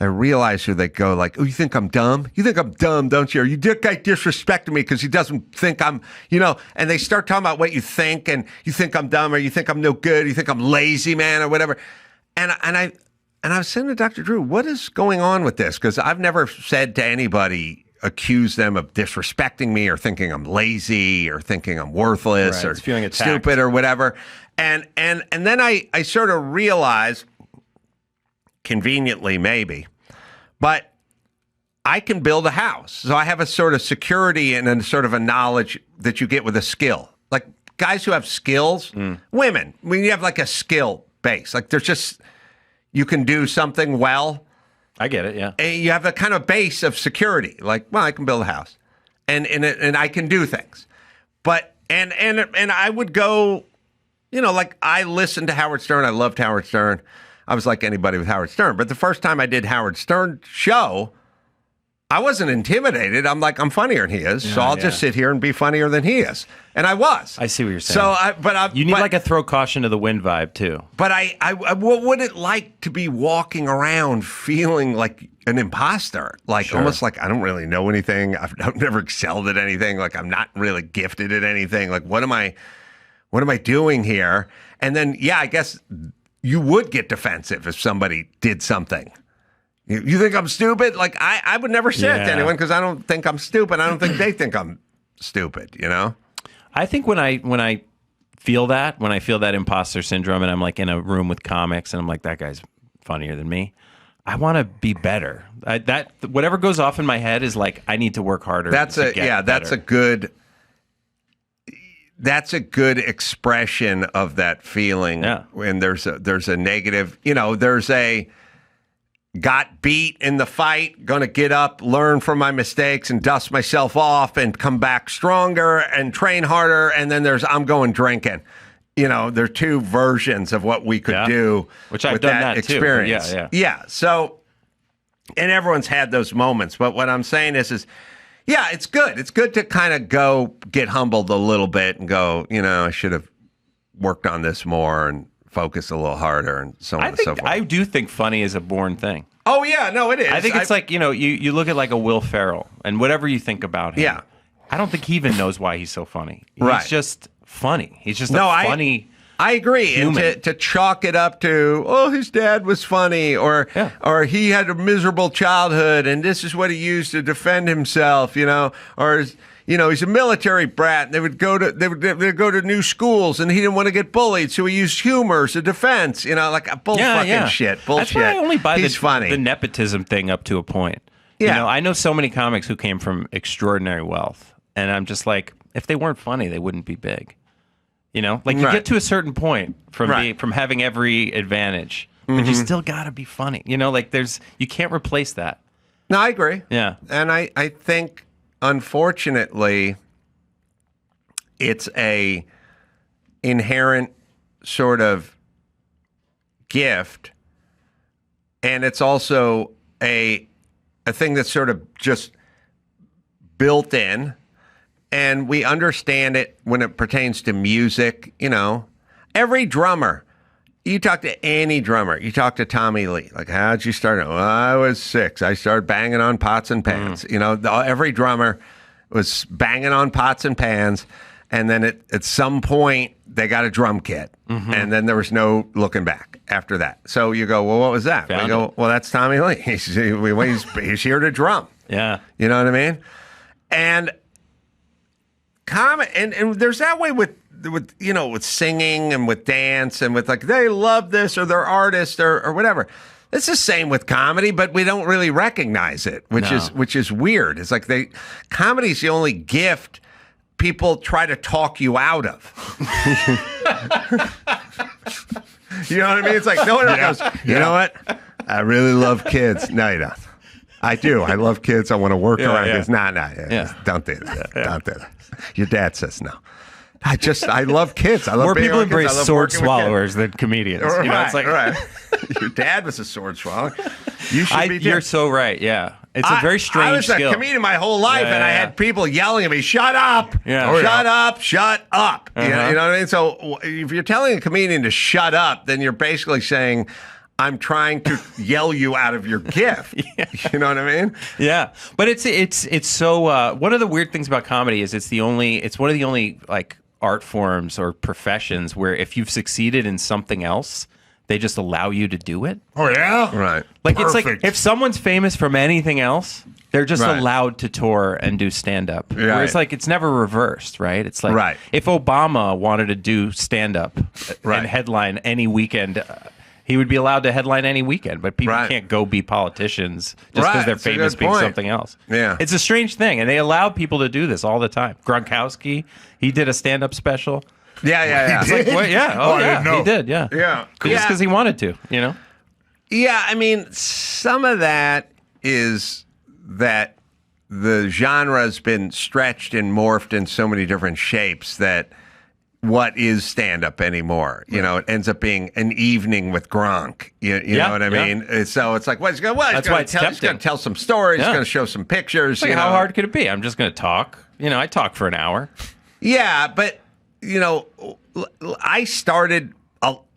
I realize who they go like, oh, you think I'm dumb? You think I'm dumb, don't you? Or you guy disrespecting me because he doesn't think I'm, and they start talking about what you think, and you think I'm dumb, or you think I'm no good, you think I'm lazy, man, or whatever. And I was saying to Dr. Drew, what is going on with this? Because I've never said to anybody, accuse them of disrespecting me or thinking I'm lazy or thinking I'm worthless or feeling attacked. stupid or whatever. And then I sort of realized, conveniently maybe, but I can build a house. So I have a sort of security and a sort of a knowledge that you get with a skill. Like guys who have skills, women, when you have like a skill base, like there's just, you can do something well. I get it, yeah. And you have a kind of base of security, like, well, I can build a house, and I can do things, but and I would go, like I listened to Howard Stern. I loved Howard Stern. I was like anybody with Howard Stern, but the first time I did Howard Stern show, I wasn't intimidated. I'm like, I'm funnier than he is, so I'll just sit here and be funnier than he is, and I was. I see what you're saying. So you need like a throw caution to the wind vibe too. But what would it like to be walking around feeling like an imposter? Like almost like I don't really know anything. I've never excelled at anything. Like I'm not really gifted at anything. Like what am I doing here? And then I guess you would get defensive if somebody did something. You think I'm stupid? Like I would never say it to anyone because I don't think I'm stupid. I don't think they think I'm stupid. I think when I feel that imposter syndrome, and I'm like in a room with comics, and I'm like, that guy's funnier than me, I want to be better. That whatever goes off in my head is like, I need to work harder. That's a good expression of that feeling. Yeah. When there's a negative, there's a got beat in the fight, gonna get up, learn from my mistakes, and dust myself off, and come back stronger and train harder. And then there's I'm going drinking. There are two versions of what we could do, which I've with done that experience. Too. Yeah. So, and everyone's had those moments. But what I'm saying is, it's good. It's good to kind of go get humbled a little bit and go, I should have worked on this more and focus a little harder and so on and so forth. I do think funny is a born thing. Oh, yeah. No, it is. I think it's like, you look at like a Will Ferrell and whatever you think about him. Yeah. I don't think he even knows why he's so funny. He's Right. just funny. He's just funny. I agree. Human. And to chalk it up to, oh, his dad was funny, or he had a miserable childhood, and this is what he used to defend himself, or he's a military brat. And they would go to new schools, and he didn't want to get bullied, so he used humor as a defense. Like a shit. Bullshit. That's why I only buy funny. the nepotism thing up to a point. Yeah. I know so many comics who came from extraordinary wealth, and I'm just like, if they weren't funny, they wouldn't be big. You get to a certain point from having every advantage, but you still got to be funny. You can't replace that. No, I agree. Yeah. And I think, unfortunately, it's a inherent sort of gift, and it's also a thing that's sort of just built in. And we understand it when it pertains to music. Every drummer, you talk to any drummer, you talk to Tommy Lee, like, how'd you start? Well, I was 6. I started banging on pots and pans. Every drummer was banging on pots and pans. And then at some point, they got a drum kit. And then there was no looking back after that. So you go, well, what was that? We go, well, that's Tommy Lee. He's here to drum. Yeah. You know what I mean? And and there's that way with singing and with dance and with they love this or they're artists or whatever. It's the same with comedy, but we don't really recognize it, which is weird. It's like comedy's the only gift people try to talk you out of. You know what I mean? It's like no one goes, you know what? I really love kids. No, you don't. I do. I love kids. I want to work around kids. Nah. Don't do that. Don't do that. Your dad says no. I love kids. I love more being people around kids. embrace sword swallowers than comedians. Right, it's like right. Your dad was a sword swallower. You should be. You're so right. Yeah, it's a very strange I was skill. a comedian my whole life, and I had people yelling at me, "Shut up! Shut up! Shut up!" You know what I mean? So if you're telling a comedian to shut up, then you're basically saying, I'm trying to yell you out of your gift. You know what I mean? Yeah, but it's so. One of the weird things about comedy is it's one of the only art forms or professions where if you've succeeded in something else, they just allow you to do it. Oh yeah, right. Perfect. It's like if someone's famous from anything else, they're just allowed to tour and do stand up. Right. Whereas it's never reversed, right? It's like if Obama wanted to do stand up and headline any weekend. He would be allowed to headline any weekend, but people can't go be politicians just because they're famous being something else. Yeah. It's a strange thing, and they allow people to do this all the time. Gronkowski, he did a stand-up special. Yeah. He did? He did, yeah. Yeah. Just because he wanted to, Yeah, I mean, some of that is that the genre's been stretched and morphed in so many different shapes that what is stand-up anymore? It ends up being an evening with Gronk. You know what I mean? So it's like, he's going to tell some stories. He's going to show some pictures. How hard could it be? I'm just going to talk. I talk for an hour. Yeah, but, I started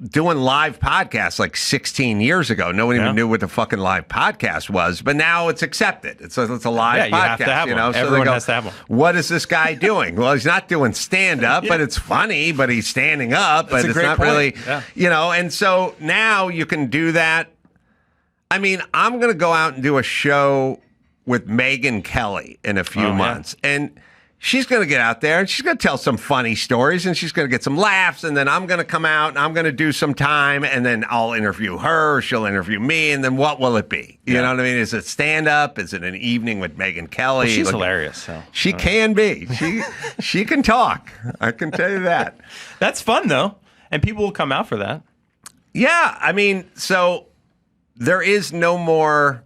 doing live podcasts 16 years ago. No one even knew what the fucking live podcast was, but now it's accepted. It's a live podcast. Have to have one. So everyone has to have one. What is this guy doing? Well, he's not doing stand-up, but it's funny, but he's standing up, but it's not really, and so now you can do that. I mean, I'm going to go out and do a show with Megyn Kelly in a few months, and she's going to get out there and she's going to tell some funny stories and she's going to get some laughs. And then I'm going to come out and I'm going to do some time and then I'll interview her. She'll interview me. And then what will it be? You know what I mean? Is it stand up? Is it an evening with Megyn Kelly? Well, she's hilarious. So. She can be. She can talk. I can tell you that. That's fun though. And people will come out for that. Yeah. I mean, so there is no more.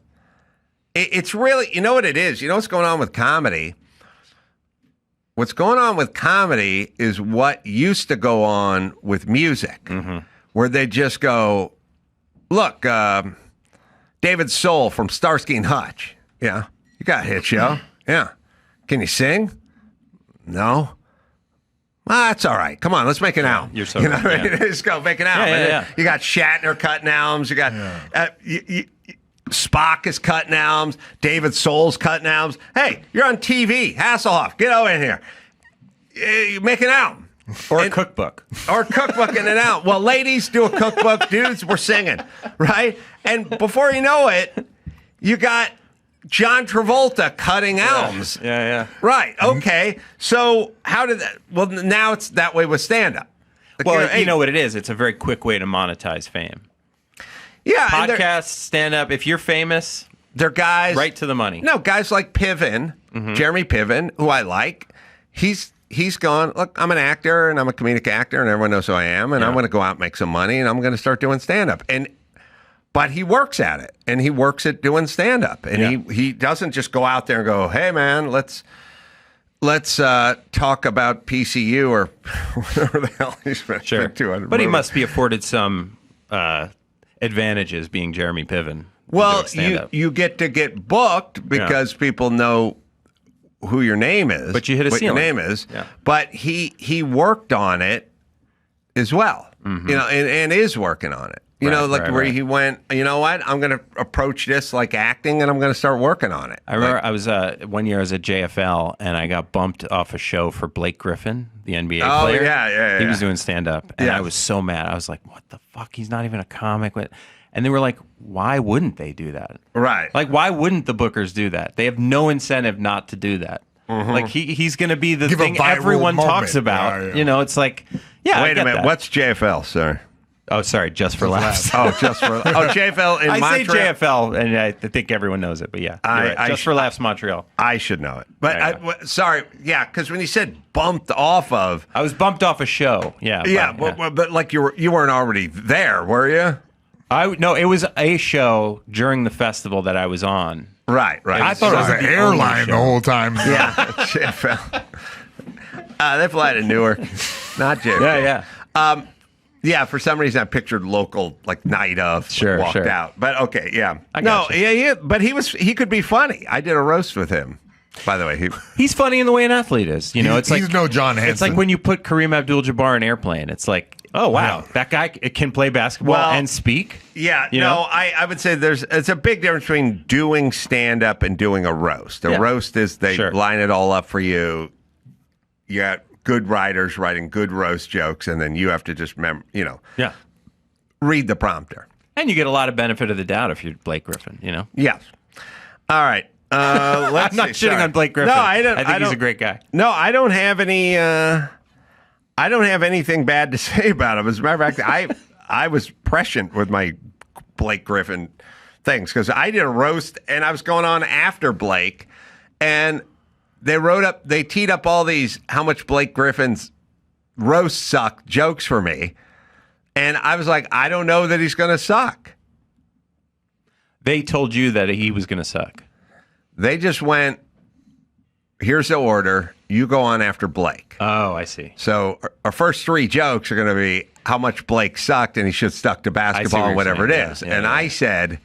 It's really, you know what it is? You know what's going on with comedy? What's going on with comedy is what used to go on with music, where they just go, look, David Soul from Starsky and Hutch. Yeah, you got a hit show. Yeah. Can you sing? No. That's all right. Come on, let's make an album. You're so right. Just go make an album. Yeah. You got Shatner cutting albums. You got Spock is cutting albums. David Soul's cutting albums. Hey, you're on TV. Hasselhoff, get over in here. You make an album. Or a cookbook. Or a cookbook and an album. Well, ladies do a cookbook. Dudes, we're singing. Right? And before you know it, you got John Travolta cutting albums. Yeah. Right. Okay. So how did that? Well, now it's that way with stand-up. Like, Well, you know what it is. It's a very quick way to monetize fame. Yeah. and Podcasts, stand-up. If you're famous, they're guys. right to the money. No, guys like Piven, Jeremy Piven, who I like. He's gone, look, I'm an actor and I'm a comedic actor and everyone knows who I am and I'm going to go out and make some money and I'm going to start doing stand-up. But he works at it and he works at doing stand-up and he doesn't just go out there and go, hey, man, let's talk about PCU or whatever the hell he's been doing. But he must be afforded some advantages being Jeremy Piven. Well, you get to get booked because people know who your name is. But you hit a what ceiling. your name is. Yeah. But he worked on it as well. You know, and is working on it. You know, like where he went, you know what? I'm going to approach this like acting and I'm going to start working on it. I remember I was one year I was at JFL and I got bumped off a show for Blake Griffin, the NBA player. Oh, yeah. He was doing stand-up and I was so mad. I was like, what the fuck? He's not even a comic. And they were like, why wouldn't they do that? Right. Like, why wouldn't the bookers do that? They have no incentive not to do that. Like, he's going to be the thing everyone talks about. Yeah. You know, it's like, yeah, Wait a minute. that. What's JFL, sir? Oh, sorry, Just for Laughs. JFL in I Montreal. say JFL, and I think everyone knows it, but yeah. You're right. Just for Laughs, Montreal. I should know it. But sorry, because when you said bumped off of. I was bumped off a show, But like you weren't already there, were you? No, it was a show during the festival that I was on. Right. I thought it was an airline the whole time. Yeah, JFL. They fly to Newark, not JFL. Yeah. Yeah, for some reason I pictured local, like night of, walked out. But okay, yeah. But he could be funny. I did a roast with him. By the way, he's funny in the way an athlete is. You know, it's he's like no John Henson. It's like when you put Kareem Abdul-Jabbar in Airplane. It's like, oh wow, that guy can play basketball and speak. Yeah, I would say it's a big difference between doing stand up and doing a roast. A roast is they line it all up for you. You got good writers writing good roast jokes, and then you have to just read the prompter. And you get a lot of benefit of the doubt if you're Blake Griffin. You know. Yes. All right. I'm not shitting on Blake Griffin. No, I don't. I think he's a great guy. No, I don't have any. I don't have anything bad to say about him. As a matter of fact, I was prescient with my Blake Griffin things because I did a roast and I was going on after Blake, and they teed up all these how much Blake Griffin's roast suck jokes for me, and I was like, I don't know that he's going to suck. They told you that he was going to suck. They just went, here's the order. You go on after Blake. Oh, I see. So our first three jokes are going to be how much Blake sucked and he should have stuck to basketball and whatever it is. I said,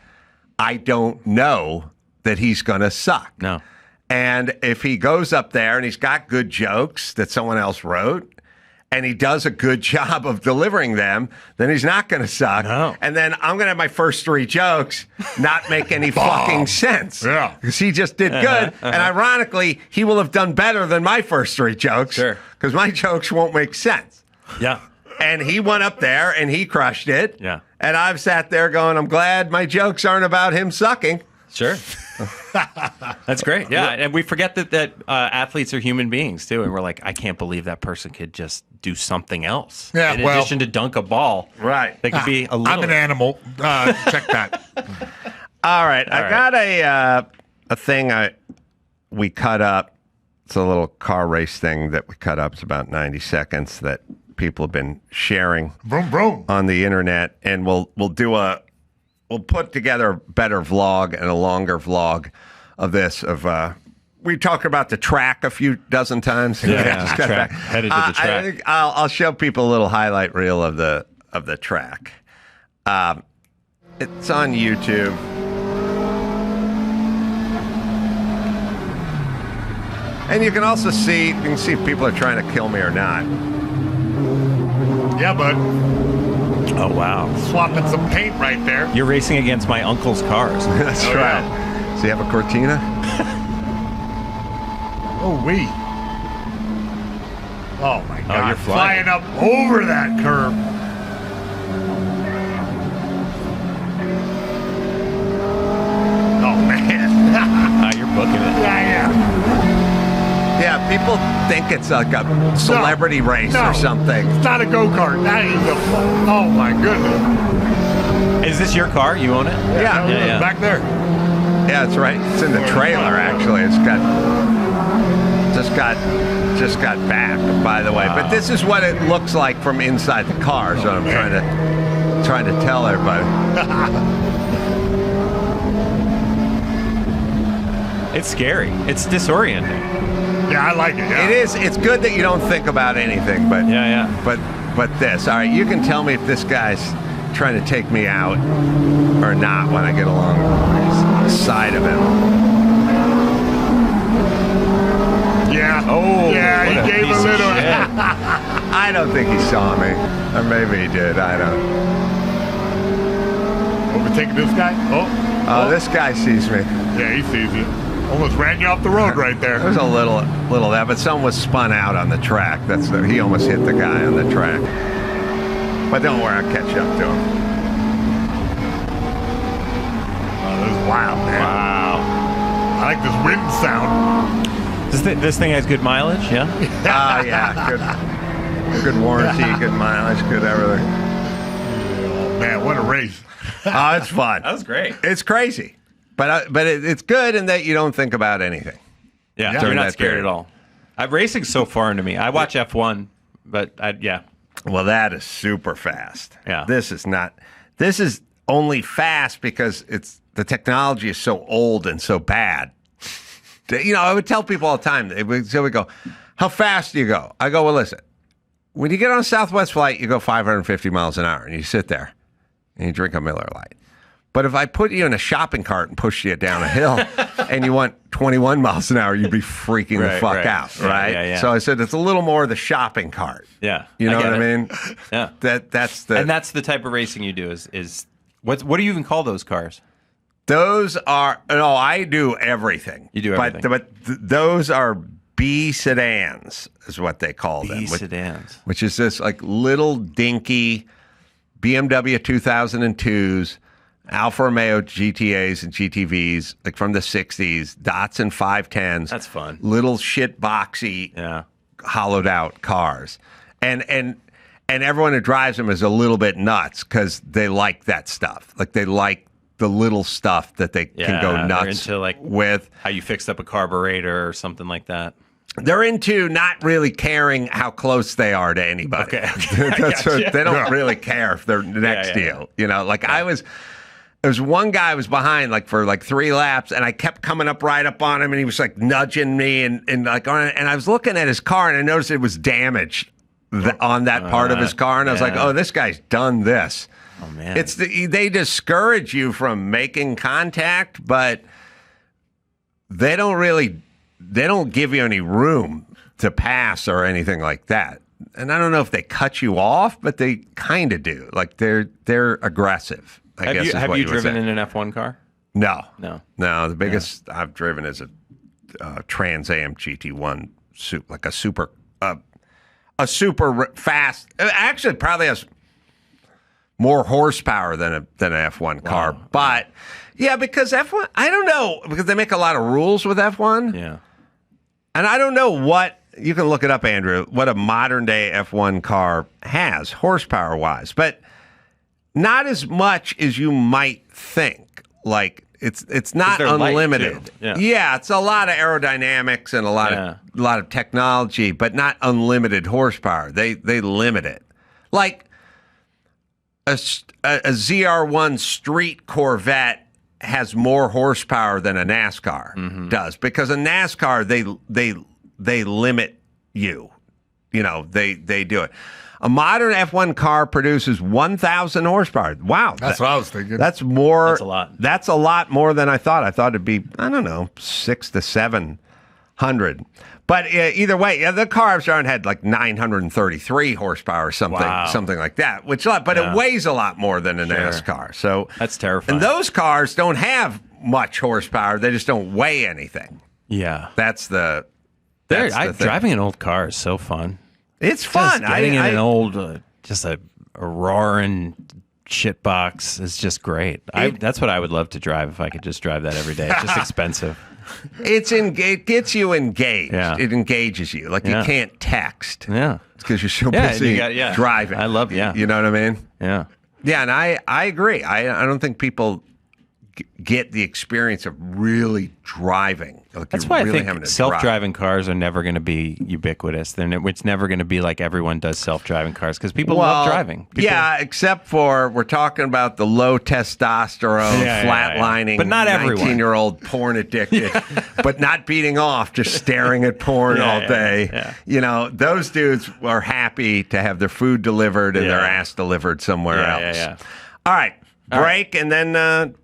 I don't know that he's going to suck. No. And if he goes up there and he's got good jokes that someone else wrote, and he does a good job of delivering them, then he's not going to suck. No. And then I'm going to have my first three jokes not make any fucking sense. Yeah. Because he just did good. And ironically, he will have done better than my first three jokes. Sure. Because my jokes won't make sense. Yeah. And he went up there and he crushed it. Yeah. And I've sat there going, I'm glad my jokes aren't about him sucking. Sure. That's great. Yeah. And we forget that athletes are human beings, too. And we're like, I can't believe that person could just do something else. Yeah, in addition to dunk a ball. Right. They could be a little. I'm an animal. Check that. All right. I got a thing we cut up. It's a little car race thing that we cut up. It's about 90 seconds that people have been sharing Vroom, vroom. on the internet. And we'll put together a better vlog and a longer vlog of this. We talked about the track a few dozen times. Yeah, track. Headed to the track. I think I'll show people a little highlight reel of the track. It's on YouTube. And you can also see if people are trying to kill me or not. Yeah, bud. Oh, wow. Swapping some paint right there. You're racing against my uncle's cars. That's Oh, right. yeah. So you have a Cortina? Oh, wee. Oh, my God. you're flying. Flying up over that curb. Oh, man. You're booking it. Yeah. Yeah, people think it's like a celebrity race No. or something. It's not a go-kart. That is a... Oh, my goodness. Is this your car? You own it? Yeah. Yeah. Back there. Yeah, that's right. It's in the trailer, actually. It's got just got back, by the way. But this is what it looks like from inside the car. So I'm trying to tell everybody. It's scary. It's disorienting. Yeah, I like it. Yeah. It is. It's good that you don't think about anything, but Yeah. But this. All right, you can tell me if this guy's trying to take me out or not when I get along the side of him. Yeah. Oh, yeah, what he a gave piece a of little. shit. I don't think he saw me, or maybe he did. I don't. Overtaking this guy? Oh, this guy sees me. Yeah, he sees you. Almost ran you off the road right there. There's a little that, but someone was spun out on the track. He almost hit the guy on the track. But don't worry, I'll catch up to him. Oh, this is wild, man. Wow. I like this wind sound. This thing has good mileage, yeah? Yeah, good warranty, good mileage, good everything. Oh, man, what a race. Oh, it's fun. That was great. It's crazy, but it's good in that you don't think about anything. Yeah, during you're not that scared period. at all. Racing's so foreign to me. I watch F1, but yeah. Well, that is super fast. Yeah. This is not. This is only fast because the technology is so old and so bad. You know, I would tell people all the time. So we go, how fast do you go? I go, well, listen. When you get on a Southwest flight, you go 550 miles an hour, and you sit there and you drink a Miller Lite. But if I put you in a shopping cart and push you down a hill and you want 21 miles an hour, you'd be freaking the fuck out, right? Yeah. So I said it's a little more the shopping cart. Yeah. You know get what I it. mean? Yeah. That's the And that's the type of racing you do is what do you even call those cars? Those are no, I do everything. You do everything. But those are B sedans is what they call them. sedans. Which is this like little dinky BMW 2002s, Alfa Romeo GTAs and GTVs, like from the 60s, Datsun 510s. That's fun. Little shit boxy, Yeah. hollowed out cars. And everyone who drives them is a little bit nuts because they like that stuff. Like they like the little stuff that they can go they're nuts into, like, with. How you fixed up a carburetor or something like that. They're into not really caring how close they are to anybody. Okay. That's Gotcha. what, they don't really care if they're next to yeah. you. You know, like there's one guy I was behind for 3 laps, and I kept coming up right up on him, and he was like nudging me, and I was looking at his car, and I noticed it was damaged on that part of his car, and I was like, oh, this guy's done this. Oh man. They discourage you from making contact, but they don't give you any room to pass or anything like that. And I don't know if they cut you off, but they kind of do. Like they're aggressive. I guess Have what you would driven say. in an F1 car? No. No. The biggest I've driven is a Trans Am GT1, like a super fast. Actually, probably has more horsepower than an F1 car. Wow. But yeah, because F1, I don't know, because they make a lot of rules with F1. Yeah. And I don't know what, you can look it up, Andrew, what a modern day F1 car has horsepower wise, but not as much as you might think. Like it's not they're light, unlimited. too. Yeah. It's a lot of aerodynamics and a lot of technology, but not unlimited horsepower. They limit it. Like a ZR1 street Corvette has more horsepower than a NASCAR does, because a NASCAR they limit you. You know, they do it. A modern F1 car produces 1,000 horsepower. Wow. That's what I was thinking. That's more. That's a lot. That's a lot more than I thought. I thought it'd be, I don't know, 600 to 700 100. But either way, the car I've had like 933 horsepower or something like that, which but it weighs a lot more than an NASCAR. So that's terrifying. And those cars don't have much horsepower; they just don't weigh anything. Yeah, that's the thing. Driving an old car is so fun. It's fun. Getting in an old, just a roaring shit box is just great. That's what I would love to drive if I could just drive that every day. It's just expensive. It gets you engaged. Yeah. It engages you. Like you can't text. Yeah. It's because you're so busy driving. I love, You know what I mean? Yeah. Yeah, and I agree. I don't think people get the experience of really driving. Like That's why really I think self-driving cars are never going to be ubiquitous. It's never going to be like everyone does self-driving cars because people love driving. Yeah, except for we're talking about the low testosterone, flatlining, but not everyone. 19-year-old porn addicted, but not beating off, just staring at porn all day. Yeah. You know, those dudes are happy to have their food delivered and their ass delivered somewhere else. Yeah. All right, break and then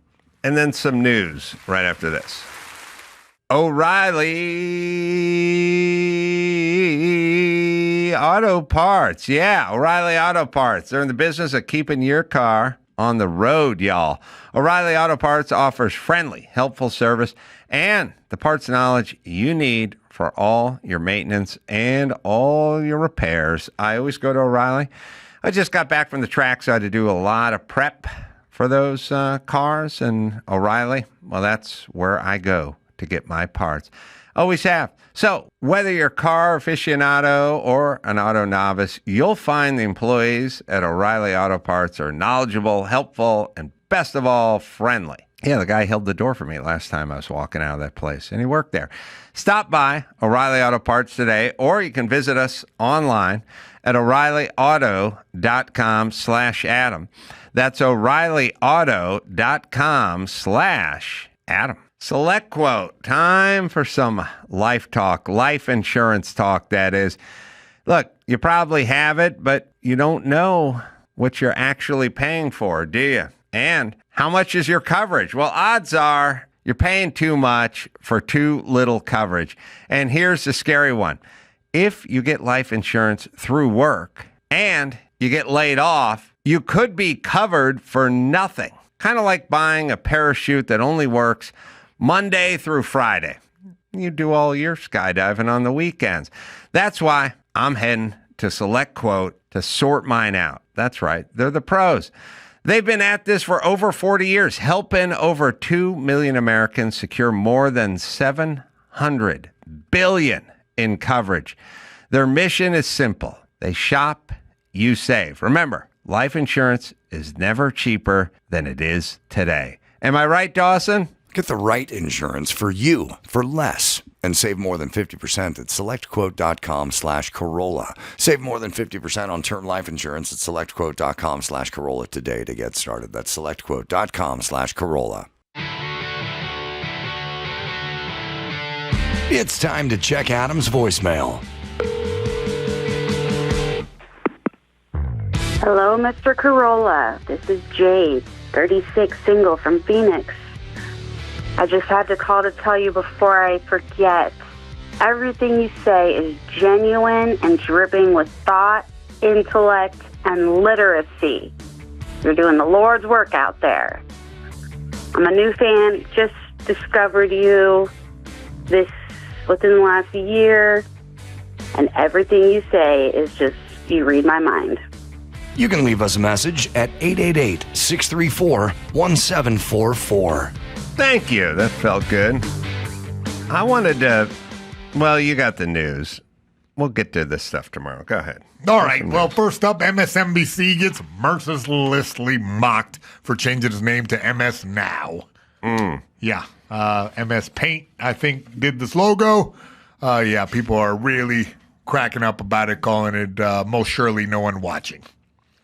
some news right after this. O'Reilly Auto Parts. Yeah, O'Reilly Auto Parts. They're in the business of keeping your car on the road, y'all. O'Reilly Auto Parts offers friendly, helpful service and the parts knowledge you need for all your maintenance and all your repairs. I always go to O'Reilly. I just got back from the track, so I had to do a lot of prep for those cars, and O'Reilly, well, that's where I go to get my parts. Always have. So whether you're a car aficionado or an auto novice, you'll find the employees at O'Reilly Auto Parts are knowledgeable, helpful, and best of all, friendly. Yeah, the guy held the door for me last time I was walking out of that place, and he worked there. Stop by O'Reilly Auto Parts today, or you can visit us online at O'ReillyAuto.com/Adam. That's O'ReillyAuto.com/Adam. Select Quote. Time for some life talk, life insurance talk, that is. Look, you probably have it, but you don't know what you're actually paying for, do you? And how much is your coverage? Well, odds are you're paying too much for too little coverage. And here's the scary one. If you get life insurance through work and you get laid off, you could be covered for nothing. Kind of like buying a parachute that only works Monday through Friday. You do all your skydiving on the weekends. That's why I'm heading to Select Quote to sort mine out. That's right. They're the pros. They've been at this for over 40 years, helping over 2 million Americans secure more than $700 billion in coverage. Their mission is simple. They shop, you save. Remember, life insurance is never cheaper than it is today. Am I right, Dawson? Get the right insurance for you for less and save more than 50% at selectquote.com/Carolla. Save more than 50% on term life insurance at selectquote.com/Carolla today to get started. That's selectquote.com/Carolla. It's time to check Adam's voicemail. Hello, Mr. Carolla. This is Jade, 36, single from Phoenix. I just had to call to tell you before I forget. Everything you say is genuine and dripping with thought, intellect, and literacy. You're doing the Lord's work out there. I'm a new fan. Just discovered you within the last year, and everything you say is just, you read my mind. You can leave us a message at 888-634-1744. Thank you. That felt good. I wanted to, well, you got the news. We'll get to this stuff tomorrow. Go ahead. All right. Well, first up, MSNBC gets mercilessly mocked for changing its name to MS Now. Yeah. MS Paint, I think, did this logo. Yeah, people are really cracking up about it, calling it most surely no one watching.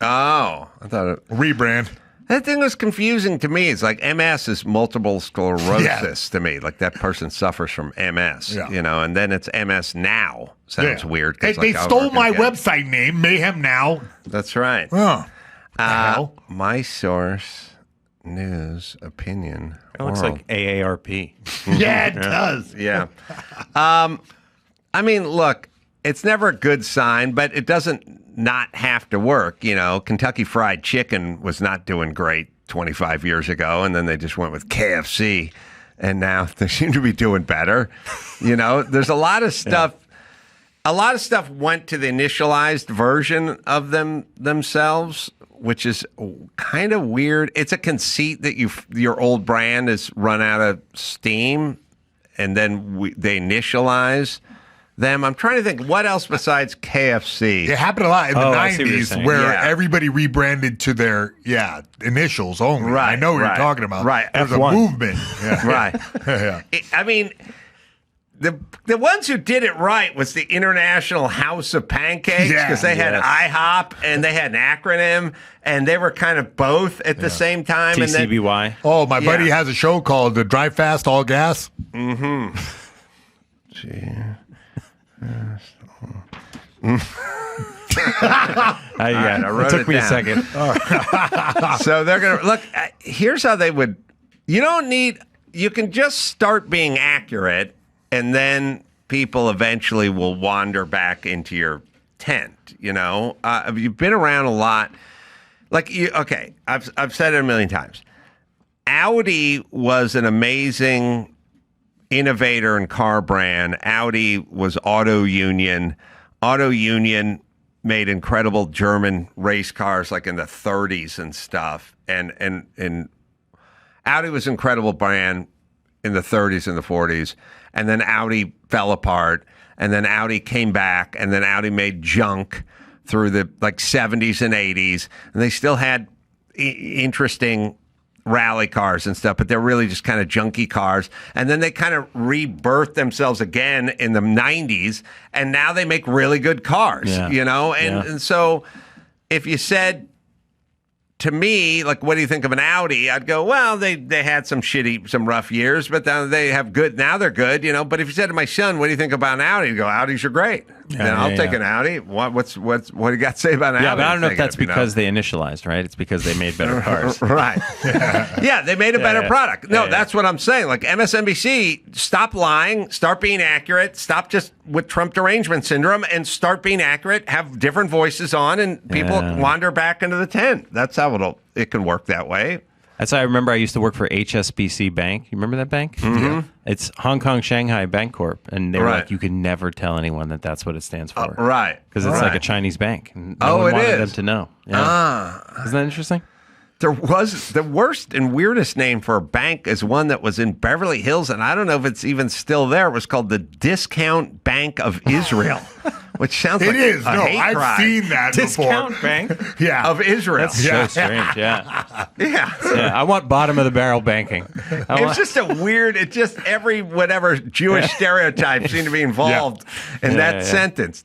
Oh, I thought it. Rebrand. That thing was confusing to me. It's like MS is multiple sclerosis to me. Like that person suffers from MS, you know, and then it's MS Now. Sounds weird. They stole my website name, Mayhem Now. That's right. Oh. My source news, opinion. It looks world. like AARP. Yeah, it does. Yeah. I mean, look, it's never a good sign, but it doesn't not have to work. You know, Kentucky Fried Chicken was not doing great 25 years ago, and then they just went with KFC, and now they seem to be doing better. You know, there's a lot of stuff. A lot of stuff went to the initialized version of themselves, which is kind of weird. It's a conceit that your old brand has run out of steam, and then they initialize them. I'm trying to think what else besides KFC. It happened a lot in the I see what you're 90s saying. where Yeah. everybody rebranded to their initials only. Right, I know what right, you're talking about. right. There's a F1. movement. Yeah. Right. Yeah. I mean, the ones who did it right was the International House of Pancakes, Yeah, because they had yes. IHOP and they had an acronym, and they were kind of both at the same time. And then, TCBY. Oh, my buddy Yeah. has a show called The Drive Fast, All Gas. I wrote it took it me a down. second. So they're going to look. Here's how they would. You don't need. You can just start being accurate, and then people eventually will wander back into your tent. You know, you've been around a lot. Like okay, I've said it a million times. Audi was an amazing innovator and car brand. Audi was Auto Union. Auto Union made incredible German race cars like in the 30s and stuff. And Audi was an incredible brand in the 30s and the 40s. And then Audi fell apart. And then Audi came back. And then Audi made junk through the like 70s and 80s. And they still had interesting rally cars and stuff, but they're really just kind of junky cars. And then they kind of rebirthed themselves again in the 90s, and now they make really good cars, you know? And so if you said to me, like, what do you think of an Audi? I'd go, well, they had some rough years, but then they have good, now they're good, you know? But if you said to my son, what do you think about an Audi? He'd go, Audis are great. Then I'll take an Audi. What do you got to say about an Audi? Yeah, but I don't know if Thinking that's of, you know? because they initialized, right? It's because they made better cars. Right. Yeah, they made a better yeah. product. No, Yeah, that's what I'm saying. Like MSNBC, stop lying, start being accurate, stop just with Trump derangement syndrome, and start being accurate, have different voices on, and people wander back into the tent. That's how it can work that way. That's how I remember I used to work for HSBC Bank. You remember that bank? Mm-hmm. It's Hong Kong Shanghai Bank Corp. And they were Right. like, you can never tell anyone that that's what it stands for. Right. Because it's right. like a Chinese bank. And no one it wanted is. them to know. Yeah. Isn't that interesting? There was the worst and weirdest name for a bank is one that was in Beverly Hills, and I don't know if it's even still there. It was called the Discount Bank of Israel, which sounds like It is. a No, hate I've crime. seen that Discount before. bank? Yeah. Of Israel. That's so strange. Yeah. Yeah. Yeah. I want bottom of the barrel banking. It's just a weird, it's just every whatever Jewish stereotype seemed to be involved in that sentence.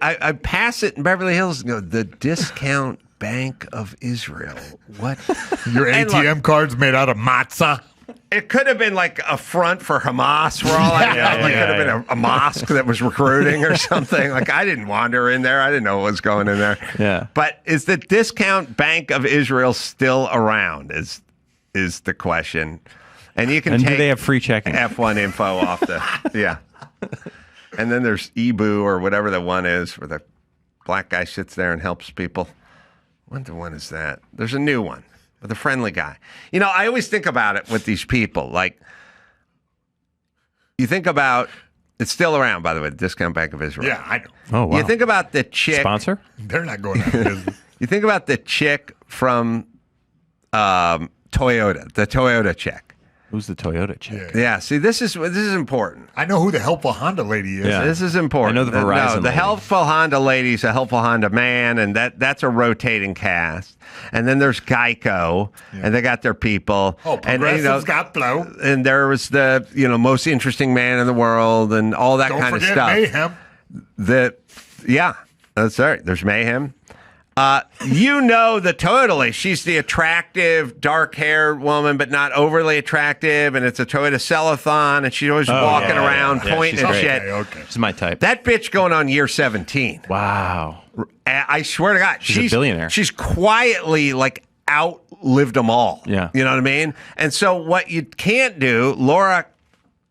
I pass it in Beverly Hills and go, the Discount Bank of Israel. What? Your And ATM look, cards made out of matzah. it could have been like a front for Hamas for all I know. Like it could have been a mosque that was recruiting or something. Like I didn't wander in there. I didn't know what was going in there. Yeah. But is the Discount Bank of Israel still around is the question. And you can And take do they have free checking? F1 info off the yeah. And then there's Ebu or whatever the one is where the black guy sits there and helps people. What one is that? There's a new one with a friendly guy. You know, I always think about it with these people. Like, you think about, it's still around, by the way, the Discount Bank of Israel. Yeah, I know. Oh, wow. You think about the chick. Sponsor? They're not going out of business. You think about the chick from Toyota, the Toyota chick. Who's the Toyota chick? Yeah, see, this is important. I know who the helpful Honda lady is. Yeah. This is important. I know the Verizon the lady. helpful Honda lady's a helpful Honda man, and that's a rotating cast. And then there's Geico, and they got their people. Oh, and Progressive's got flow. And there was the most interesting man in the world, and all that Don't kind of forget stuff. Mayhem. Yeah, that's right. There's Mayhem. The Toyota lady, she's the attractive, dark-haired woman, but not overly attractive, and it's a Toyota sell-a-thon, and she's always walking around pointing she's and great. shit. Okay. She's my type. That bitch going on year 17. Wow. I swear to God, She's a billionaire. She's quietly like outlived them all. Yeah. You know what I mean? And so what you can't do, Laura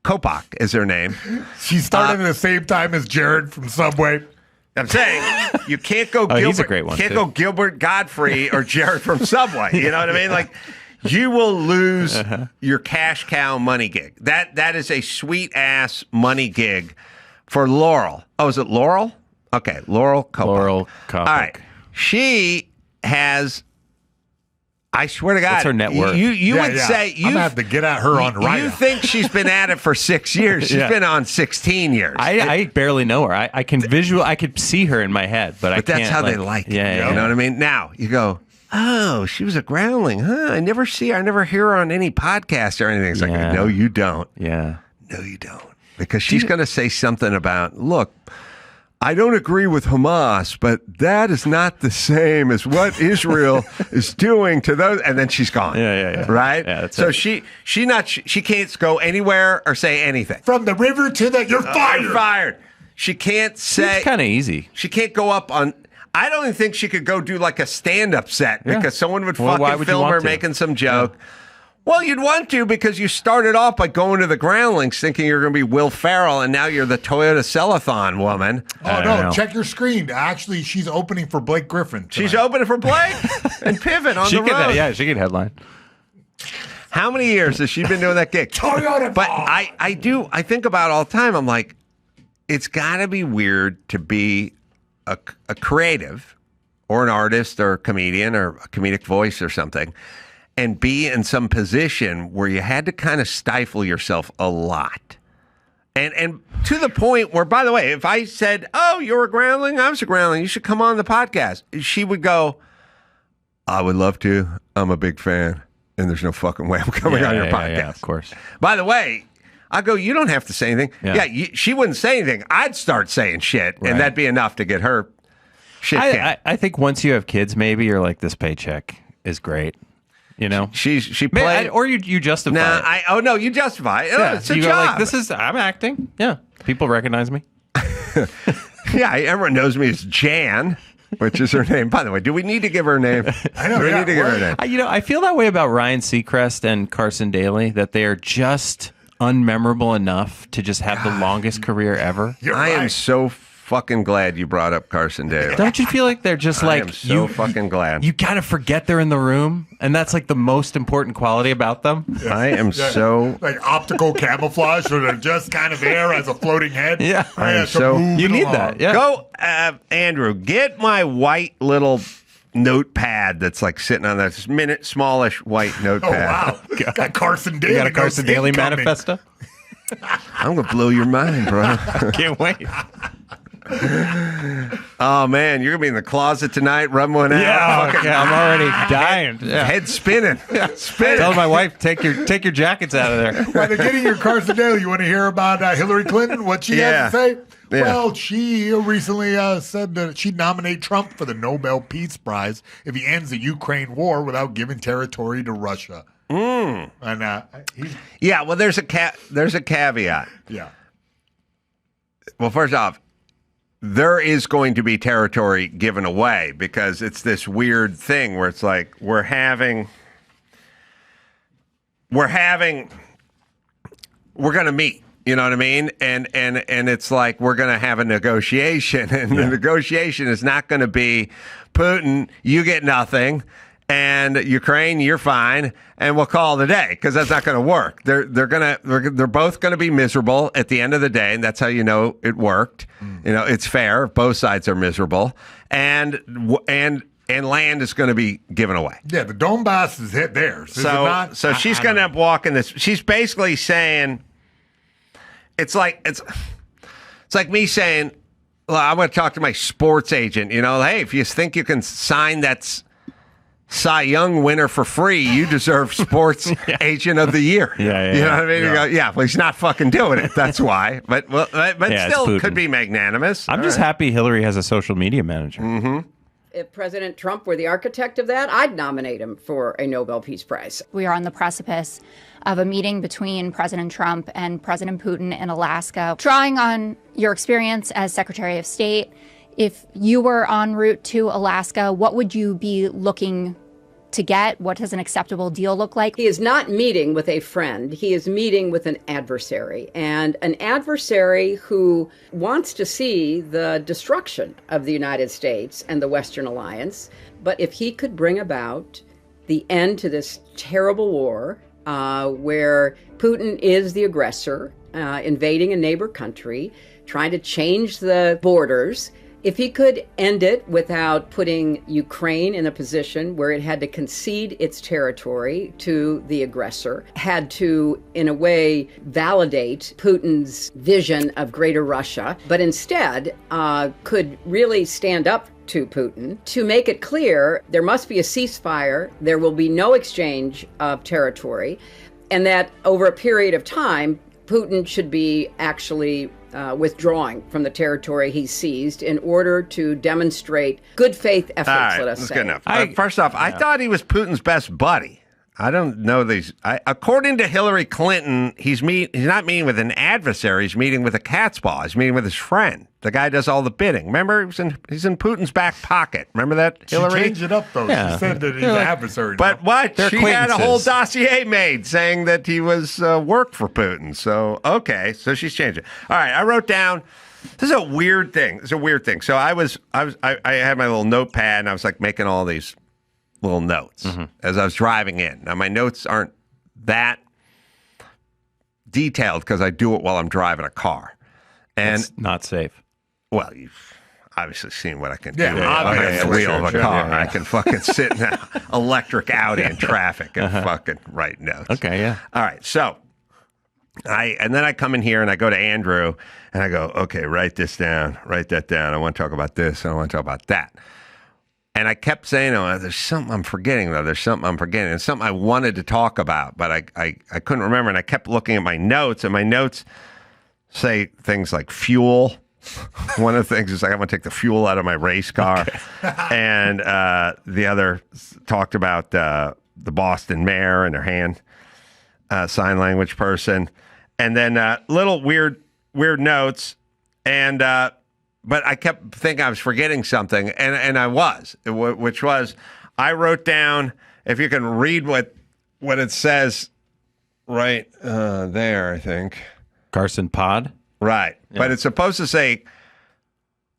Kopak is her name. She started at the same time as Jared from Subway. I'm saying you can't go Gilbert. He's a great one, can't too. go Gilbert Godfrey or Jared from Subway. You know what I mean? Like you will lose your cash cow money gig. That is a sweet ass money gig for Laurel. Oh, is it Laurel? Okay, Laurel Kopak. Laurel Kopak. All right, she has. I swear to God, What's her net worth? You would say I'm gonna have to get at her on right. You think she's been at it for 6 years? She's been on 16 years. I barely know her. I can I could see her in my head, but I can't. That's how they like it. Yeah, You know what I mean? Now you go, oh, she was a groundling, huh? I never hear her on any podcast or anything. It's like, no, you don't. Yeah. No, you don't. Because she's going to say something about, look, I don't agree with Hamas, but that is not the same as what Israel is doing to those. And then she's gone. Yeah. Right? Yeah, that's so it. she can't go anywhere or say anything. From the river to the you're fired. You're fired. She can't say. It's kind of easy. She can't go up on. I don't even think she could go do like a stand-up set because someone would Well, why fucking would you film want her to? making some joke. Yeah. Well, you'd want to because you started off by going to the Groundlings thinking you're going to be Will Ferrell, and now you're the Toyota Cellathon woman. Oh, no, check your screen. Actually, she's opening for Blake Griffin tonight. She's opening for Blake and Pivot on the road. She could headline. How many years has she been doing that gig? Toyota. But I think about it all the time. I'm like, it's got to be weird to be a creative or an artist or a comedian or a comedic voice or something and be in some position where you had to kind of stifle yourself a lot. And to the point where, by the way, if I said, oh, you're a groundling, I was a groundling, you should come on the podcast, she would go, I would love to. I'm a big fan. And there's no fucking way I'm coming on your podcast. Yeah, of course. By the way, I go, you don't have to say anything. Yeah. She wouldn't say anything. I'd start saying shit, and that'd be enough to get her shit canned. I think once you have kids, maybe you're like, this paycheck is great. You know? She played. Or you justify it. No, you justify it. Yeah, It's a you job. go like, I'm acting. Yeah. People recognize me. Yeah, everyone knows me as Jan, which is her name. By the way, do we need to give her a name? I know. Do we need to give her a name? I feel that way about Ryan Seacrest and Carson Daly, that they are just unmemorable enough to just have the longest career ever. I am so fucking glad you brought up Carson Daly. Don't you feel like they're just like, I am so fucking glad. You kind of forget they're in the room, and that's like the most important quality about them. I am so... Like optical camouflage, so they're just kind of there as a floating head. Yeah. I am so... You need that, yeah. Go, Andrew, get my white little notepad that's like sitting on that smallish white Oh, wow. Got Carson Daly. You got a Carson Daly incoming. manifesto? I'm going to blow your mind, bro. Can't wait. Oh, man, you're going to be in the closet tonight, rubbing one out. Yeah, Fucking I'm already dying. head spinning. Spinning. Tell my wife, take your jackets out of there. While they're getting your Carson Daly, you want to hear about Hillary Clinton, what she has to say? Yeah. Well, she recently said that she'd nominate Trump for the Nobel Peace Prize if he ends the Ukraine war without giving territory to Russia. And Yeah, well, there's a caveat. Yeah. Well, first off, there is going to be territory given away because it's this weird thing where it's like we're going to meet. You know what I mean? And it's like we're going to have a negotiation, and the negotiation is not going to be Putin, you get nothing, and Ukraine, you're fine, and we'll call it a day because that's not going to work. They're both going to be miserable at the end of the day, and that's how you know it worked. You know, it's fair. Both sides are miserable, and land is going to be given away. Yeah, the Donbass is hit theirs. So she's going to end up walking this. She's basically saying. It's like me saying, well, I'm going to talk to my sports agent. You know, hey, if you think you can sign that Cy Young winner for free, you deserve sports agent of the year. Yeah. You know what I mean? You go, well, he's not fucking doing it. That's why. But still could be magnanimous. I'm just happy Hillary has a social media manager. Mm-hmm. If President Trump were the architect of that, I'd nominate him for a Nobel Peace Prize. We are on the precipice of a meeting between President Trump and President Putin in Alaska. Drawing on your experience as Secretary of State, if you were en route to Alaska, what would you be looking to get? What does an acceptable deal look like? He is not meeting with a friend. He is meeting with an adversary, and an adversary who wants to see the destruction of the United States and the Western alliance. But if he could bring about the end to this terrible war, where Putin is the aggressor, invading a neighbor country, trying to change the borders, if he could end it without putting Ukraine in a position where it had to concede its territory to the aggressor, had to, in a way, validate Putin's vision of greater Russia, but instead could really stand up to Putin to make it clear there must be a ceasefire, there will be no exchange of territory, and that over a period of time, Putin should be actually withdrawing from the territory he seized in order to demonstrate good faith efforts, let us say. Good enough. First off, I thought he was Putin's best buddy. I don't know these. According to Hillary Clinton, he's not meeting with an adversary. He's meeting with a cat's paw. He's meeting with his friend. The guy does all the bidding. Remember, he's in Putin's back pocket. Remember that, Hillary? She changed it up, though. Yeah. She said that he's an adversary. But what? They're She had a whole acquaintances. dossier made saying that he was worked for Putin. So, okay. So she's changed it. All right. I wrote down, this is a weird thing. It's a weird thing. So I had my little notepad and I was like making all these little notes as I was driving in. Now, my notes aren't that detailed because I do it while I'm driving a car. And It's not safe. well, you've obviously seen what I can do Yeah, behind obviously, the wheel of a sure, car. yeah. I can fucking sit in an electric Audi in traffic and fucking write notes. Okay, yeah. All right, so and then I come in here and I go to Andrew and I go, okay, write this down, write that down. I want to talk about this. I want to talk about that. And I kept saying, oh, there's something I'm forgetting, though. There's something I'm forgetting. It's something I wanted to talk about, but I couldn't remember. And I kept looking at my notes, and my notes say things like fuel. One of the things is like, I'm going to take the fuel out of my race car. And the other talked about the Boston mayor and her hand sign language person. And then little weird notes. And but I kept thinking I was forgetting something, and I was, which was, I wrote down, if you can read what it says right there, I think. Carson Pod? Right. Yeah. But it's supposed to say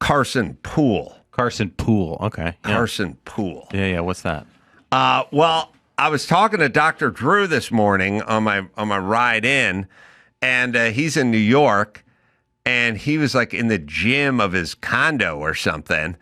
Carson Pool. Carson Pool. Okay. Yeah. Carson Pool. Yeah. What's that? Well, I was talking to Dr. Drew this morning on my ride in, and he's in New York. And he was like in the gym of his condo or something.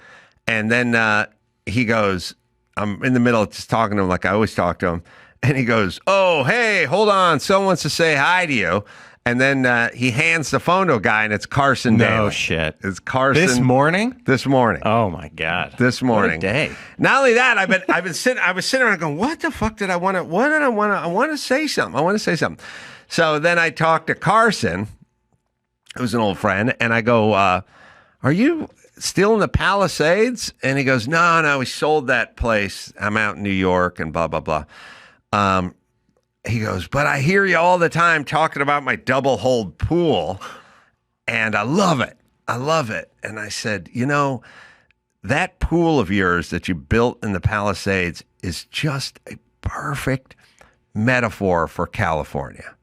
And then he goes, I'm in the middle of just talking to him like I always talk to him. And he goes, oh, hey, hold on. Someone wants to say hi to you. And then he hands the phone to a guy, and it's Carson No Daly. shit. It's Carson. This morning? This morning. Oh my God. This morning. What a day. Not only that, I was sitting around going, what the fuck did I want to, I want to say something. So then I talked to Carson, who's an old friend, and I go, are you still in the Palisades? And he goes, no, we sold that place. I'm out in New York and blah, blah, blah. He goes, but I hear you all the time talking about my double-holed pool, and I love it. And I said, that pool of yours that you built in the Palisades is just a perfect metaphor for California.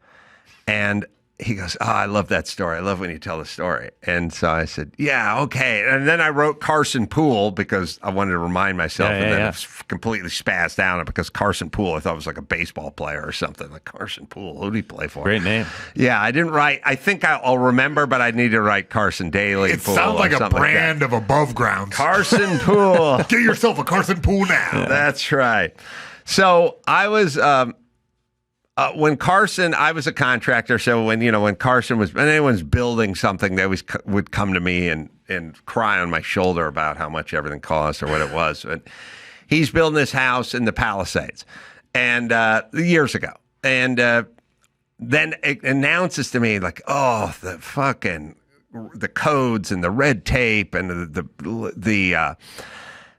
And he goes, oh, I love that story. I love when you tell the story. And so I said, yeah, okay. And then I wrote Carson Pool because I wanted to remind myself. And then it completely spazzed out because Carson Pool, I thought was like a baseball player or something. Like Carson Pool, who did he play for? Great name. Yeah, I didn't write. I think I'll remember, but I need to write Carson Daly. It Pool sounds like or a brand like of above grounds. Carson Pool. Get yourself a Carson Pool now. That's right. So I was... when Carson, I was a contractor, so when Carson was, when anyone's building something, they always would come to me and cry on my shoulder about how much everything cost or what it was. But he's building this house in the Palisades, and years ago, and then it announces to me like, oh, the codes and the red tape and the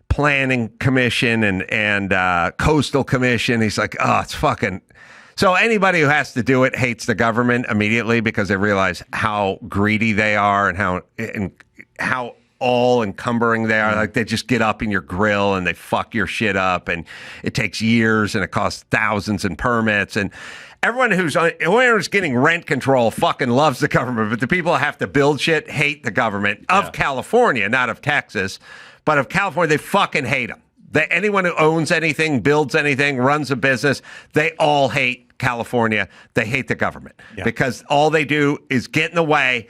planning commission and coastal commission. He's like, oh, it's fucking. So anybody who has to do it hates the government immediately because they realize how greedy they are and how all encumbering there. Like they just get up in your grill and they fuck your shit up, and it takes years and it costs thousands in permits. And whoever's getting rent control fucking loves the government, but the people who have to build shit hate the government of California, not of Texas, but of California. They fucking hate them. Anyone who owns anything, builds anything, runs a business, they all hate California. They hate the government because all they do is get in the way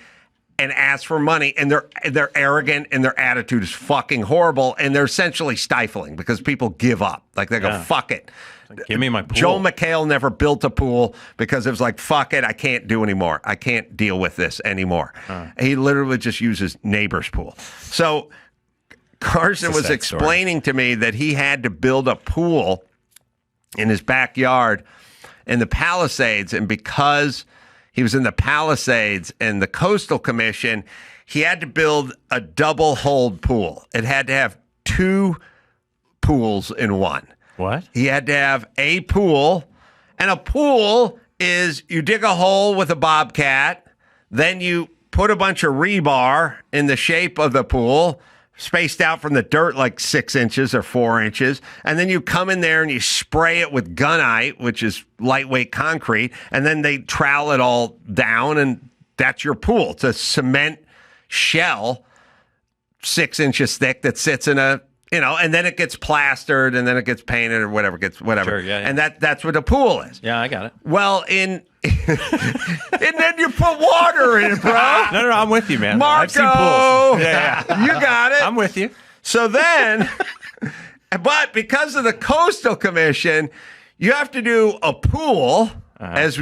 and ask for money, and they're arrogant, and their attitude is fucking horrible, and they're essentially stifling because people give up. Like they go, fuck it. Give me my pool. Joel McHale never built a pool because it was like, fuck it, I can't do anymore. I can't deal with this anymore. He literally just uses neighbor's pool. So Carson was explaining to me that he had to build a pool in his backyard in the Palisades, and because he was in the Palisades and the Coastal Commission, he had to build a double-hulled pool. It had to have 2 pools in one. What? He had to have a pool, and a pool is you dig a hole with a bobcat, then you put a bunch of rebar in the shape of the pool, spaced out from the dirt like 6 inches or 4 inches, and then you come in there and you spray it with gunite, which is lightweight concrete, and then they trowel it all down, and that's your pool. It's a cement shell 6 inches thick that sits in a, and then it gets plastered, and then it gets painted or whatever. Sure, yeah. And that's what a pool is. Yeah, I got it. Well, and then you put water in it, bro. No, I'm with you, man. Marco, I've seen pools. Yeah. You got it. I'm with you. So then, but because of the Coastal Commission, you have to do a pool, as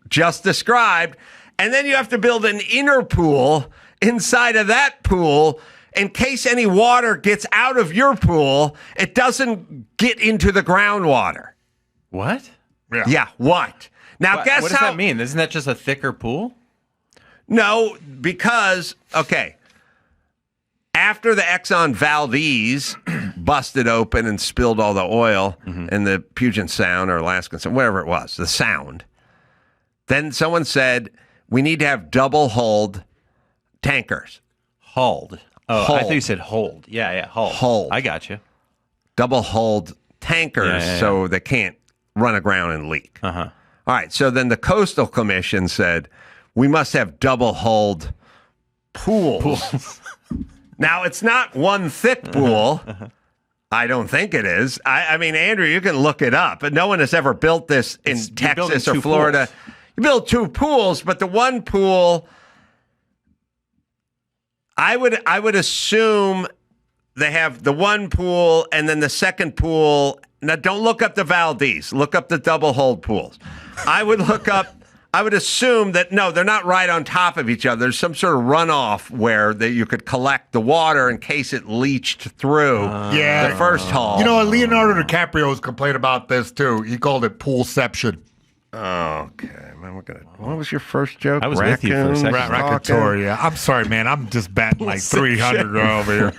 just described, and then you have to build an inner pool inside of that pool in case any water gets out of your pool, it doesn't get into the groundwater. What? Yeah, what? Now, What guess does how... that mean? Isn't that just a thicker pool? No, because, after the Exxon Valdez busted open and spilled all the oil in the Puget Sound or Alaskan Sound, whatever it was, the Sound, then someone said, we need to have double-hulled tankers. Hulled. Oh, Hulled. I thought you said hold. Yeah, hulled. Hulled. I got you. Double-hulled tankers so they can't run aground and leak. Uh-huh. All right, so then the Coastal Commission said, we must have double-hulled pools. Now, it's not one thick pool. I don't think it is. I mean, Andrew, you can look it up, but no one has ever built this in Texas or Florida. Pools. You build 2 pools, but the one pool, I would assume they have the one pool and then the second pool. Now, don't look up the Valdez. Look up the double-hulled pools. I would assume that, no, they're not right on top of each other. There's some sort of runoff where you could collect the water in case it leached through the first hull. Leonardo DiCaprio has complained about this, too. He called it poolception. Okay, man, what was your first joke? I was with you for a second. Raconteur, yeah. I'm sorry, man. I'm just batting like 300 over here.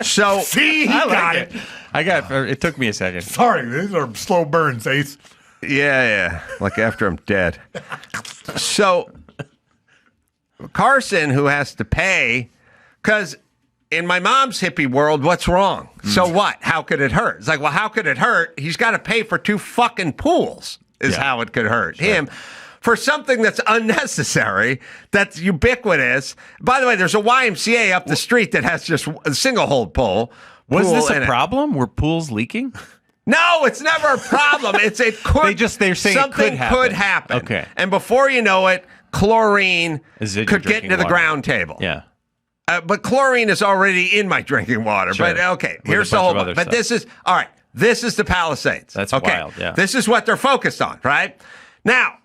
So, see, he got it. It took me a second. Sorry, these are slow burns, Ace. Yeah. Like after I'm dead. So, Carson, who has to pay, because in my mom's hippie world, what's wrong? So what? How could it hurt? It's like, well, how could it hurt? He's got to pay for 2 fucking pools, is how it could hurt him. For something that's unnecessary, that's ubiquitous. By the way, there's a YMCA up the street that has just a single-hole pool. Was this a problem? Were pools leaking? No, it's never a problem. It could. They're saying something it could happen. Okay. Okay. And before you know it, chlorine could get into the ground table. Yeah. But chlorine is already in my drinking water. Sure. But okay, With here's a the bunch whole. of other But stuff. this is all right. This is the Palisades. That's okay. wild. Yeah. This is what they're focused on, right? Now,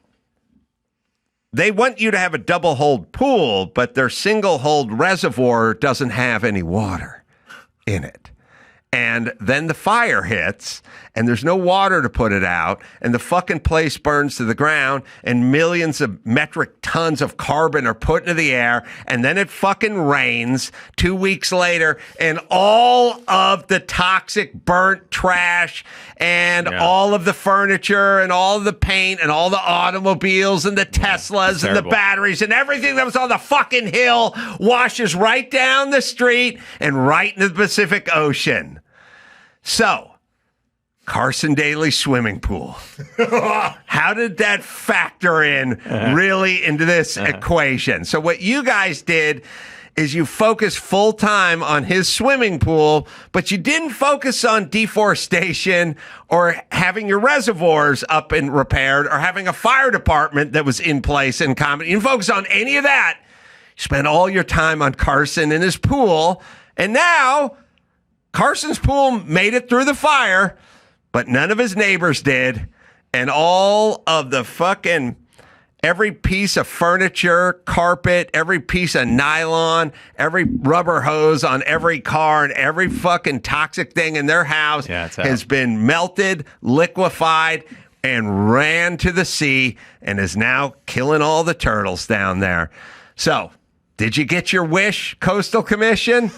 they want you to have a double-hulled pool, but their single-hulled reservoir doesn't have any water in it. And then the fire hits, and there's no water to put it out, and the fucking place burns to the ground, and millions of metric tons of carbon are put into the air, and then it fucking rains 2 weeks later, and all of the toxic burnt trash and all of the furniture and all of the paint and all the automobiles and the Teslas and the batteries and everything that was on the fucking hill washes right down the street and right into the Pacific Ocean. So, Carson Daly swimming pool. How did that factor in really into this equation? So what you guys did is you focused full time on his swimming pool, but you didn't focus on deforestation or having your reservoirs up and repaired or having a fire department that was in place and competent. You didn't focus on any of that. You spent all your time on Carson and his pool, and now Carson's pool made it through the fire, but none of his neighbors did. And all of the fucking, every piece of furniture, carpet, every piece of nylon, every rubber hose on every car, and every fucking toxic thing in their house has been melted, liquefied, and ran to the sea and is now killing all the turtles down there. So, did you get your wish, Coastal Commission?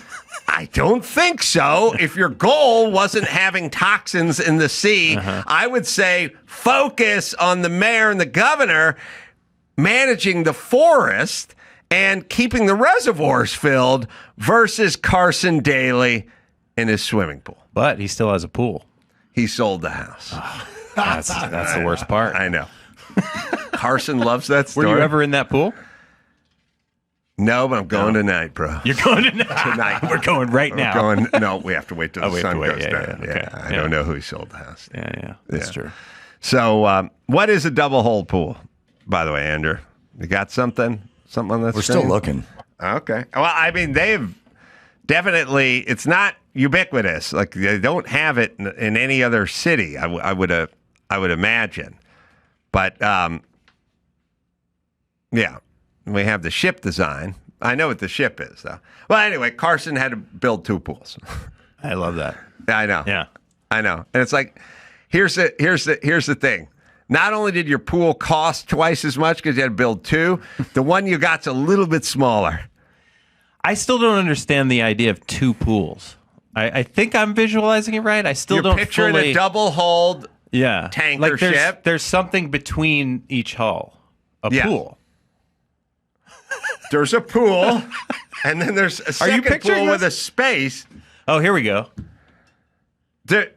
I don't think so. If your goal wasn't having toxins in the sea, I would say focus on the mayor and the governor managing the forest and keeping the reservoirs filled versus Carson Daly in his swimming pool. But he still has a pool. He sold the house. That's the worst part. I know. Carson loves that story. Were you ever in that pool? No, but I'm going tonight, bro. You're going tonight? We're going right now. No, we have to wait till the sun goes down. Okay. I don't know who sold the house. Yeah, that's true. So, what is a double hole pool, by the way, Andrew? You got something? Something on that We're screen? still looking. Okay. Well, I mean, they've definitely, it's not ubiquitous. Like, they don't have it in any other city, I would imagine. But, yeah. We have the ship design. I know what the ship is, though. Well, anyway, Carson had to build 2 pools. I love that. I know. Yeah. I know. And it's like, here's the thing. Not only did your pool cost twice as much because you had to build 2, the one you got's a little bit smaller. I still don't understand the idea of 2 pools. I think I'm visualizing it right. I still don't picturing fully... a double-hulled tanker ship. There's something between each hull. A pool. There's a pool, and then there's a second pool with a space. Oh, here we go. I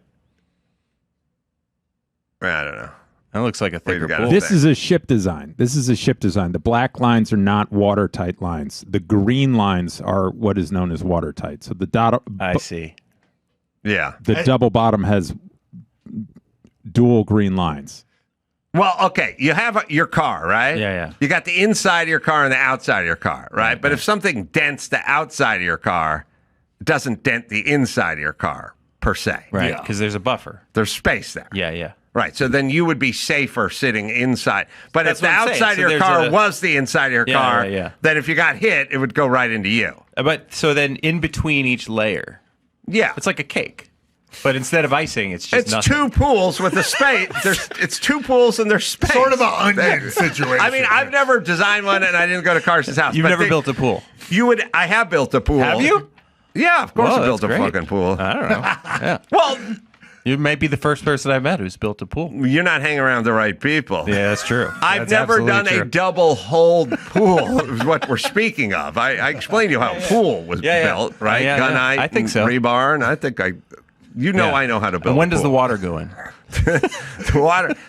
don't know. That looks like a thicker pool. This is a ship design. The black lines are not watertight lines. The green lines are what is known as watertight. So the dot. I see. Yeah. The double bottom has dual green lines. Well, okay, you have your car, right? Yeah. You got the inside of your car and the outside of your car, right? But if something dents the outside of your car, it doesn't dent the inside of your car, per se. Right, because there's a buffer. There's space there. Yeah. Right, so then you would be safer sitting inside. But That's if the what I'm saying. outside of your car was the inside of your car, then if you got hit, it would go right into you. But so then in between each layer, it's like a cake. But instead of icing, it's just nothing. 2 pools with a space. It's 2 pools and there's space. Sort of an onion situation. I mean, I've never designed one, and I didn't go to Carson's house. You've never built a pool. I have built a pool. Have you? Yeah, of course Whoa, I built a that's great. fucking pool. I don't know. Yeah. Well, you might be the first person I've met who's built a pool. You're not hanging around the right people. Yeah, that's true. I've never done a double-holed pool, is what we're speaking of. I explained to you how a pool was built, right? Gunite, I think so. rebar, and I think I know how to build. And when a does the pool. water go in?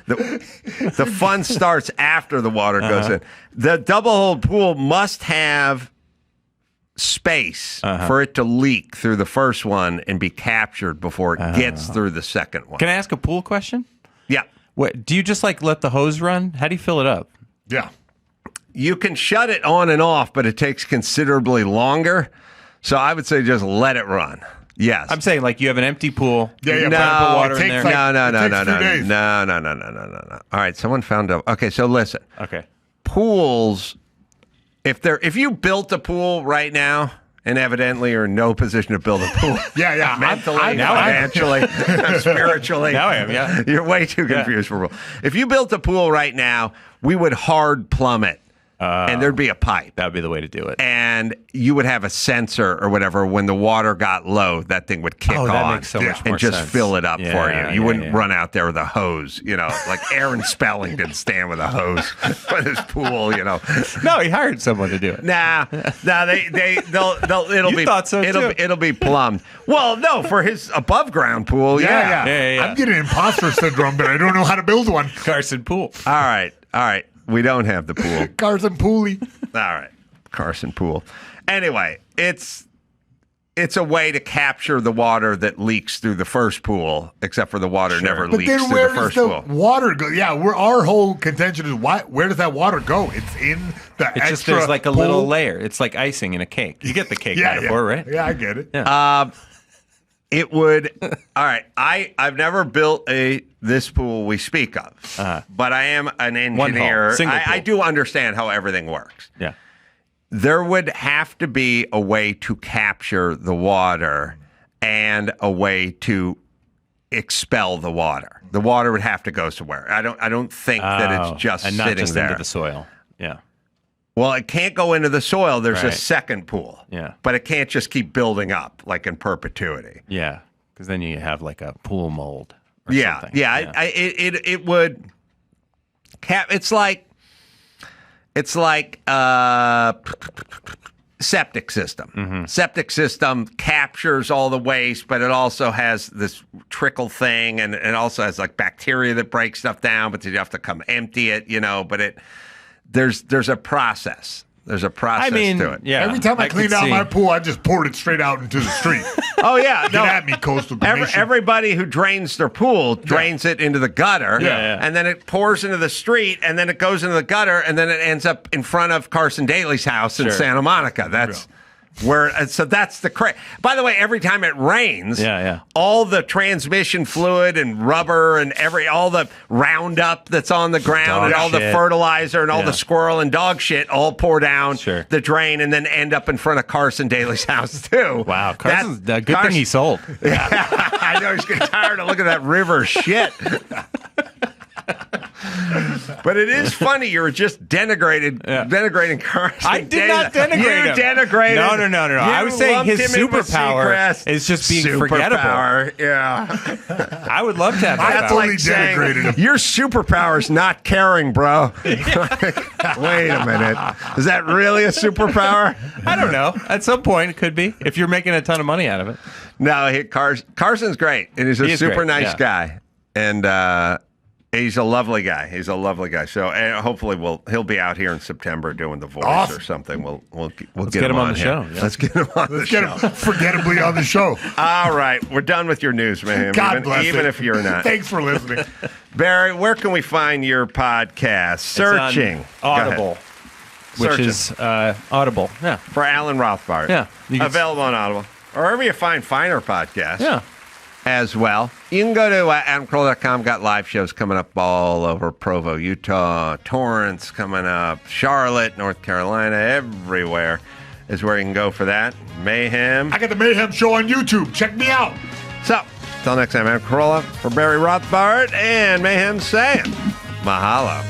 The fun starts after the water goes in. The double-holed pool must have space for it to leak through the first one and be captured before it gets through the second one. Can I ask a pool question? Yeah. What do you just let the hose run? How do you fill it up? Yeah. You can shut it on and off, but it takes considerably longer. So I would say just let it run. Yes. I'm saying you have an empty pool. Yeah. No, put water it in takes there. No. All right, someone found out. Okay, so listen. Okay. Pools, if you built a pool right now and evidently are in no position to build a pool. Yeah. Mentally, now I financially, spiritually. Now I am, yeah. You're way too confused for a pool. If you built a pool right now, we would hard plumb it, and there'd be a pipe. That would be the way to do it. And you would have a sensor or whatever. When the water got low, that thing would kick on. That makes so much more and just sense. fill it up for you. You wouldn't yeah. run out there with a hose, like Aaron Spelling didn't stand with a hose for his pool, No, he hired someone to do it. Nah, they'll it'll You be thought so, too. it'll be plumbed. Well, no, for his above ground pool, yeah. Yeah. I'm getting imposter syndrome, but I don't know how to build one. Carson Pool. All right. We don't have the pool. Carson Pooley. All right, Carson Pool. Anyway, it's a way to capture the water that leaks through the first pool, except for the water never But leaks then through where the does first the pool. water go? Yeah, our whole contention is where does that water go? It's in the It's extra just there's like a pool. little layer. It's like icing in a cake. You get the cake metaphor, right? Yeah, I get it. Yeah. It would. All right. I've never built this pool we speak of, but I am an engineer. Single pool. I do understand how everything works. Yeah. There would have to be a way to capture the water and a way to expel the water. The water would have to go somewhere. I don't think that it's just and not sitting just there. into the soil. Yeah. Well, it can't go into the soil. There's a Right. second pool. Yeah. But it can't just keep building up like in perpetuity. Yeah. Because then you have like a pool mold. Or Yeah. something. Yeah. It would it's like septic system. Mm-hmm. Septic system captures all the waste, but it also has this trickle thing, and it also has like bacteria that breaks stuff down, but you have to come empty it, but there's a process. There's a process to it. yeah. Every time I cleaned could out see. my pool, I just poured it straight out into the street. Oh yeah, Get at me, Coastal Commission. Everybody who drains their pool drains it into the gutter, Yeah. and then it pours into the street, and then it goes into the gutter, and then it ends up in front of Carson Daly's house in Sure. Santa Monica. That's where. So that's the By the way, every time it rains, all the transmission fluid and rubber and all the Roundup that's on the ground Dog and all the shit. fertilizer and all the squirrel and dog shit all pour down Sure. the drain and then end up in front of Carson Daly's house too. Wow. Carson's a good thing he sold. I know he's getting tired of looking at that river shit. But it is funny. You were just denigrating Carson. I did not denigrate him. You denigrated. No. I was saying his superpower is just being forgettable. Yeah. I would love to have that I power. fully denigrated him. Your superpower is not caring, bro. Wait a minute. Is that really a superpower? I don't know. At some point, it could be if you're making a ton of money out of it. No, Carson's great, and he's a super great, nice yeah. guy, and he's a lovely guy. He's a lovely guy. So hopefully he'll be out here in September doing The Voice or something. We'll get him on the here. show. Yeah. Let's get him on the show. Get him forgettably on the show. All right, we're done with your news, man. God bless even it. if you're not. Thanks for listening. Barry, where can we find your podcast? Searching It's on Audible, which Searching. is Audible. Yeah. For Alan Rothbart. Yeah. You can- Available on Audible. Or wherever you find finer podcasts. Yeah. As well. You can go to AdamCarolla.com. Got live shows coming up all over Provo, Utah, Torrance coming up, Charlotte, North Carolina, everywhere is where you can go for that. Mayhem. I got the Mayhem Show on YouTube. Check me out. So, till next time, Adam Carolla for Barry Rothbart and Mayhem saying mahalo.